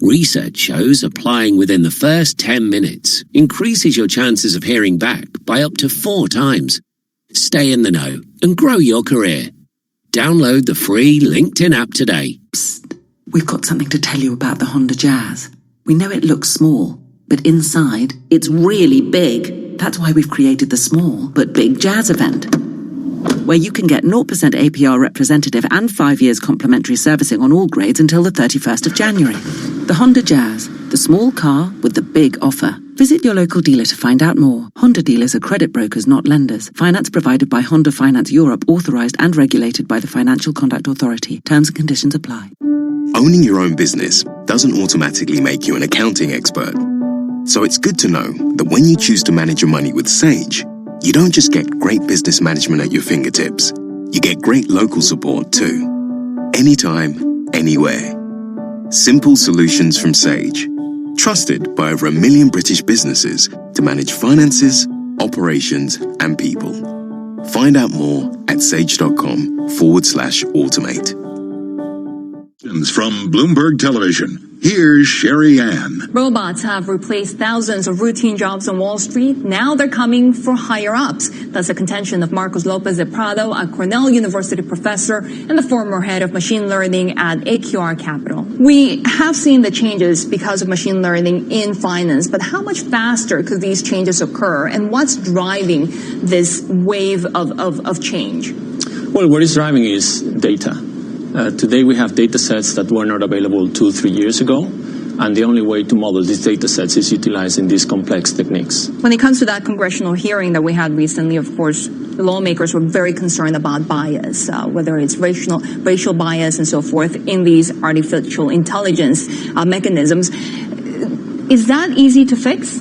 Research shows applying within the first 10 minutes increases your chances of hearing back by up to 4 times. Stay in the know and grow your career. Download the free LinkedIn app today. We've got something to tell you about the Honda Jazz. We know it looks small, but inside, it's really big. That's why we've created the small but big Jazz event, where you can get 0% APR representative and 5 years complimentary servicing on all grades until the 31st of January. The Honda Jazz, the small car with the big offer. Visit your local dealer to find out more. Honda dealers are credit brokers, not lenders. Finance provided by Honda Finance Europe, authorized and regulated by the Financial Conduct Authority. Terms and conditions apply. Owning your own business doesn't automatically make you an accounting expert. So it's good to know that when you choose to manage your money with Sage, you don't just get great business management at your fingertips. You get great local support too. Anytime, anywhere. Simple solutions from Sage. Trusted by over 1 million British businesses to manage finances, operations, and people. Find out more at sage.com/automate. From Bloomberg Television, here's Sherry Ann. Robots have replaced thousands of routine jobs on Wall Street. Now they're coming for higher-ups. That's the contention of Marcos Lopez de Prado, a Cornell University professor and the former head of machine learning at AQR Capital. We have seen the changes because of machine learning in finance, but how much faster could these changes occur, and what's driving this wave of change? Well, what is driving is data. Today we have data sets that were not available 2-3 years ago, and the only way to model these data sets is utilizing these complex techniques. When it comes to that congressional hearing that we had recently, of course, the lawmakers were very concerned about bias, whether it's racial bias and so forth in these artificial intelligence mechanisms. Is that easy to fix?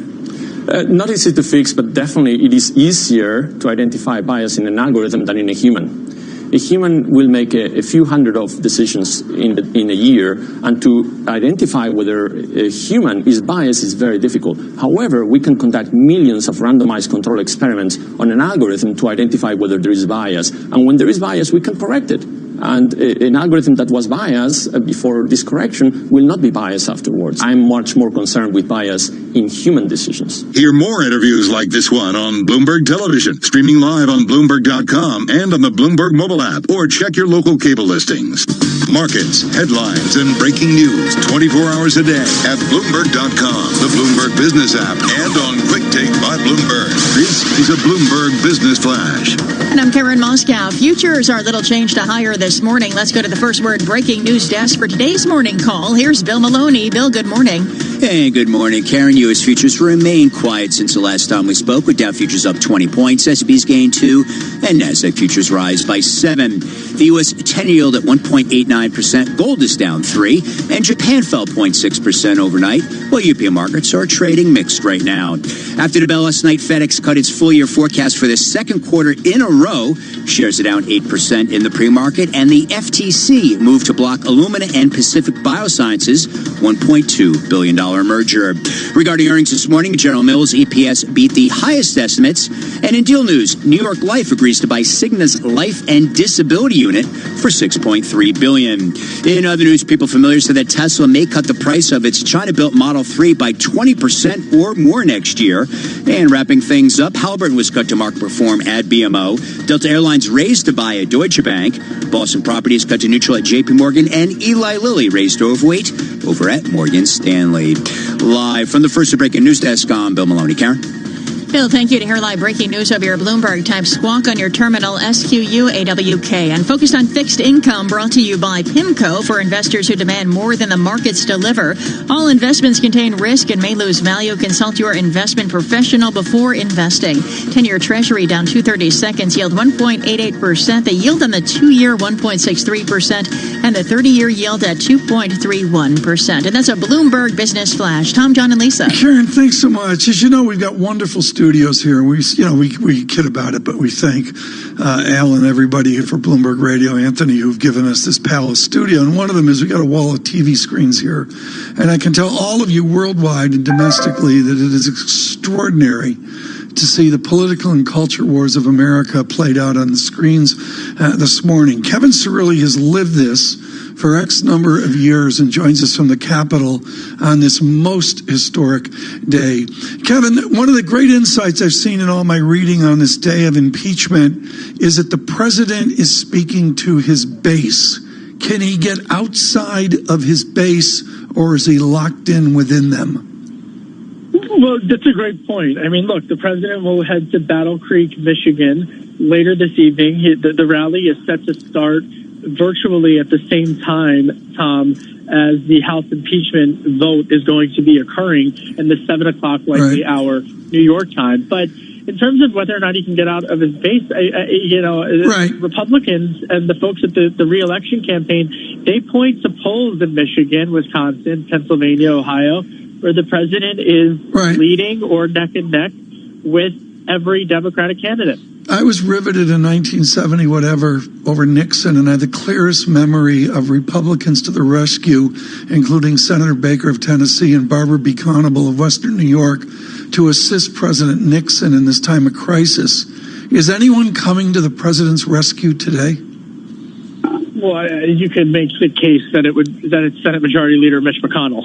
Not easy to fix, but definitely it is easier to identify bias in an algorithm than in a human. A human will make a few hundred of decisions in a year, and to identify whether a human is biased is very difficult. However, we can conduct millions of randomized control experiments on an algorithm to identify whether there is bias. And when there is bias, we can correct it. And an algorithm that was biased before this correction will not be biased afterwards. I'm much more concerned with bias in human decisions. Hear more interviews like this one on Bloomberg Television, streaming live on Bloomberg.com and on the Bloomberg mobile app, or check your local cable listings. Markets, headlines, and breaking news 24 hours a day at Bloomberg.com, the Bloomberg Business app, and on Quick Take by Bloomberg. This is a Bloomberg Business Flash. And I'm Karen Moscow. Futures are a little change to higher this morning. Let's go to the first word breaking news desk for today's morning call. Here's Bill Maloney. Bill, good morning. Hey, good morning, Karen. U.S. futures remain quiet since the last time we spoke, with Dow futures up 20 points, S&P's gained 2, and Nasdaq futures rise by 7. The U.S. 10 yield at 1.89%, gold is down 3, and Japan fell 0.6% overnight, while European markets are trading mixed right now. After the bell last night, FedEx cut its full-year forecast for the second quarter in a row. Shares are down 8% in the pre-market, and the FTC moved to block Illumina and Pacific Biosciences' $1.2 billion merger. Regarding earnings this morning, General Mills EPS beat the highest estimates. And in deal news, New York Life agrees to buy Cigna's life and disability unit for $6.3 billion. In other news, people familiar said that Tesla may cut the price of its China-built Model 3 by 20% or more next year. And wrapping things up, Halliburton was cut to market perform at BMO. Delta Airlines raised to buy at Deutsche Bank. Boston Properties cut to neutral at JP Morgan. And Eli Lilly raised to overweight over at Morgan Stanley. Live from the first breaking news desk, I'm Bill Maloney. Karen? Bill, thank you. To hear live breaking news over your Bloomberg, type squawk on your terminal, SQUAWK. And focused on fixed income, brought to you by PIMCO for investors who demand more than the markets deliver. All investments contain risk and may lose value. Consult your investment professional before investing. 10-year Treasury down 2/32, yield 1.88%. The yield on the 2-year 1.63%, and the 30-year yield at 2.31%. And that's a Bloomberg Business Flash. Tom, John, and Lisa. Karen, thanks so much. As you know, we've got wonderful studios here. We kid about it, but we thank Al and everybody for Bloomberg Radio, Anthony, who've given us this palace studio. And one of them is we got a wall of TV screens here. And I can tell all of you worldwide and domestically that it is extraordinary to see the political and culture wars of America played out on the screens this morning. Kevin Cirilli has lived this for X number of years and joins us from the Capitol on this most historic day. Kevin, one of the great insights I've seen in all my reading on this day of impeachment is that the president is speaking to his base. Can he get outside of his base, or is he locked in within them? Well, that's a great point. I mean, look, the president will head to Battle Creek, Michigan later this evening. The rally is set to start virtually at the same time, Tom, as the House impeachment vote is going to be occurring in the 7 o'clock likely hour New York time. But in terms of whether or not he can get out of his base, Republicans and the folks at the re-election campaign, they point to polls in Michigan, Wisconsin, Pennsylvania, Ohio, where the president is leading or neck and neck with every Democratic candidate. I was riveted in 1970, over Nixon, and I have the clearest memory of Republicans to the rescue, including Senator Baker of Tennessee and Barbara B. Conable of Western New York, to assist President Nixon in this time of crisis. Is anyone coming to the president's rescue today? Well, you could make the case that it's Senate Majority Leader Mitch McConnell.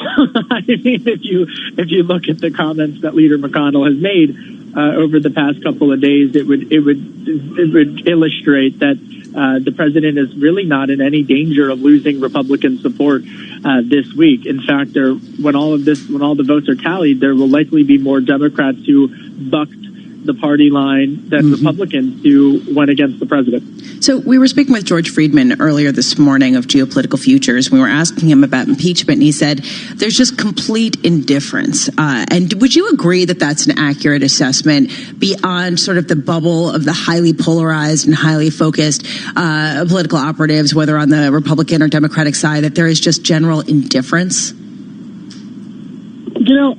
I mean, if you look at the comments that Leader McConnell has made over the past couple of days, it would illustrate that the president is really not in any danger of losing Republican support this week. In fact, when all the votes are tallied, there will likely be more Democrats who bucked the party line than Republicans who went against the president. So we were speaking with George Friedman earlier this morning of Geopolitical Futures. We were asking him about impeachment, and he said there's just complete indifference. And would you agree that that's an accurate assessment beyond sort of the bubble of the highly polarized and highly focused political operatives, whether on the Republican or Democratic side, that there is just general indifference? You know,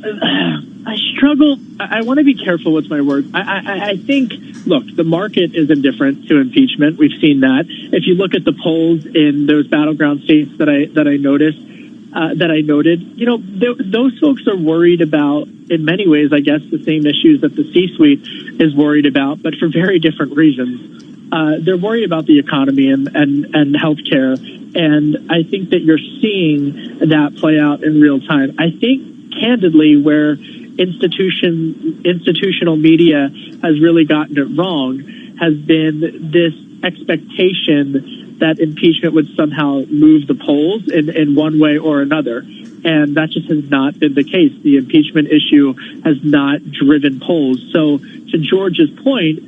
I struggle. I want to be careful with my words. I think, look, the market is indifferent to impeachment. We've seen that. If you look at the polls in those battleground states that I noted, you know, those folks are worried about, in many ways, I guess, the same issues that the C-suite is worried about, but for very different reasons. they're worried about the economy and healthcare. And I think that you're seeing that play out in real time. I think, candidly, where institutional media has really gotten it wrong has been this expectation that impeachment would somehow move the polls in one way or another. And that just has not been the case. The impeachment issue has not driven polls. So to George's point,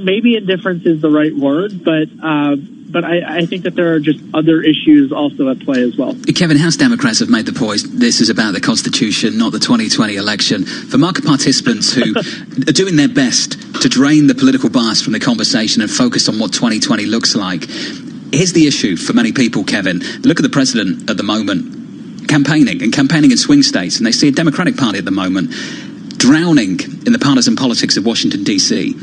maybe indifference is the right word, but I think that there are just other issues also at play as well. Kevin, House Democrats have made the point this is about the Constitution, not the 2020 election. For market participants who are doing their best to drain the political bias from the conversation and focus on what 2020 looks like, here's the issue for many people, Kevin. Look at the president at the moment campaigning in swing states, and they see a Democratic Party at the moment drowning in the partisan politics of Washington, D.C.,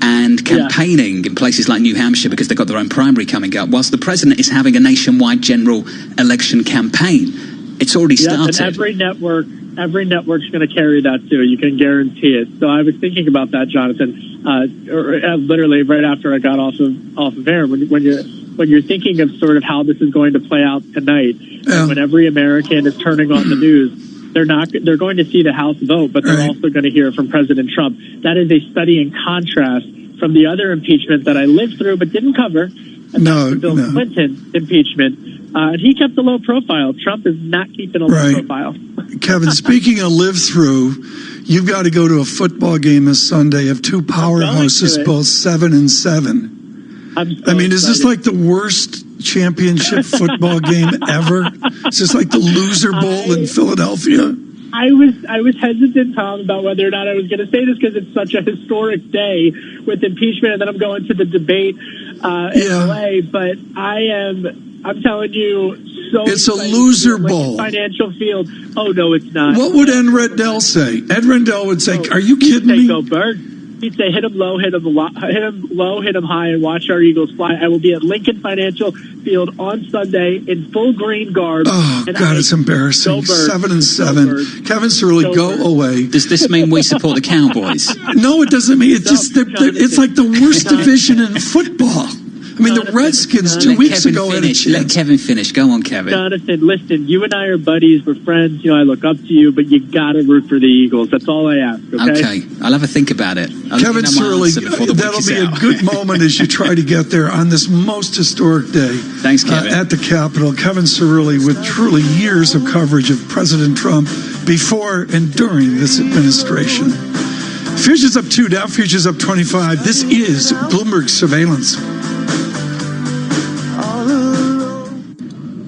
and campaigning in places like New Hampshire because they've got their own primary coming up, whilst the president is having a nationwide general election campaign. It's already started. And every network's going to carry that too. You can guarantee it. So I was thinking about that, Jonathan, literally right after I got off of air. When you're thinking of sort of how this is going to play out tonight, and when every American is turning on the news, they're going to see the House vote, but they're also going to hear from President Trump. That is a study in contrast from the other impeachment that I lived through but didn't cover, and that's the Bill Clinton impeachment. And he kept a low profile. Trump is not keeping a low profile. Kevin, speaking of live through, you've got to go to a football game this Sunday of two powerhouses, both 7-7. Is this like the worst championship football game ever? Is this like the loser bowl in Philadelphia? I was hesitant, Tom, about whether or not I was going to say this because it's such a historic day with impeachment, and then I'm going to the debate in LA. But I'm telling you, it's a loser bowl. Financial field. Oh no, it's not. What would Ed Rendell say? Ed Rendell would say, "Are you kidding me?" Go Bird. He'd say, hit him low, hit him low, hit him high, and watch our Eagles fly. I will be at Lincoln Financial Field on Sunday in full green garb. Oh, God, it's embarrassing. 7-7. Kevin Cirilli, go away. Does this mean we support the Cowboys? No, it doesn't mean. It's just it's like the worst division in football. The Redskins 2 weeks ago had a chance. Let Kevin finish. Go on, Kevin. Jonathan, listen, you and I are buddies. We're friends. I look up to you, but you got to root for the Eagles. That's all I ask, okay? I'll have a think about it. Kevin Cirilli, that'll be a good moment as you try to get there on this most historic day. Thanks, Kevin. At the Capitol. Kevin Cirilli with truly years of coverage of President Trump before and during this administration. Futures up 2, Dow futures up 25. This is Bloomberg Surveillance.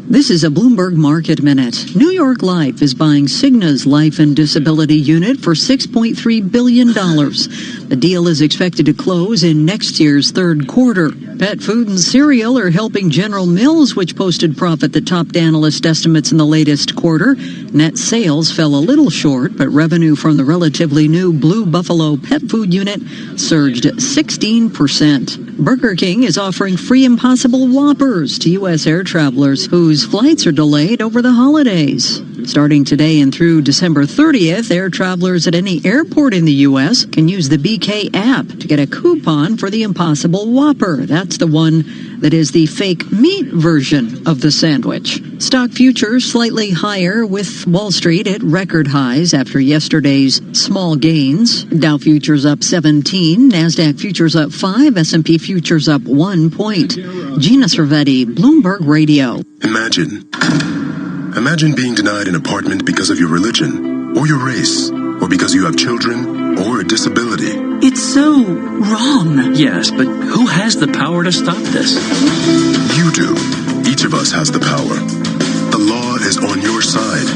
This is a Bloomberg Market Minute. New York Life is buying Cigna's life and disability unit for $6.3 billion. The deal is expected to close in next year's third quarter. Pet food and cereal are helping General Mills, which posted profit that topped analyst estimates in the latest quarter. Net sales fell a little short, but revenue from the relatively new Blue Buffalo pet food unit surged 16%. Burger King is offering free Impossible Whoppers to U.S. air travelers whose flights are delayed over the holidays. Starting today and through December 30th, air travelers at any airport in the U.S. can use the BK app to get a coupon for the Impossible Whopper. That's the one that is the fake meat version of the sandwich. Stock futures slightly higher with Wall Street at record highs after yesterday's small gains. Dow futures up 17, NASDAQ futures up 5, S&P futures up 1 point. Gina Cervetti, Bloomberg Radio. Imagine being denied an apartment because of your religion, or your race, or because you have children, or a disability. It's so wrong. Yes, but who has the power to stop this? You do. Each of us has the power. The law is on your side.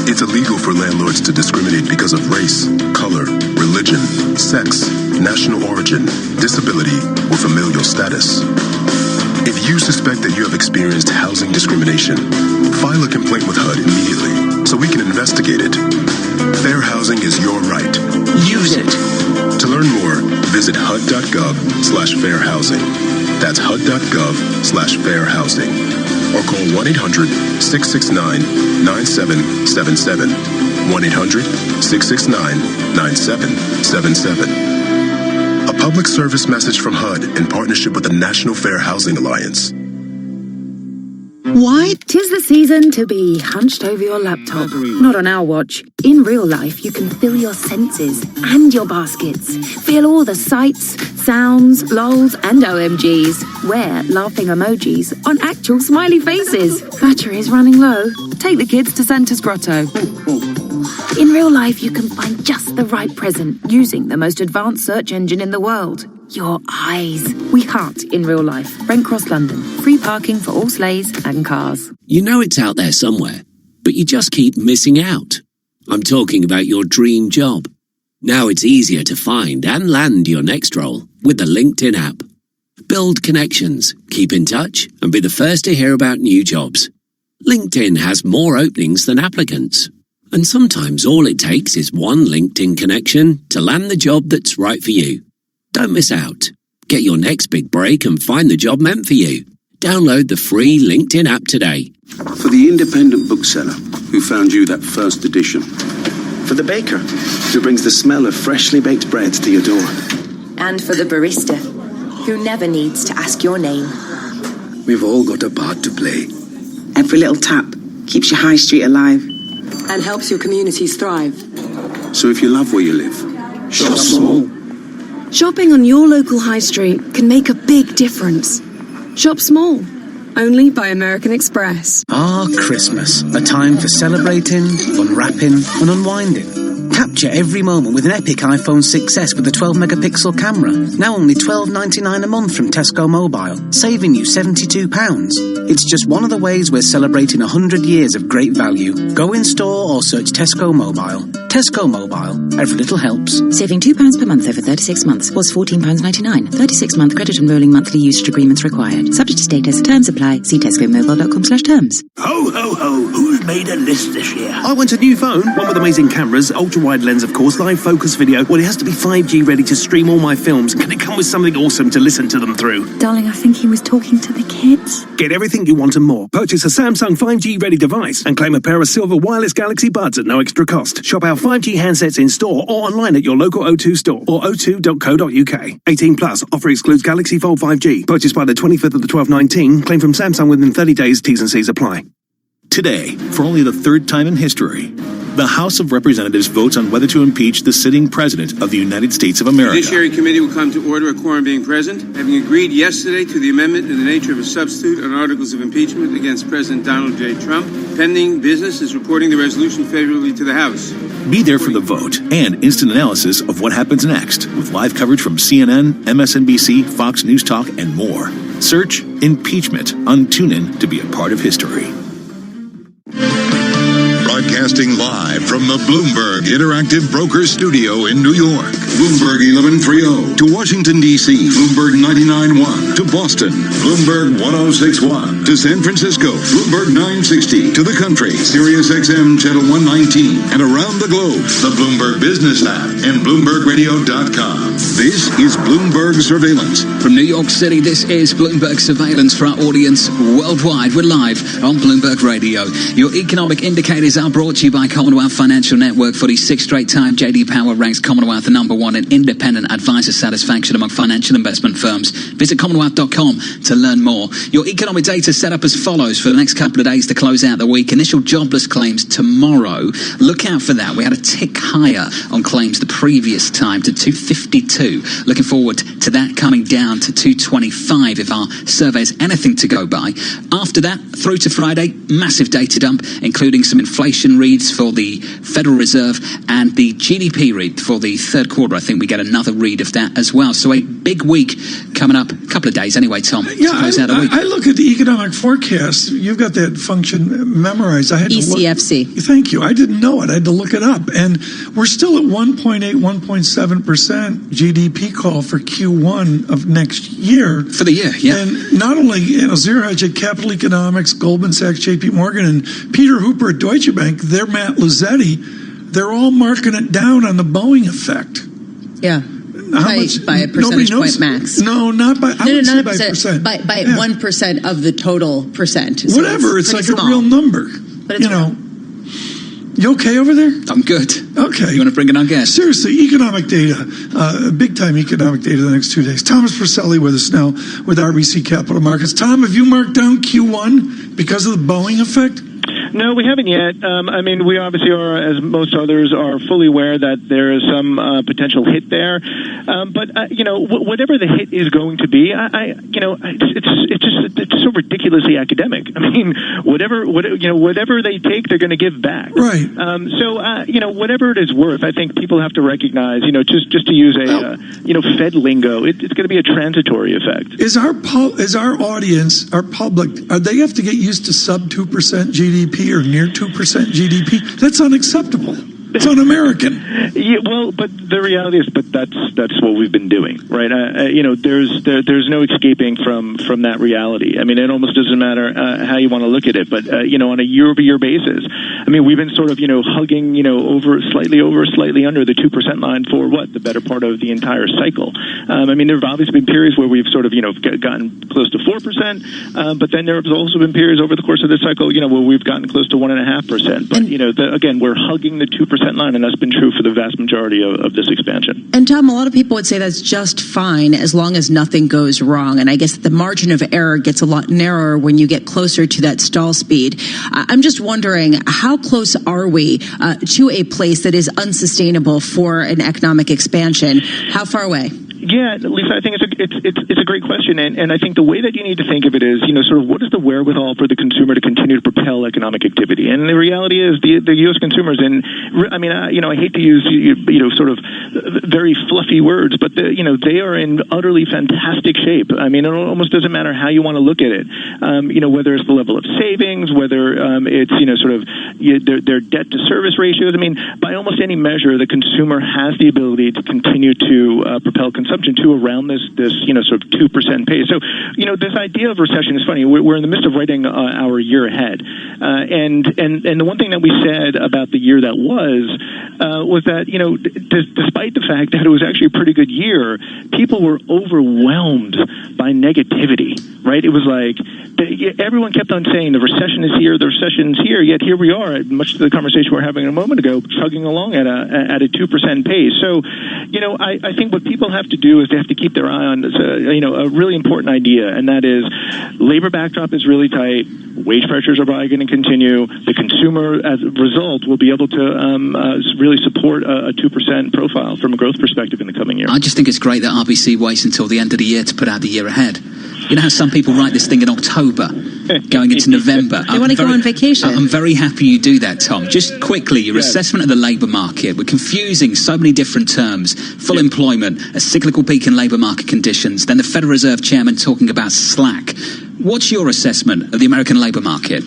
It's illegal for landlords to discriminate because of race, color, religion, sex, national origin, disability, or familial status. If you suspect that you have experienced housing discrimination, file a complaint with HUD immediately so we can investigate it. Fair housing is your right. Use it. To learn more, visit HUD.gov/fairhousing. That's HUD.gov/fairhousing. Or call 1-800-669-9777. 1-800-669-9777. A public service message from HUD in partnership with the National Fair Housing Alliance. Why? 'Tis the season to be hunched over your laptop. Not on our watch. In real life, you can fill your senses and your baskets. Feel all the sights, sounds, lols, and OMGs. Wear laughing emojis on actual smiley faces. Battery is running low. Take the kids to Santa's grotto. In real life, you can find just the right present using the most advanced search engine in the world. Your eyes. We can't in real life. Brent Cross, London. Free parking for all sleighs and cars. You know it's out there somewhere, but you just keep missing out. I'm talking about your dream job. Now it's easier to find and land your next role with the LinkedIn app. Build connections, keep in touch, and be the first to hear about new jobs. LinkedIn has more openings than applicants. And sometimes all it takes is one LinkedIn connection to land the job that's right for you. Don't miss out. Get your next big break and find the job meant for you. Download the free LinkedIn app today. For the independent bookseller who found you that first edition. For the baker who brings the smell of freshly baked bread to your door. And for the barista who never needs to ask your name. We've all got a part to play. Every little tap keeps your high street alive. And helps your communities thrive. So if you love where you live, shop small. Shopping on your local high street can make a big difference. Shop small. Only by American Express. Christmas. A time for celebrating, unwrapping, and unwinding. Capture every moment with an epic iPhone 6S with a 12-megapixel camera. Now only $12.99 a month from Tesco Mobile, saving you £72. It's just one of the ways we're celebrating 100 years of great value. Go in store or search Tesco Mobile. Tesco Mobile. Every little helps. Saving £2 per month over 36 months was £14.99. 36-month credit and rolling monthly usage agreements required. Subject to status. Terms apply. See tescomobile.com/terms. Ho, ho, ho. Who's made a list this year? I want a new phone. One with amazing cameras, ultra-wide lens, of course, live focus video. Well, it has to be 5G ready to stream all my films. Can it come with something awesome to listen to them through? Darling, I think he was talking to the kids. Get everything you want and more. Purchase a Samsung 5G ready device and claim a pair of silver wireless Galaxy Buds at no extra cost. Shop our 5G handsets in store or online at your local O2 store or o2.co.uk. 18 plus. Offer excludes Galaxy Fold 5G. Purchased by the 25th of the 12/19. Claim from Samsung within 30 days. T's and C's apply. Today, for only the third time in history, the House of Representatives votes on whether to impeach the sitting President of the United States of America. The Judiciary Committee will come to order, a quorum being present. Having agreed yesterday to the amendment in the nature of a substitute on articles of impeachment against President Donald J. Trump, pending business is reporting the resolution favorably to the House. Be there for the vote and instant analysis of what happens next, with live coverage from CNN, MSNBC, Fox News Talk, and more. Search Impeachment on TuneIn to be a part of history. Broadcasting live from the Bloomberg Interactive Brokers Studio in New York. Bloomberg 1130 to Washington, D.C. Bloomberg 99.1 to Boston. Bloomberg 106.1 to San Francisco. Bloomberg 960 to the country. Sirius XM Channel 119 and around the globe. The Bloomberg Business app and BloombergRadio.com. This is Bloomberg Surveillance. From New York City, this is Bloomberg Surveillance for our audience worldwide. We're live on Bloomberg Radio. Your economic indicators are brought to you by Commonwealth Financial Network. For the sixth straight time, J.D. Power ranks Commonwealth the number one in independent advisor satisfaction among financial investment firms. Visit commonwealth.com to learn more. Your economic data set up as follows for the next couple of days to close out the week. Initial jobless claims tomorrow. Look out for that. We had a tick higher on claims the previous time to 252. Looking forward to that coming down to 225 if our survey is anything to go by. After that, through to Friday, massive data dump, including some inflation reads for the Federal Reserve and the GDP read for the third quarter. I think we get another read of that as well. So a big week coming up, a couple of days anyway, Tom, to close out the week. I look at the economic forecast. You've got that function memorized. I had to ECFC. Thank you. I didn't know it. I had to look it up. And we're still at 1.8, 1.7% GDP call for Q1 of next year. For the year, yeah. And not only, Zero Hedge at Capital Economics, Goldman Sachs, JP Morgan, and Peter Hooper at Deutsche Bank, they're Matt Luzzetti, they're all marking it down on the Boeing effect. Yeah. By a percentage point max. No, not by, I would say by percent. By 1% of the total percent. So whatever, it's like small. A real number. But it's You okay over there? I'm good. Okay. You want to bring in our guest? Seriously, economic data, big-time economic data the next 2 days. Thomas Purcelli with us now with RBC Capital Markets. Tom, have you marked down Q1 because of the Boeing effect? No, we haven't yet. We obviously are, as most others, are fully aware that there is some potential hit there. Whatever the hit is going to be, it's so ridiculously academic. I mean, whatever they take, they're going to give back. Right. Whatever it is worth, I think people have to recognize, just to use a, Fed lingo, it's going to be a transitory effect. Is our audience, our public, they have to get used to sub 2% GDP or near 2% GDP? That's unacceptable. It's un-American. Yeah, well, but the reality is, that's what we've been doing, right? There's no escaping from that reality. I mean, it almost doesn't matter how you want to look at it, but on a year-over-year basis, I mean, we've been sort of hugging slightly under the 2% line for the better part of the entire cycle. I mean, there have obviously been periods where we've sort of gotten close to 4%, but then there have also been periods over the course of this cycle, where we've gotten close to 1.5%. But again, we're hugging the 2% line, and that's been true for the vast majority of this expansion. And Tom, a lot of people would say that's just fine as long as nothing goes wrong. And I guess the margin of error gets a lot narrower when you get closer to that stall speed. I'm just wondering, how close are we to a place that is unsustainable for an economic expansion? How far away? Yeah, Lisa, I think it's a great question, and I think the way that you need to think of it is, sort of what is the wherewithal for the consumer to continue to propel economic activity? And the reality is, the U.S. consumers, and I mean, I hate to use sort of very fluffy words, but they are in utterly fantastic shape. I mean, it almost doesn't matter how you want to look at it. Whether it's the level of savings, whether it's sort of their debt to service ratios. I mean, by almost any measure, the consumer has the ability to continue to propel consumption to around this sort of 2% pace. So this idea of recession is funny. We're in the midst of writing our year ahead, and the one thing that we said about the year that was that despite the fact that it was actually a pretty good year, people were overwhelmed by negativity. Right? It was like everyone kept on saying the recession is here, the recession's here. Yet here we are, much to the conversation we were having a moment ago, chugging along at a 2% pace. So I think what people have to do is they have to keep their eye on a really important idea, and that is labor backdrop is really tight. Wage pressures are probably going to continue. The consumer, as a result, will be able to really support a 2% profile from a growth perspective in the coming year. I just think it's great that RBC waits until the end of the year to put out the year ahead. You know how some people write this thing in October, going into November. They want to go on vacation. I'm very happy you do that, Tom. Just quickly, your assessment of the labour market. We're confusing so many different terms. Full employment, a cyclical peak in labour market conditions, then the Federal Reserve Chairman talking about slack. What's your assessment of the American labour market?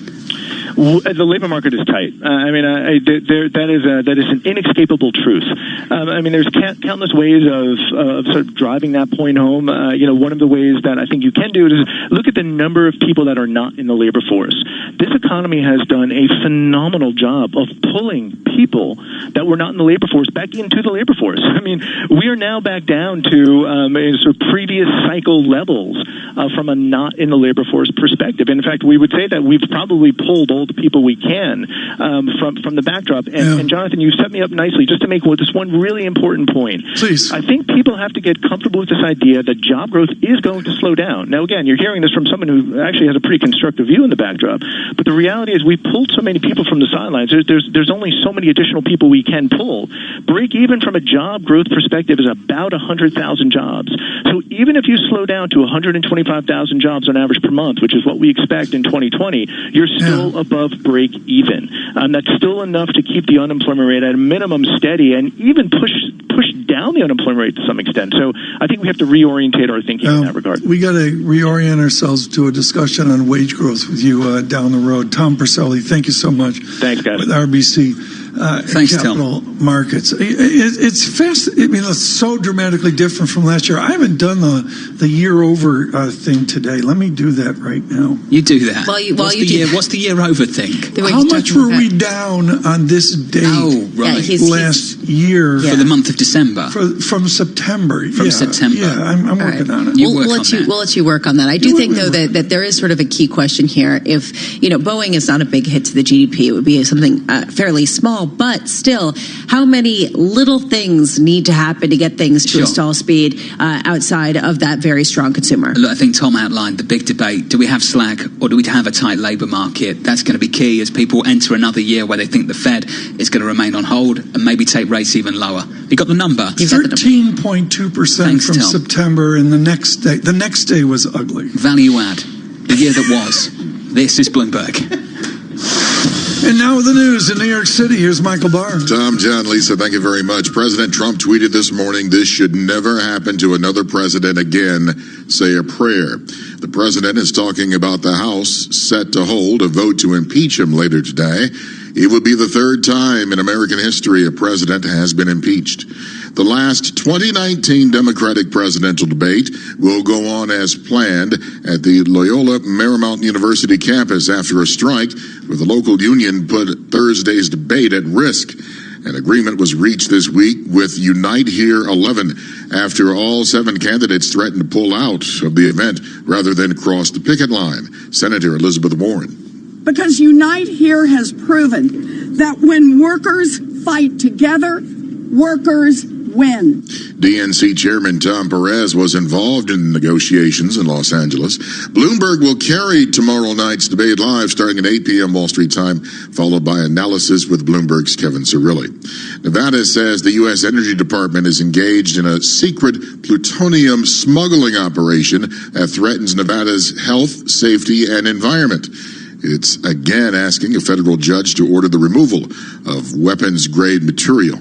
The labor market is tight. That is an inescapable truth. There's countless ways of sort of driving that point home. One of the ways that I think you can do it is look at the number of people that are not in the labor force. This economy has done a phenomenal job of pulling people that were not in the labor force back into the labor force. I mean, we are now back down to sort of previous cycle levels from a not in the labor force perspective. In fact, we would say that we've probably pulled all the people we can from the backdrop. And Jonathan, you set me up nicely just to make this one really important point. Please. I think people have to get comfortable with this idea that job growth is going to slow down. Now, again, you're hearing this from someone who actually has a pretty constructive view in the backdrop. But the reality is we pulled so many people from the sidelines. There's only so many additional people we can pull. Break even from a job growth perspective is about 100,000 jobs. So even if you slow down to 125,000 jobs on average per month, which is what we expect in 2020, you're still above break even. That's still enough to keep the unemployment rate at a minimum steady and even push down the unemployment rate to some extent. So I think we have to reorientate our thinking in that regard. We got to reorient ourselves to a discussion on wage growth with you down the road. Tom Purcelli, thank you so much. Thanks, guys. With RBC. Thanks, capital markets. It's fast. I mean, it's so dramatically different from last year. I haven't done the year over thing today. Let me do that right now. You do that. What's the year over thing? How much were we down on this date? Oh, right. Last year for the month of December. From September. September. Yeah, I'm working on it. We'll let you work on that. I do think though that there is sort of a key question here. If Boeing is not a big hit to the GDP, it would be something fairly small. But still, how many little things need to happen to get things to a stall speed outside of that very strong consumer? Look, I think Tom outlined the big debate. Do we have slack or do we have a tight labour market? That's going to be key as people enter another year where they think the Fed is going to remain on hold and maybe take rates even lower. You got the number? 13.2% from Tom. September, and the next day was ugly. Value add. The year that was. This is Bloomberg. And now with the news in New York City, here's Michael Barr. Tom, John, Lisa, thank you very much. President Trump tweeted this morning, "This should never happen to another president again. Say a prayer." The president is talking about the House set to hold a vote to impeach him later today. It would be the third time in American history a president has been impeached. The last 2019 Democratic presidential debate will go on as planned at the Loyola Marymount University campus after a strike where the local union put Thursday's debate at risk. An agreement was reached this week with Unite Here 11 after all 7 candidates threatened to pull out of the event rather than cross the picket line. Senator Elizabeth Warren. Because Unite Here has proven that when workers fight together, workers win. DNC Chairman Tom Perez was involved in negotiations in Los Angeles. Bloomberg will carry tomorrow night's debate live starting at 8 p.m. Wall Street time, followed by analysis with Bloomberg's Kevin Cirilli. Nevada says the U.S. Energy Department is engaged in a secret plutonium smuggling operation that threatens Nevada's health, safety, and environment. It's again asking a federal judge to order the removal of weapons-grade material.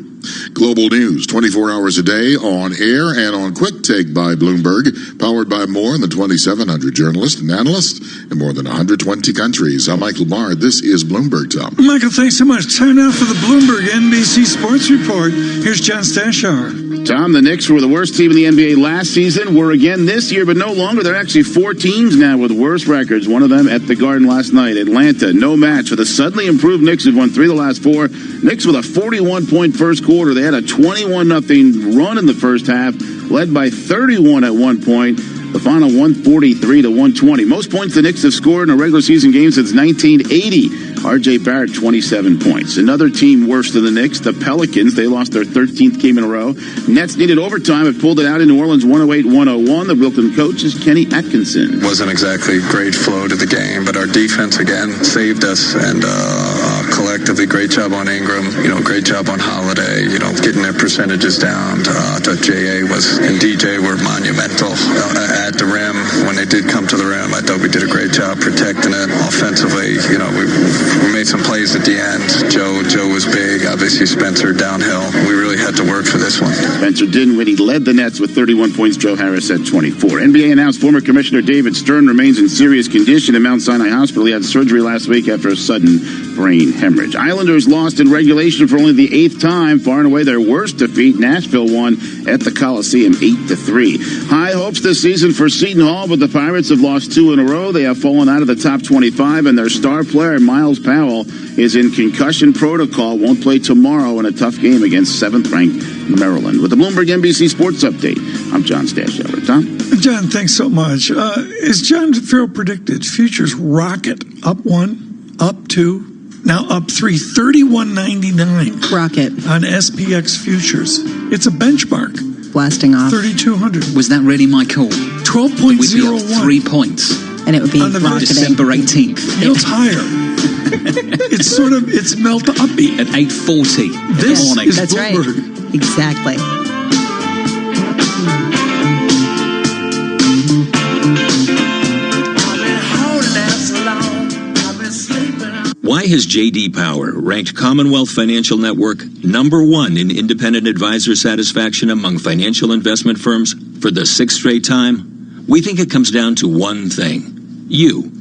Global news, 24 hours a day, on air and on Quick Take by Bloomberg, powered by more than 2,700 journalists and analysts in more than 120 countries. I'm Michael Barr. This is Bloomberg, Tom. Michael, thanks so much. Time now for the Bloomberg NBC Sports Report. Here's John Stashauer. Tom, the Knicks were the worst team in the NBA last season, were again this year, but no longer. There are actually 4 teams now with worse records. One of them at the Garden last night. Atlanta, no match for the suddenly improved Knicks, who've won 3 of the last 4. Knicks with a 41-point first quarter. They had a 21-0 run in the first half, led by 31 at one point. The final 143-120. Most points the Knicks have scored in a regular season game since 1980. R.J. Barrett, 27 points. Another team worse than the Knicks, the Pelicans. They lost their 13th game in a row. Nets needed overtime and pulled it out in New Orleans, 108-101. The Brooklyn coach is Kenny Atkinson. Wasn't exactly great flow to the game, but our defense, again, saved us. And collectively, great job on Ingram. Great job on Holiday. Getting their percentages down. I thought J.A. and DJ were monumental at the rim. When they did come to the rim, I thought we did a great job protecting it. Offensively, we made some plays at the end. Joe was big. Obviously, Spencer downhill. We really had to work for this one. Spencer didn't win. He led the Nets with 31 points. Joe Harris had 24. NBA announced former Commissioner David Stern remains in serious condition at Mount Sinai Hospital. He had surgery last week after a sudden brain hemorrhage. Islanders lost in regulation for only the 8th time. Far and away their worst defeat. Nashville won at the Coliseum 8-3. High hopes this season for Seton Hall, but the Pirates have lost 2 in a row. They have fallen out of the top 25, and their star player, Miles Powell, is in concussion protocol. Won't play tomorrow in a tough game against 7th-ranked Maryland. With the Bloomberg NBC Sports Update, I'm John Stashauer. Tom? John, thanks so much. As John Farrell predicted, futures rocket up 1, up 2, now up 3, 31.99. Rocket. On SPX futures. It's a benchmark. Blasting off. 3,200. Was that really my call? 12.01. We'd be up 3 points. And it would be on December 18th. It's higher. It's melt uppy. At 8:40 this in the morning. Is That's Bloomberg. Right. Exactly. Why has J.D. Power ranked Commonwealth Financial Network #1 in independent advisor satisfaction among financial investment firms for the 6th straight time? We think it comes down to one thing. You.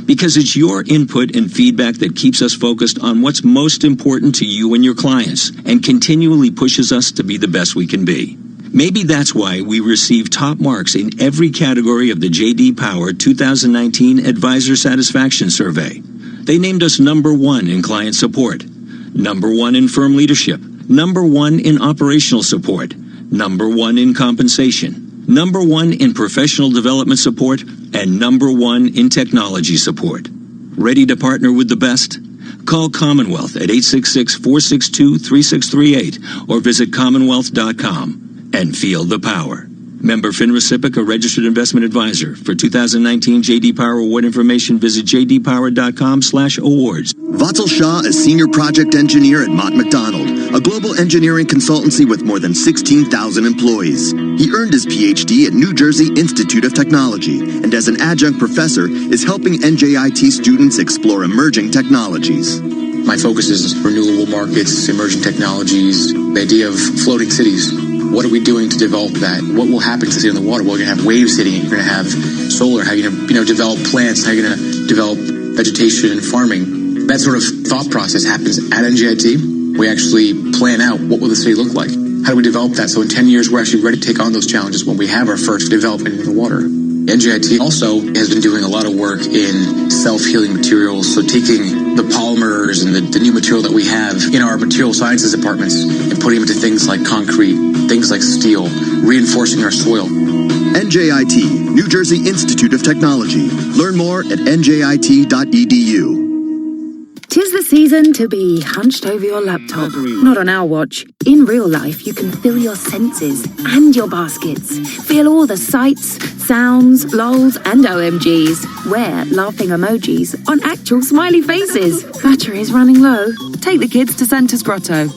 Because it's your input and feedback that keeps us focused on what's most important to you and your clients and continually pushes us to be the best we can be. Maybe that's why we receive top marks in every category of the J.D. Power 2019 Advisor Satisfaction Survey. They named us number 1 in client support, number 1 in firm leadership, number 1 in operational support, number 1 in compensation, number 1 in professional development support, and number 1 in technology support. Ready to partner with the best? Call Commonwealth at 866-462-3638 or visit commonwealth.com and feel the power. Member FINRA, a registered investment advisor. For 2019 J.D. Power award information, visit jdpower.com/awards. Vatsal Shah is Senior Project Engineer at Mott MacDonald, a global engineering consultancy with more than 16,000 employees. He earned his PhD at New Jersey Institute of Technology, and as an adjunct professor, is helping NJIT students explore emerging technologies. My focus is renewable markets, emerging technologies, the idea of floating cities. What are we doing to develop that? What will happen to the city on the water? Well, you're going to have waves hitting it. You're going to have solar. How are you going to develop plants? How are you going to develop vegetation and farming? That sort of thought process happens at NJIT. We actually plan out what will the city look like. How do we develop that so in 10 years we're actually ready to take on those challenges when we have our first development in the water? NJIT also has been doing a lot of work in self-healing materials, so taking the polymers and the new material that we have in our material sciences departments and putting them into things like concrete, things like steel, reinforcing our soil. NJIT, New Jersey Institute of Technology. Learn more at njit.edu. 'Tis the season to be hunched over your laptop. Not on our watch. In real life, you can fill your senses and your baskets. Feel all the sights, sounds, lols, and OMGs. Wear laughing emojis on actual smiley faces. Battery's running low. Take the kids to Santa's Grotto.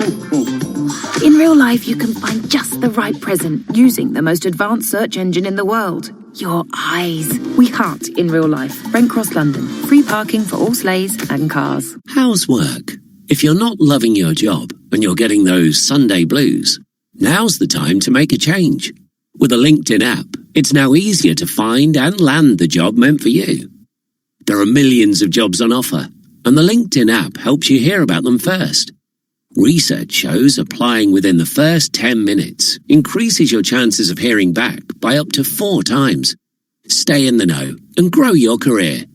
In real life, you can find just the right present using the most advanced search engine in the world. Your eyes. We hunt in real life. Brent Cross, London. Free parking for all sleighs and cars. How's work? If you're not loving your job and you're getting those Sunday blues, now's the time to make a change. With a LinkedIn app, it's now easier to find and land the job meant for you. There are millions of jobs on offer, and the LinkedIn app helps you hear about them first. Research shows applying within the first 10 minutes increases your chances of hearing back by up to 4 times. Stay in the know and grow your career.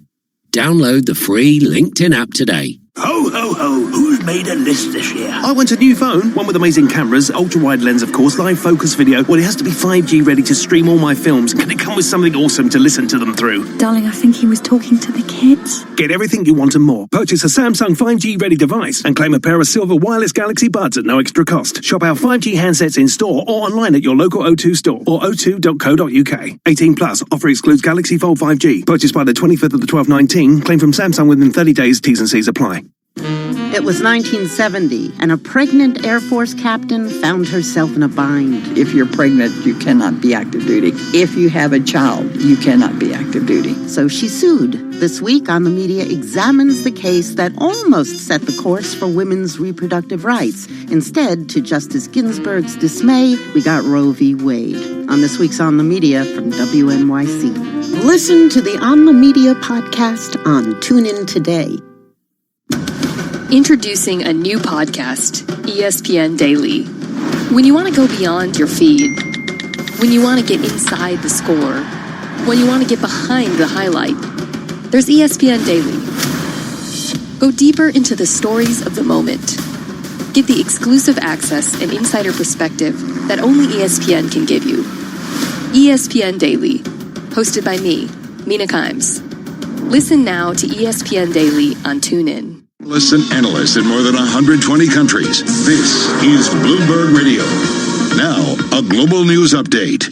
Download the free LinkedIn app today. Ho, ho, ho. Who's made a list this year? I want a new phone, one with amazing cameras, ultra-wide lens of course, live focus video. Well, it has to be 5G ready to stream all my films. Can it come with something awesome to listen to them through? Darling, I think he was talking to the kids. Get everything you want and more. Purchase a Samsung 5G ready device and claim a pair of silver wireless Galaxy Buds at no extra cost. Shop our 5G handsets in store or online at your local O2 store or o2.co.uk. 18 plus. Offer excludes Galaxy Fold 5G. Purchased by the 25th of the 12/19. Claim from Samsung within 30 days. T's and C's apply. It was 1970, and a pregnant Air Force captain found herself in a bind. If you're pregnant, you cannot be active duty. If you have a child, you cannot be active duty. So she sued. This week on The Media examines the case that almost set the course for women's reproductive rights. Instead, to Justice Ginsburg's dismay, we got Roe v. Wade. On this week's On the Media from WNYC. Listen to the On the Media podcast on TuneIn today. Introducing a new podcast, ESPN Daily. When you want to go beyond your feed, when you want to get inside the score, when you want to get behind the highlight, there's ESPN Daily. Go deeper into the stories of the moment. Get the exclusive access and insider perspective that only ESPN can give you. ESPN Daily, hosted by me, Mina Kimes. Listen now to ESPN Daily on TuneIn. And analysts in more than 120 countries. This is Bloomberg Radio. Now, a global news update.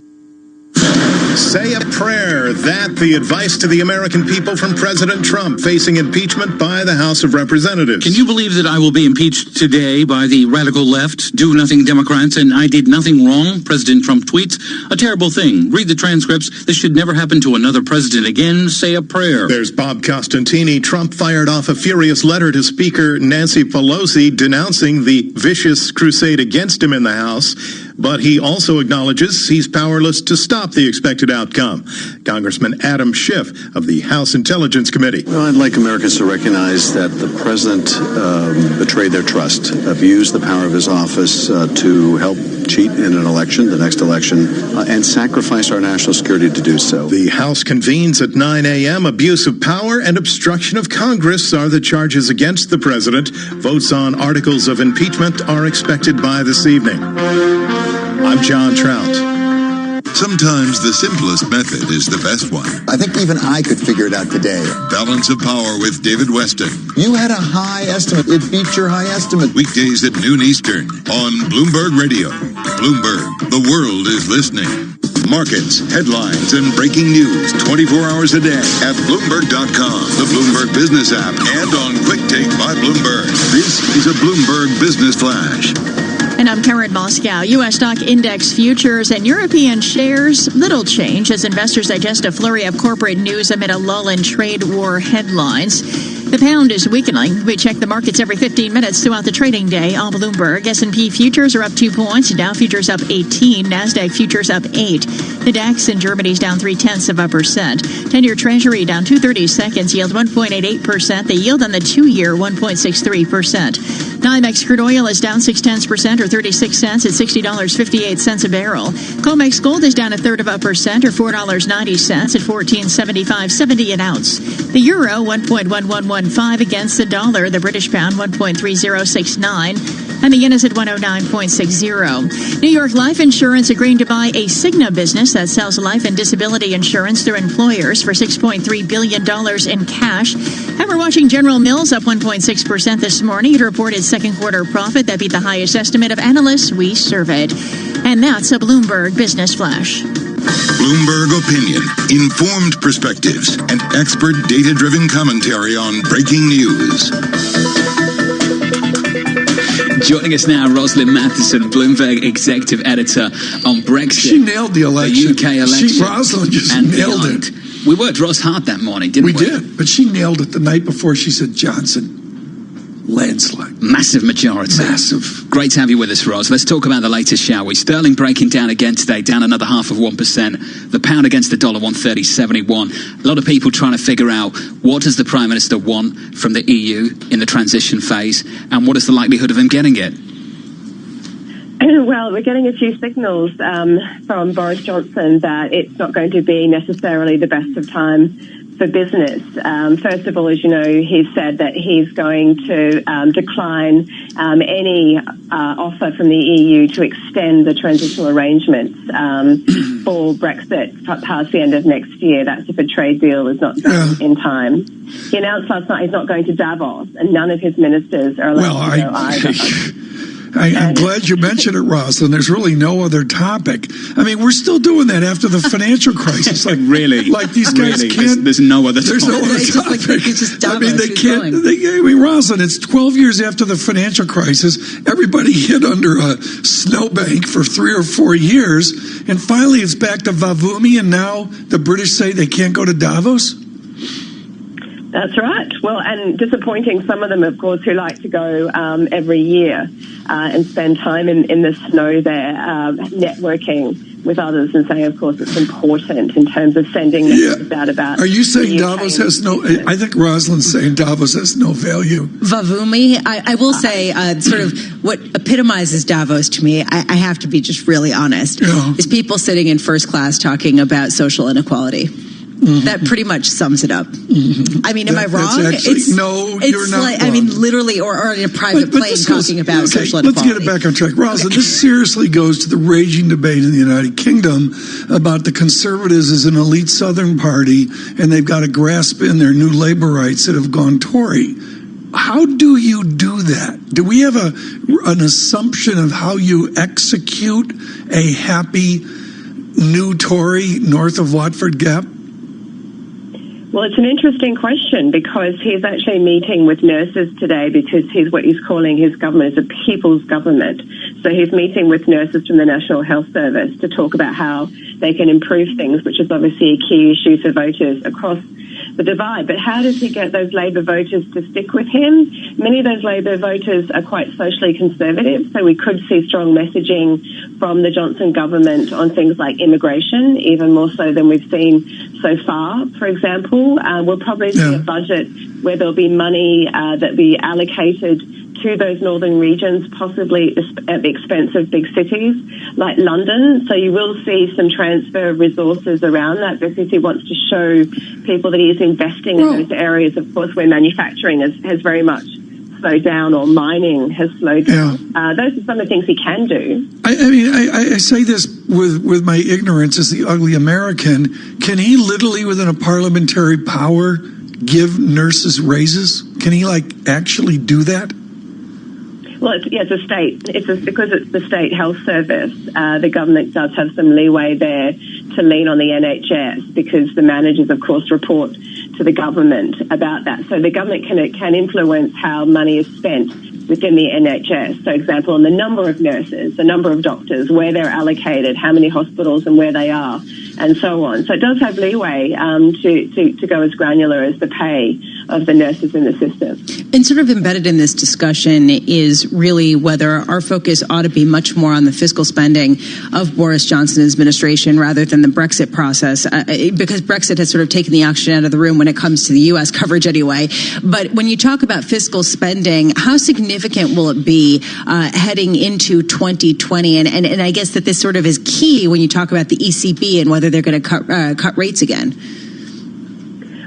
Say a prayer. That the advice to the American people from President Trump facing impeachment by the House of Representatives. Can you believe that I will be impeached today by the radical left, do-nothing Democrats, and I did nothing wrong? President Trump tweets, a terrible thing. Read the transcripts. This should never happen to another president again. Say a prayer. There's Bob Costantini. Trump fired off a furious letter to Speaker Nancy Pelosi denouncing the vicious crusade against him in the House. but he also acknowledges he's powerless to stop the expected outcome. Congressman Adam Schiff of the House Intelligence Committee. Well, I'd like Americans to recognize that the president betrayed their trust, abused the power of his office to help cheat in an election, the next election, and sacrifice our national security to do so. The House convenes at 9 a.m. Abuse of power and obstruction of Congress are the charges against the president. Votes on articles of impeachment are expected by this evening. I'm John Trout. Sometimes the simplest method is the best one. I think even I could figure it out today. Balance of Power with David Weston. You had a high estimate. It beat your high estimate. Weekdays at noon Eastern on Bloomberg Radio. Bloomberg, the world is listening. Markets, headlines, and breaking news 24 hours a day at Bloomberg.com, the Bloomberg Business app, and on Quick Take by Bloomberg. This is a Bloomberg Business Flash. And I'm Karen Moscow. U.S. stock index futures and European shares, little change as investors digest a flurry of corporate news amid a lull in trade war headlines. The pound is weakening. We check the markets every 15 minutes throughout the trading day on Bloomberg. S&P futures are up 2 points. Dow futures up 18. NASDAQ futures up 8. The DAX in Germany is down 0.3%. 10-year Treasury down 2/30 seconds. Yield 1.88%. The yield on the 2-year 1.63%. NYMEX crude oil is down 0.6% or 36 cents at $60.58 a barrel. COMEX gold is down 1/3% or $4.90 at $14.7570 an ounce. The euro 1.1115 against the dollar. The British pound 1.3069. And the yen is at 109.60. New York Life Insurance agreeing to buy a Cigna business that sells life and disability insurance through employers for $6.3 billion in cash. And we're watching General Mills up 1.6% this morning. It reported second quarter profit that beat the highest estimate of analysts we surveyed. And that's a Bloomberg Business Flash. Bloomberg Opinion, informed perspectives, and expert data-driven commentary on breaking news. Joining us now, Rosalind Matheson, Bloomberg Executive Editor on Brexit. She nailed the election. The UK election. Rosalind just nailed it. We worked Ross hard that morning, didn't we? We did, but she nailed it the night before. She said Johnson. Landslide. Massive majority. Massive. Great to have you with us, Ross. Let's talk about the latest, shall we? Sterling breaking down again today, down another 0.5%. The pound against the dollar, 130.71. A lot of people trying to figure out what does the Prime Minister want from the EU in the transition phase, and what is the likelihood of him getting it? Well, we're getting a few signals from Boris Johnson that it's not going to be necessarily the best of times for business. First of all, as you know, he's said that he's going to decline any offer from the EU to extend the transitional arrangements for Brexit past the end of next year. That's if a trade deal is not done in time. He announced last night he's not going to Davos, and none of his ministers are allowed to go either. I'm glad you mentioned it, Rosalind. There's really no other topic. I mean, we're still doing that after the financial crisis. Like, really? Like these guys can't. There's no other topic. There's no other topic. They can't. I mean, Rosalind, it's 12 years after the financial crisis. Everybody hid under a snowbank for 3 or 4 years. And finally, it's back to Vavumi. And now the British say they can't go to Davos? That's right. Well, and disappointing some of them, of course, who like to go every year and spend time in the snow there, networking with others and saying, of course, it's important in terms of sending messages out about. Are you saying Davos has no? I think Rosalind's saying Davos has no value. Vavumi, I will say, sort of what epitomizes Davos to me, I have to be just really honest, is people sitting in first class talking about social inequality. Mm-hmm. That pretty much sums it up. Mm-hmm. I mean, am I wrong? You're not like, wrong. I mean, literally, or in a private plane talking about social inequality. Let's get it back on track. Rosalind, this seriously goes to the raging debate in the United Kingdom about the Conservatives as an elite Southern party, and they've got to grasp in their new Labour rights that have gone Tory. How do you do that? Do we have an assumption of how you execute a happy new Tory north of Watford Gap? Well, it's an interesting question because he's actually meeting with nurses today because he's what he's calling his government is a people's government. So he's meeting with nurses from the National Health Service to talk about how they can improve things, which is obviously a key issue for voters across the divide. But how does he get those Labor voters to stick with him? Many of those Labor voters are quite socially conservative, so we could see strong messaging from the Johnson government on things like immigration, even more so than we've seen so far. For example, we'll probably see a budget where there'll be money that be allocated to those northern regions, possibly at the expense of big cities like London. So you will see some transfer of resources around that because he wants to show people that he is investing in those areas, of course, where manufacturing has very much slowed down or mining has slowed down. Those are some of the things he can do. I say this with my ignorance as the ugly American. Can he literally, within a parliamentary power, give nurses raises? Can he actually do that? Well, it's a state. Because it's the state health service. The government does have some leeway there to lean on the NHS because the managers, of course, report to the government about that. So the government can influence how money is spent within the NHS. So, example, on the number of nurses, the number of doctors, where they're allocated, how many hospitals and where they are, and so on. So it does have leeway to go as granular as the pay of the nurses in the system. And sort of embedded in this discussion is really whether our focus ought to be much more on the fiscal spending of Boris Johnson's administration rather than the Brexit process, because Brexit has sort of taken the oxygen out of the room when it comes to the U.S. coverage anyway. But when you talk about fiscal spending, how significant will it be heading into 2020? And I guess that this sort of is key when you talk about the ECB and whether they're going to cut rates again.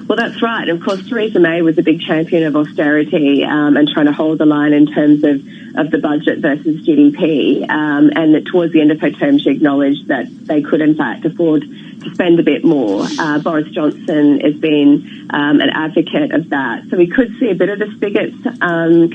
Well, that's right. Of course, Theresa May was a big champion of austerity and trying to hold the line in terms of the budget versus GDP. And that towards the end of her term, she acknowledged that they could, in fact, afford to spend a bit more. Boris Johnson has been an advocate of that. So we could see a bit of the spigots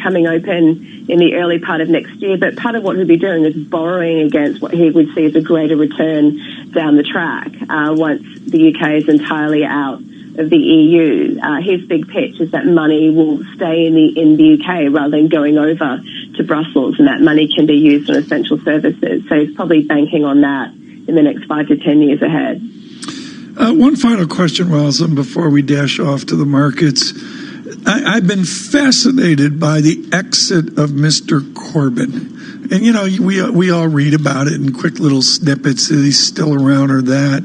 coming open in the early part of next year. But part of what he'll be doing is borrowing against what he would see as a greater return down the track once the UK is entirely out of the EU. His big pitch is that money will stay in the UK rather than going over to Brussels, and that money can be used on essential services. So he's probably banking on that in the next 5 to 10 years ahead. One final question, Rosalind, before we dash off to the markets. I've been fascinated by the exit of Mr. Corbyn. And, we all read about it in quick little snippets that he's still around or that.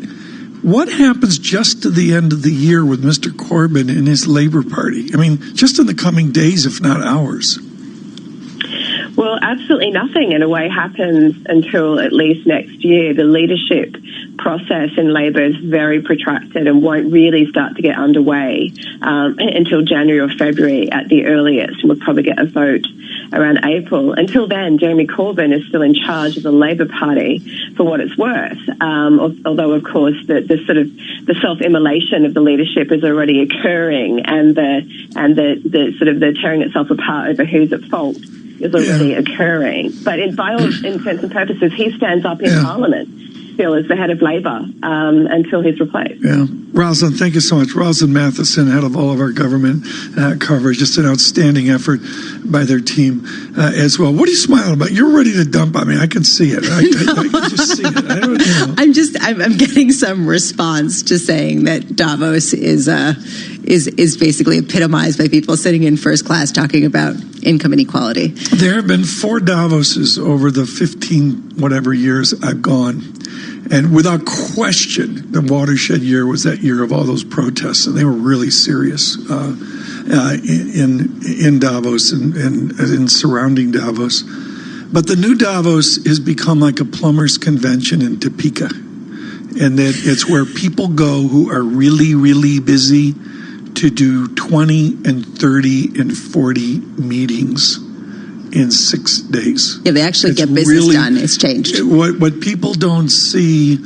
What happens just to the end of the year with Mr. Corbyn and his Labour Party? I mean, just in the coming days, if not hours. Well, absolutely nothing, in a way, happens until at least next year. The leadership process in Labor is very protracted and won't really start to get underway until January or February at the earliest. We'll probably get a vote around April. Until then, Jeremy Corbyn is still in charge of the Labor Party for what it's worth. Although, of course, the self-immolation of the leadership is already occurring, and the tearing itself apart over who's at fault is already occurring. But by all intents and purposes, he stands up in Parliament still as the head of Labor until he's replaced. Yeah. Rosalind, thank you so much. Rosalind Matheson, head of all of our government coverage. Just an outstanding effort by their team as well. What are you smiling about? You're ready to dump on me. I can see it. I can just see it. I don't know. I'm getting some response to saying that Davos is basically epitomized by people sitting in first class talking about income inequality. There have been 4 Davoses over the 15 whatever years I've gone. And without question, the watershed year was that year of all those protests, and they were really serious in Davos and in surrounding Davos. But the new Davos has become like a plumbers convention in Topeka, and that it's where people go who are really, really busy to do 20 and 30 and 40 meetings in 6 days. Yeah, they actually get business done. It's changed. What people don't see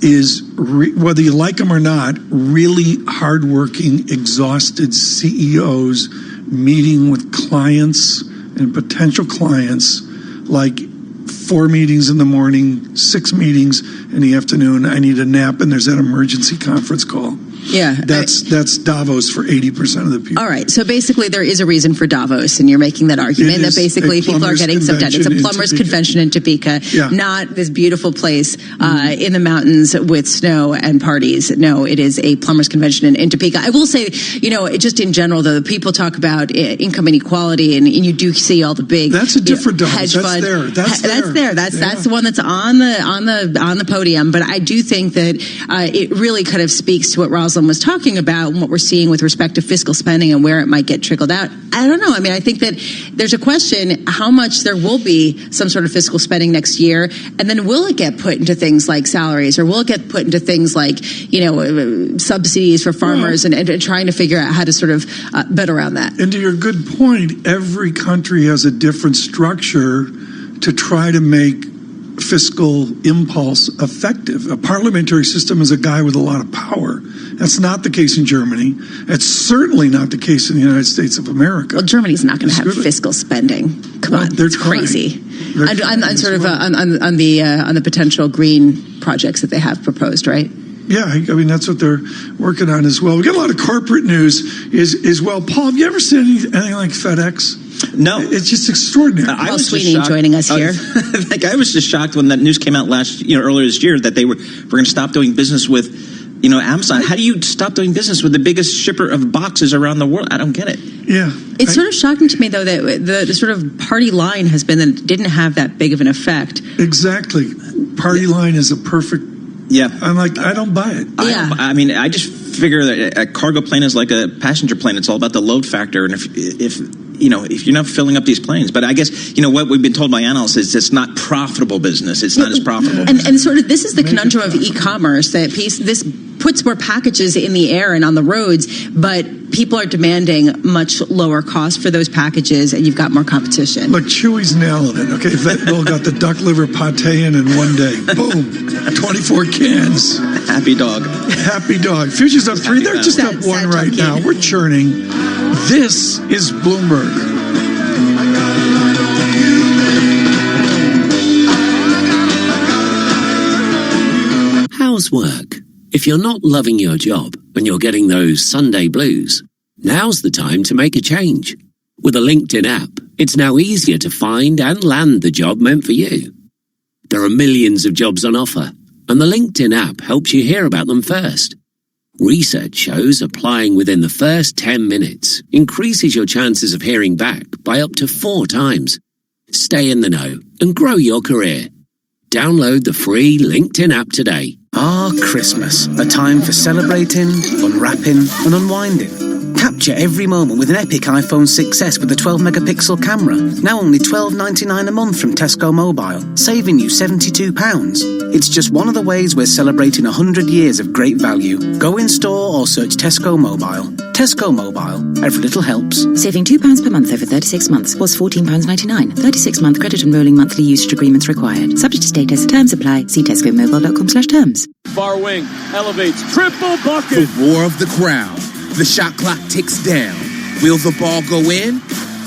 is, whether you like them or not, really hardworking, exhausted CEOs meeting with clients and potential clients, like 4 meetings in the morning, 6 meetings in the afternoon. I need a nap, and there's that emergency conference call. Yeah. That's Davos for 80% of the people. All right. So basically there is a reason for Davos, and you're making that argument that basically people are getting some debt. It's a plumbers convention in Topeka, not this beautiful place in the mountains with snow and parties. No, it is a plumbers convention in Topeka. I will say, just in general, though, people talk about income inequality, and you do see all the big that's a different hedge fund. That's the one that's on the podium. But I do think that it really kind of speaks to what Rosalind was talking about and what we're seeing with respect to fiscal spending and where it might get trickled out. I don't know. I mean, I think that there's a question how much there will be some sort of fiscal spending next year, and then will it get put into things like salaries, or will it get put into things like subsidies for farmers, and trying to figure out how to sort of bet around that. And to your good point, every country has a different structure to try to make fiscal impulse effective. A parliamentary system is a guy with a lot of power. That's not the case in Germany. That's certainly not the case in the United States of America. Well, Germany's not going to have fiscal spending. Come on, it's crazy. On sort of on the potential green projects that they have proposed, right? Yeah, I mean, that's what they're working on as well. We got a lot of corporate news as well. Paul, have you ever seen anything like FedEx? No. It's just extraordinary. Paul Sweeney joining us here. I was just shocked when that news came out earlier this year that we're going to stop doing business with Amazon. How do you stop doing business with the biggest shipper of boxes around the world? I don't get it. Yeah. It's sort of shocking to me, though, that the sort of party line has been that it didn't have that big of an effect. Exactly. Party line is a perfect... Yeah. I'm like, I don't buy it. I mean, I just figure that a cargo plane is like a passenger plane. It's all about the load factor. And if you're not filling up these planes, but I guess, what we've been told by analysts is it's not profitable business. It's not as profitable. And sort of this is the conundrum of e-commerce, that this puts more packages in the air and on the roads, but people are demanding much lower cost for those packages, and you've got more competition. Look, Chewy's nailing it. Okay, Vetbill got the duck liver pate in one day. Boom. 24 cans. Happy dog. Happy dog. Futures up 3. They're just up 1 right now. We're churning. This is Bloomberg. How's work? If you're not loving your job and you're getting those Sunday blues, now's the time to make a change. With a LinkedIn app, it's now easier to find and land the job meant for you. There are millions of jobs on offer, and the LinkedIn app helps you hear about them first. Research shows applying within the first 10 minutes increases your chances of hearing back by up to 4 times. Stay in the know and grow your career. Download the free LinkedIn app today. Christmas. A time for celebrating, unwrapping, and unwinding. Capture every moment with an epic iPhone 6S with a 12-megapixel camera. Now only $12.99 a month from Tesco Mobile, saving you £72. It's just one of the ways we're celebrating 100 years of great value. Go in store or search Tesco Mobile. Tesco Mobile. Every little helps. Saving £2 per month over 36 months was £14.99. 36-month credit and rolling monthly usage agreements required. Subject to status. Terms apply. See tescomobile.com/terms. Far wing. Elevates. Triple bucket. The war of the crowd. The shot clock ticks down. Will the ball go in?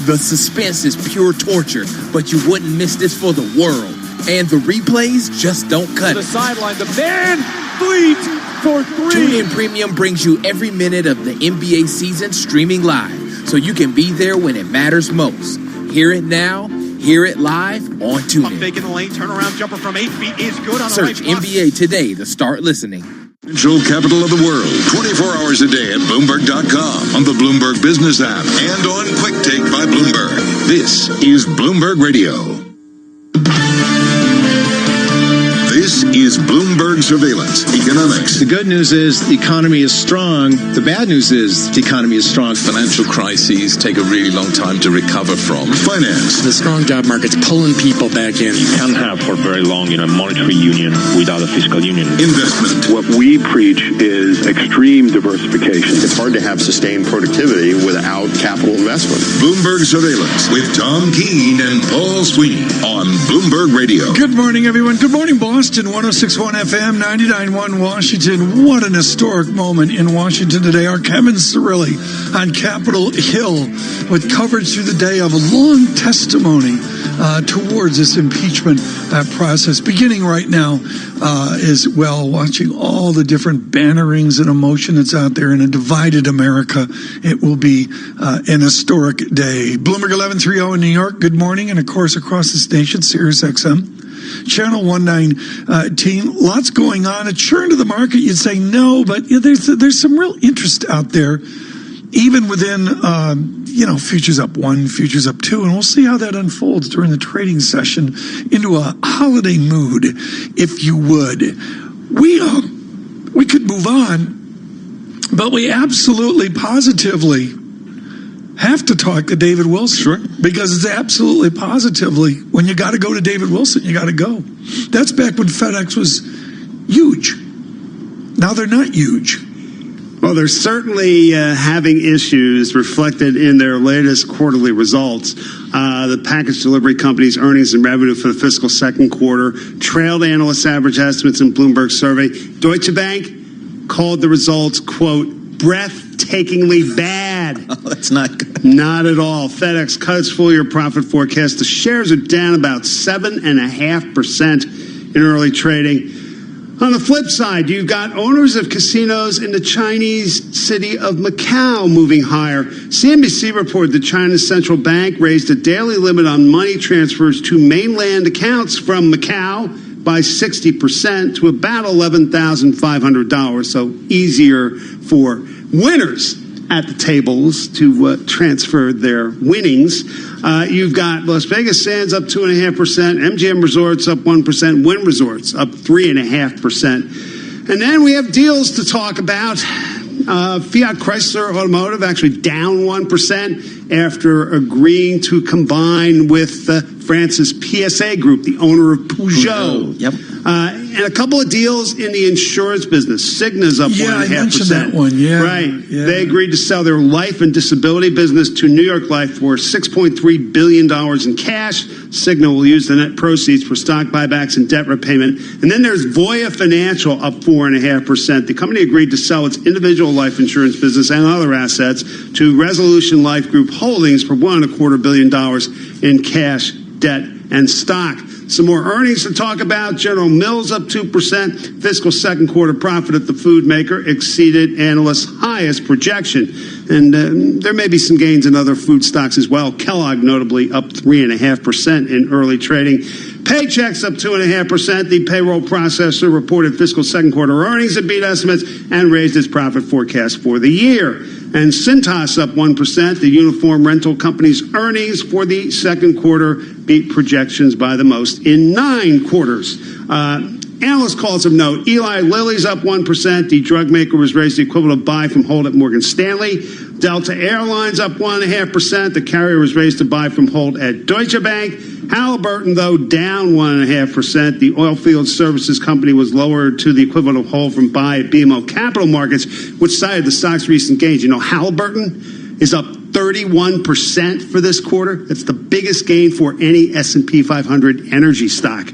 The suspense is pure torture, but you wouldn't miss this for the world. And the replays just don't cut it. To the sideline, the man fleet for 3. TuneIn Premium brings you every minute of the NBA season streaming live, so you can be there when it matters most. Hear it now, hear it live on TuneIn. Pump fake in the lane, turnaround jumper from 8 feet is good on the Search right block. NBA Today to start listening. Financial capital of the world, 24 hours a day at Bloomberg.com, on the Bloomberg Business app, and on Quick Take by Bloomberg. This is Bloomberg Radio. This is Bloomberg Surveillance Economics. The good news is the economy is strong. The bad news is the economy is strong. Financial crises take a really long time to recover from. Finance. The strong job market's pulling people back in. You can't have for very long, monetary union without a fiscal union. Investment. What we preach is extreme diversification. It's hard to have sustained productivity without capital investment. Bloomberg Surveillance with Tom Keene and Paul Sweeney on Bloomberg Radio. Good morning, everyone. Good morning, Boston. 106.9 106.1 FM, 99.1 Washington. What an historic moment in Washington today. Our Kevin Cirilli on Capitol Hill with coverage through the day of a long testimony towards this impeachment process. Beginning right now as well, watching all the different bannerings and emotion that's out there in a divided America. It will be an historic day. Bloomberg 1130 in New York, good morning. And of course, across this nation, Sirius XM. Channel 119, lots going on. A churn to the market, you'd say no, but there's some real interest out there, even within, futures up 1, futures up 2, and we'll see how that unfolds during the trading session into a holiday mood, if you would. We could move on, but we absolutely, positively have to talk to David Wilson. Sure. Because it's absolutely positively, when you got to go to David Wilson, you got to go. That's back when FedEx was huge. Now they're not huge. Well, they're certainly having issues reflected in their latest quarterly results. The package delivery company's earnings and revenue for the fiscal second quarter trailed analyst average estimates in Bloomberg's survey. Deutsche Bank called the results, quote, breathtakingly bad. Oh, that's not good. Not at all. FedEx cut its full-year profit forecast. The shares are down about 7.5% in early trading. On the flip side, you've got owners of casinos in the Chinese city of Macau moving higher. CNBC reported that China's central bank raised a daily limit on money transfers to mainland accounts from Macau by 60% to about $11,500. So easier for winners at the tables to transfer their winnings. You've got Las Vegas Sands up 2.5%, MGM Resorts up 1%, Wynn Resorts up 3.5%. And then we have deals to talk about. Fiat Chrysler Automotive actually down 1% after agreeing to combine with France's PSA Group, the owner of Peugeot. Yep. And a couple of deals in the insurance business. Cigna's up 1.5%. Yeah, I mentioned that one. Yeah, right. Yeah. They agreed to sell their life and disability business to New York Life for $6.3 billion in cash. Cigna will use the net proceeds for stock buybacks and debt repayment. And then there's Voya Financial up 4.5%. The company agreed to sell its individual life insurance business and other assets to Resolution Life Group Holdings for $1.25 billion in cash, debt, and stock. Some more earnings to talk about. General Mills up 2%. Fiscal second quarter profit at the food maker exceeded analysts' highest projection. And there may be some gains in other food stocks as well. Kellogg notably up 3.5% in early trading. Paychecks up 2.5%. The payroll processor reported fiscal second quarter earnings that beat estimates and raised its profit forecast for the year. And Cintas up 1%. The uniform rental company's earnings for the second quarter beat projections by the most in 9 quarters. Analyst calls of note. Eli Lilly's up 1%. The drug maker was raised the equivalent of buy from hold at Morgan Stanley. Delta Airlines up 1.5%. The carrier was raised to buy from hold at Deutsche Bank. Halliburton, though, down 1.5%. The oilfield services company was lowered to the equivalent of hold from buy at BMO Capital Markets, which cited the stock's recent gains. You know, Halliburton is up 31% for this quarter. That's the biggest gain for any S&P 500 energy stock.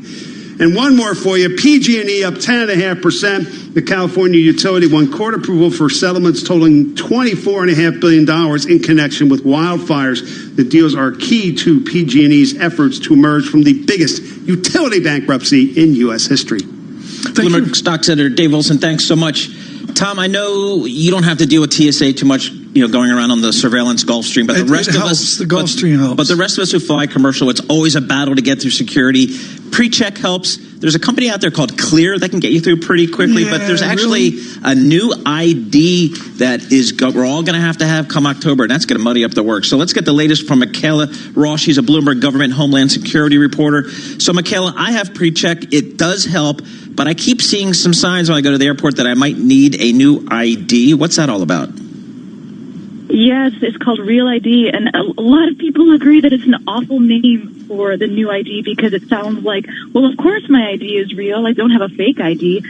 And one more for you. PG&E up 10.5%. The California utility won court approval for settlements totaling $24.5 billion in connection with wildfires. The deals are key to PG&E's efforts to emerge from the biggest utility bankruptcy in U.S. history. Bloomberg Stocks editor Dave Wilson, thanks so much. Tom, I know you don't have to deal with TSA too much, going around on the surveillance Gulfstream, but the rest of us, the Gulfstream helps. But the rest of us who fly commercial, it's always a battle to get through security. Pre-check helps. There's a company out there called Clear that can get you through pretty quickly, but there's actually a new ID that we're all going to have come October, and that's going to muddy up the work. So let's get the latest from Michaela Ross. She's a Bloomberg Government Homeland Security reporter. So Michaela, I have pre-check. It does help, but I keep seeing some signs when I go to the airport that I might need a new ID. What's that all about? Yes, it's called Real ID, and a lot of people agree that it's an awful name for the new ID because it sounds like, well, of course my ID is real. I don't have a fake ID,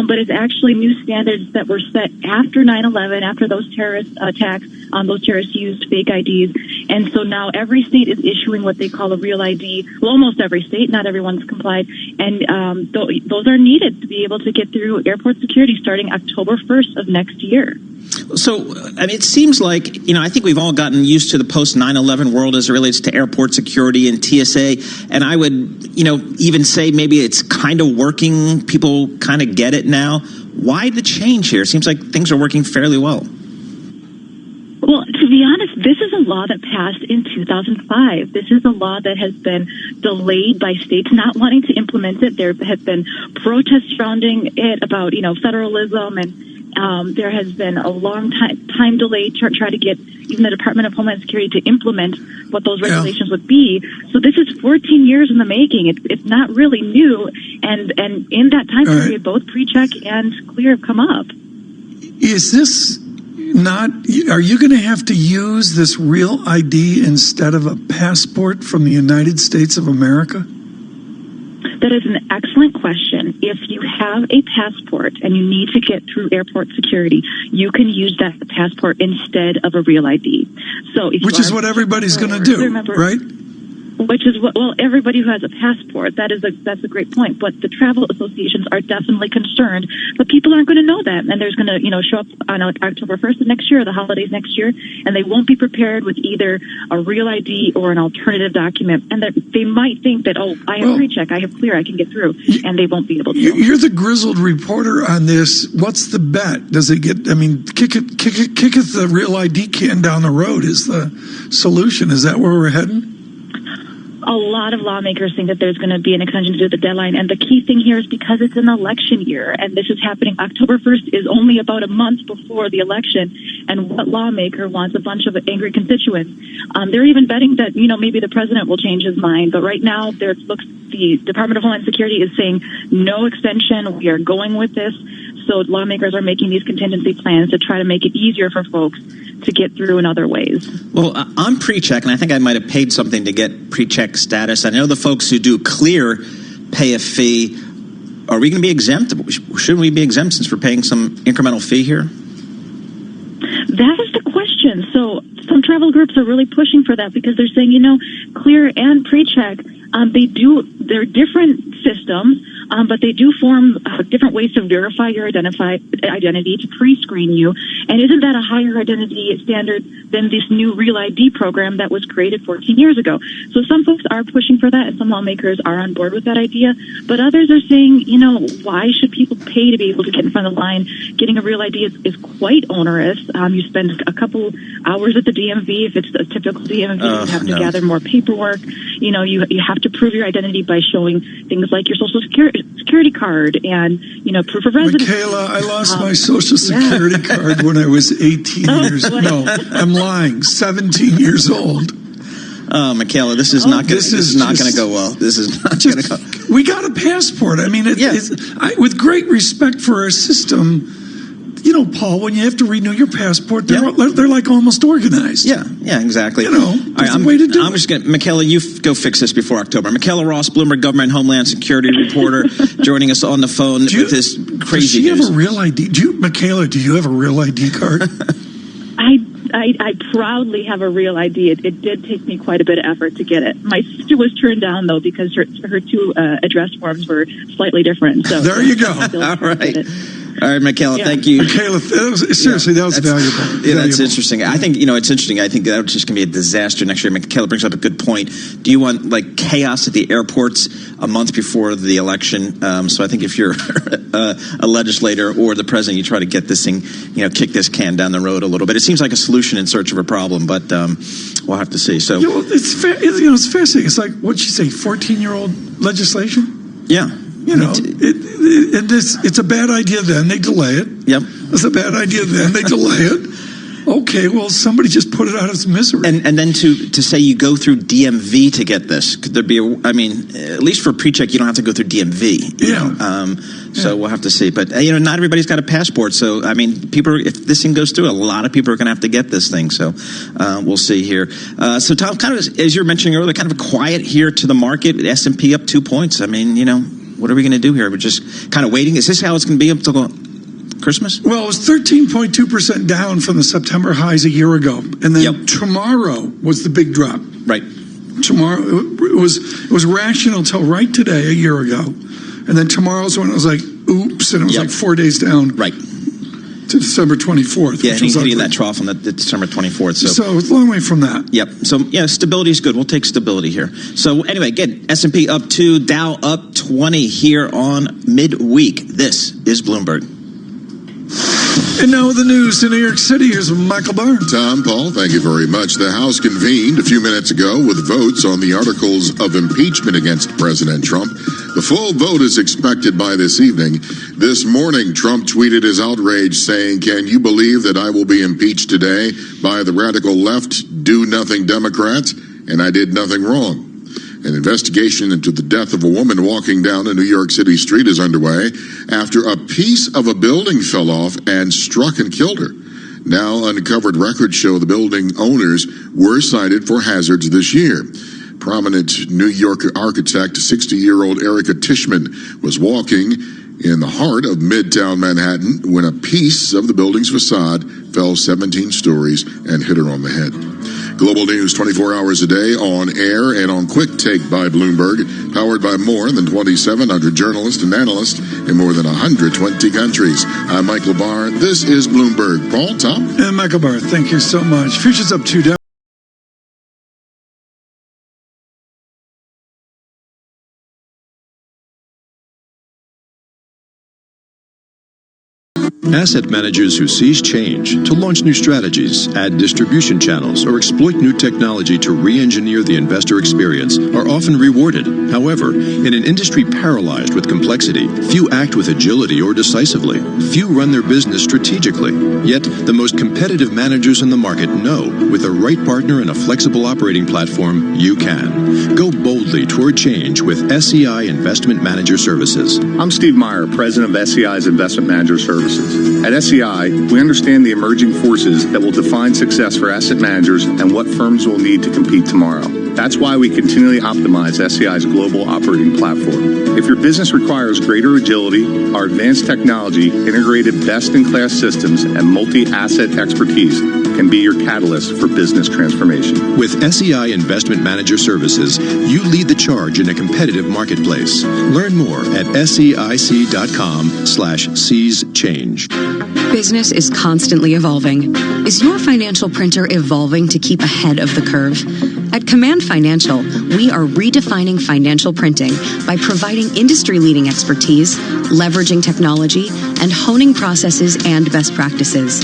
but it's actually new standards that were set after 9/11, after those terrorist attacks. Those terrorists used fake IDs, and so now every state is issuing what they call a Real ID. Well, almost every state, not everyone's complied, and those are needed to be able to get through airport security starting October 1st of next year. So, I mean, it seems like, I think we've all gotten used to the post-9/11 world as it relates to airport security and TSA. And I would, even say maybe it's kind of working. People kind of get it now. Why the change here? It seems like things are working fairly well. Well, to be honest, this is a law that passed in 2005. This is a law that has been delayed by states not wanting to implement it. There have been protests surrounding it about, federalism, and there has been a long time delay to try to get even the Department of Homeland Security to implement what those regulations would be. So this is 14 years in the making. It's not really new, and in that time period, both pre-check and clear have come up. Is this not? Are you going to have to use this Real ID instead of a passport from the United States of America? That is an excellent question. If you have a passport and you need to get through airport security, you can use that passport instead of a Real ID. So, which is what everybody's going to do, right? Which is what, well, everybody who has a passport, that's a great point. But the travel associations are definitely concerned, but people aren't going to know that. And there's going to, show up on October 1st of next year, or the holidays next year, and they won't be prepared with either a Real ID or an alternative document. And they might think that, I have pre-check, I have clear, I can get through, and they won't be able to. You're the grizzled reporter on this. What's the bet? Does it get, kicketh the Real ID can down the road is the solution. Is that where we're heading? A lot of lawmakers think that there's going to be an extension to the deadline, and the key thing here is because it's an election year, and this is happening October 1st is only about a month before the election, and what lawmaker wants a bunch of angry constituents? They're even betting that, maybe the president will change his mind, but right now the Department of Homeland Security is saying no extension, we are going with this, so lawmakers are making these contingency plans to try to make it easier for folks to get through in other ways. Well, I'm pre-check, and I think I might have paid something to get pre-check status. I know the folks who do clear pay a fee. Are we going to be exempt? Shouldn't we be exempt since we're paying some incremental fee here? That is the question. So some travel groups are really pushing for that because they're saying, clear and pre-check, they're different systems, but they do form different ways to verify your identity, to pre-screen you. And isn't that a higher identity standard than this new Real ID program that was created 14 years ago? So some folks are pushing for that, and some lawmakers are on board with that idea. But others are saying, why should people pay to be able to get in front of the line? Getting a Real ID is quite onerous. You spend a couple hours at the DMV. If it's a typical DMV, you have to gather more paperwork. You have to prove your identity by showing things like your social security card and, proof of residence. Michaela, I lost my social security card when I was 18 years. No, I'm lying. 17 years old. Oh, Michaela, this is not going to go well. This is not going to go. We got a passport. I mean, with great respect for our system, Paul, when you have to renew your passport, they're like almost organized. Yeah, exactly. There's a way to do it. I'm just going to, Michaela, you go fix this before October. Michaela Ross, Bloomberg Government Homeland Security reporter, joining us on the phone with this crazy news. Does she have a Real ID? Michaela, do you have a Real ID card? I proudly have a Real ID. It did take me quite a bit of effort to get it. My sister was turned down, though, because her two address forms were slightly different. So there you go. All right, Michaela, thank you. Michaela, that was valuable. Yeah, that's interesting. I think, it's interesting. I think that's just going to be a disaster next year. Michaela brings up a good point. Do you want, chaos at the airports a month before the election? So I think if you're a legislator or the president, you try to get this thing, kick this can down the road a little bit. It seems like a solution in search of a problem, but we'll have to see. So it's fascinating. It's like, what'd she say, 14-year-old legislation? Yeah. It's a bad idea then, they delay it. Yep. It's a bad idea then, they delay it. Okay, well, somebody just put it out of its misery. And then to say you go through DMV to get this, could there be at least for pre-check, you don't have to go through DMV. Yeah. So we'll have to see. But, not everybody's got a passport. So, I mean, if this thing goes through, a lot of people are going to have to get this thing. So we'll see here. So, Tom, kind of as you were mentioning earlier, kind of quiet here to the market. S&P up 2 points. I mean, what are we going to do here? We're just kind of waiting. Is this how it's going to be up until Christmas? Well, it was 13.2% down from the September highs a year ago. And then tomorrow was the big drop. Right. Tomorrow, it was rational till right today, a year ago. And then tomorrow's when it was like, oops, and it was like 4 days down. Right. To December 24th. Yeah, hitting that trough on the December 24th. So it's a long way from that. Yep. So, stability is good. We'll take stability here. So, anyway, again, S&P up 2, Dow up 20 here on midweek. This is Bloomberg. And now the news to New York City. Here's Michael Barr. Tom, Paul, thank you very much. The House convened a few minutes ago with votes on the articles of impeachment against President Trump. The full vote is expected by this evening. This morning, Trump tweeted his outrage saying, "Can you believe that I will be impeached today by the radical left, do-nothing Democrats, and I did nothing wrong?" An investigation into the death of a woman walking down a New York City street is underway after a piece of a building fell off and struck and killed her. Now uncovered records show the building owners were cited for hazards this year. Prominent New York architect, 60-year-old Erica Tishman, was walking in the heart of Midtown Manhattan when a piece of the building's facade fell 17 stories and hit her on the head. Global news 24 hours a day on air and on Quick Take by Bloomberg, powered by more than 2,700 journalists and analysts in more than 120 countries. I'm Michael Barr. This is Bloomberg. Paul, Tom? And Michael Barr, thank you so much. Futures up 2 down. Asset managers who seize change to launch new strategies, add distribution channels, or exploit new technology to re-engineer the investor experience are often rewarded. However, in an industry paralyzed with complexity, few act with agility or decisively. Few run their business strategically. Yet, the most competitive managers in the market know with the right partner and a flexible operating platform, you can. Go boldly toward change with SEI Investment Manager Services. I'm Steve Meyer, president of SEI's Investment Manager Services. At SEI, we understand the emerging forces that will define success for asset managers and what firms will need to compete tomorrow. That's why we continually optimize SEI's global operating platform. If your business requires greater agility, our advanced technology, integrated best-in-class systems, and multi-asset expertise can be your catalyst for business transformation. With SEI Investment Manager Services, you lead the charge in a competitive marketplace. Learn more at SEIC.com/seize change. Business is constantly evolving. Is your financial printer evolving to keep ahead of the curve? At Command Financial, we are redefining financial printing by providing industry-leading expertise, leveraging technology, and honing processes and best practices.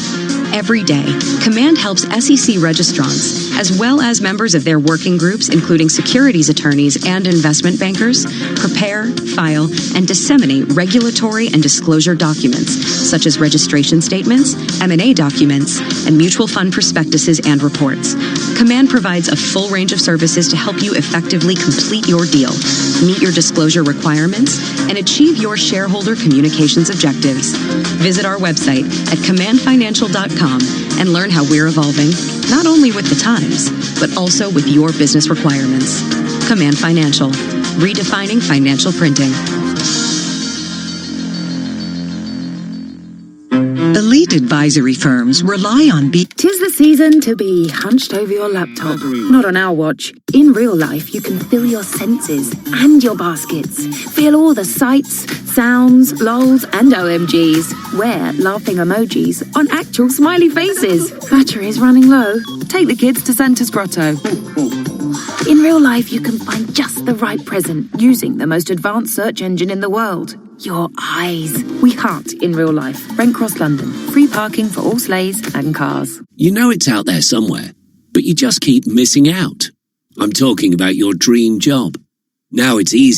Every day, Command helps SEC registrants, as well as members of their working groups, including securities attorneys and investment bankers, prepare, file, and disseminate regulatory and disclosure documents, such as registration statements, M&A documents, and mutual fund prospectuses and reports. Command provides a full range of services to help you effectively complete your deal, meet your disclosure requirements, and achieve your shareholder communications objectives. Visit our website at commandfinancial.com and learn how we're evolving, not only with the times, but also with your business requirements. Command Financial, redefining financial printing. Elite advisory firms rely on Tis the season to be hunched over your laptop. Not on our watch. In real life, you can feel your senses and your baskets. Feel all the sights, sounds, lols, and OMGs. Wear laughing emojis on actual smiley faces. Battery is running low. Take the kids to Santa's Grotto. In real life, you can find just the right present using the most advanced search engine in the world. Your eyes. We can't in real life. Brent Cross, London. Free parking for all sleighs and cars. You know it's out there somewhere, but you just keep missing out. I'm talking about your dream job. Now it's easy.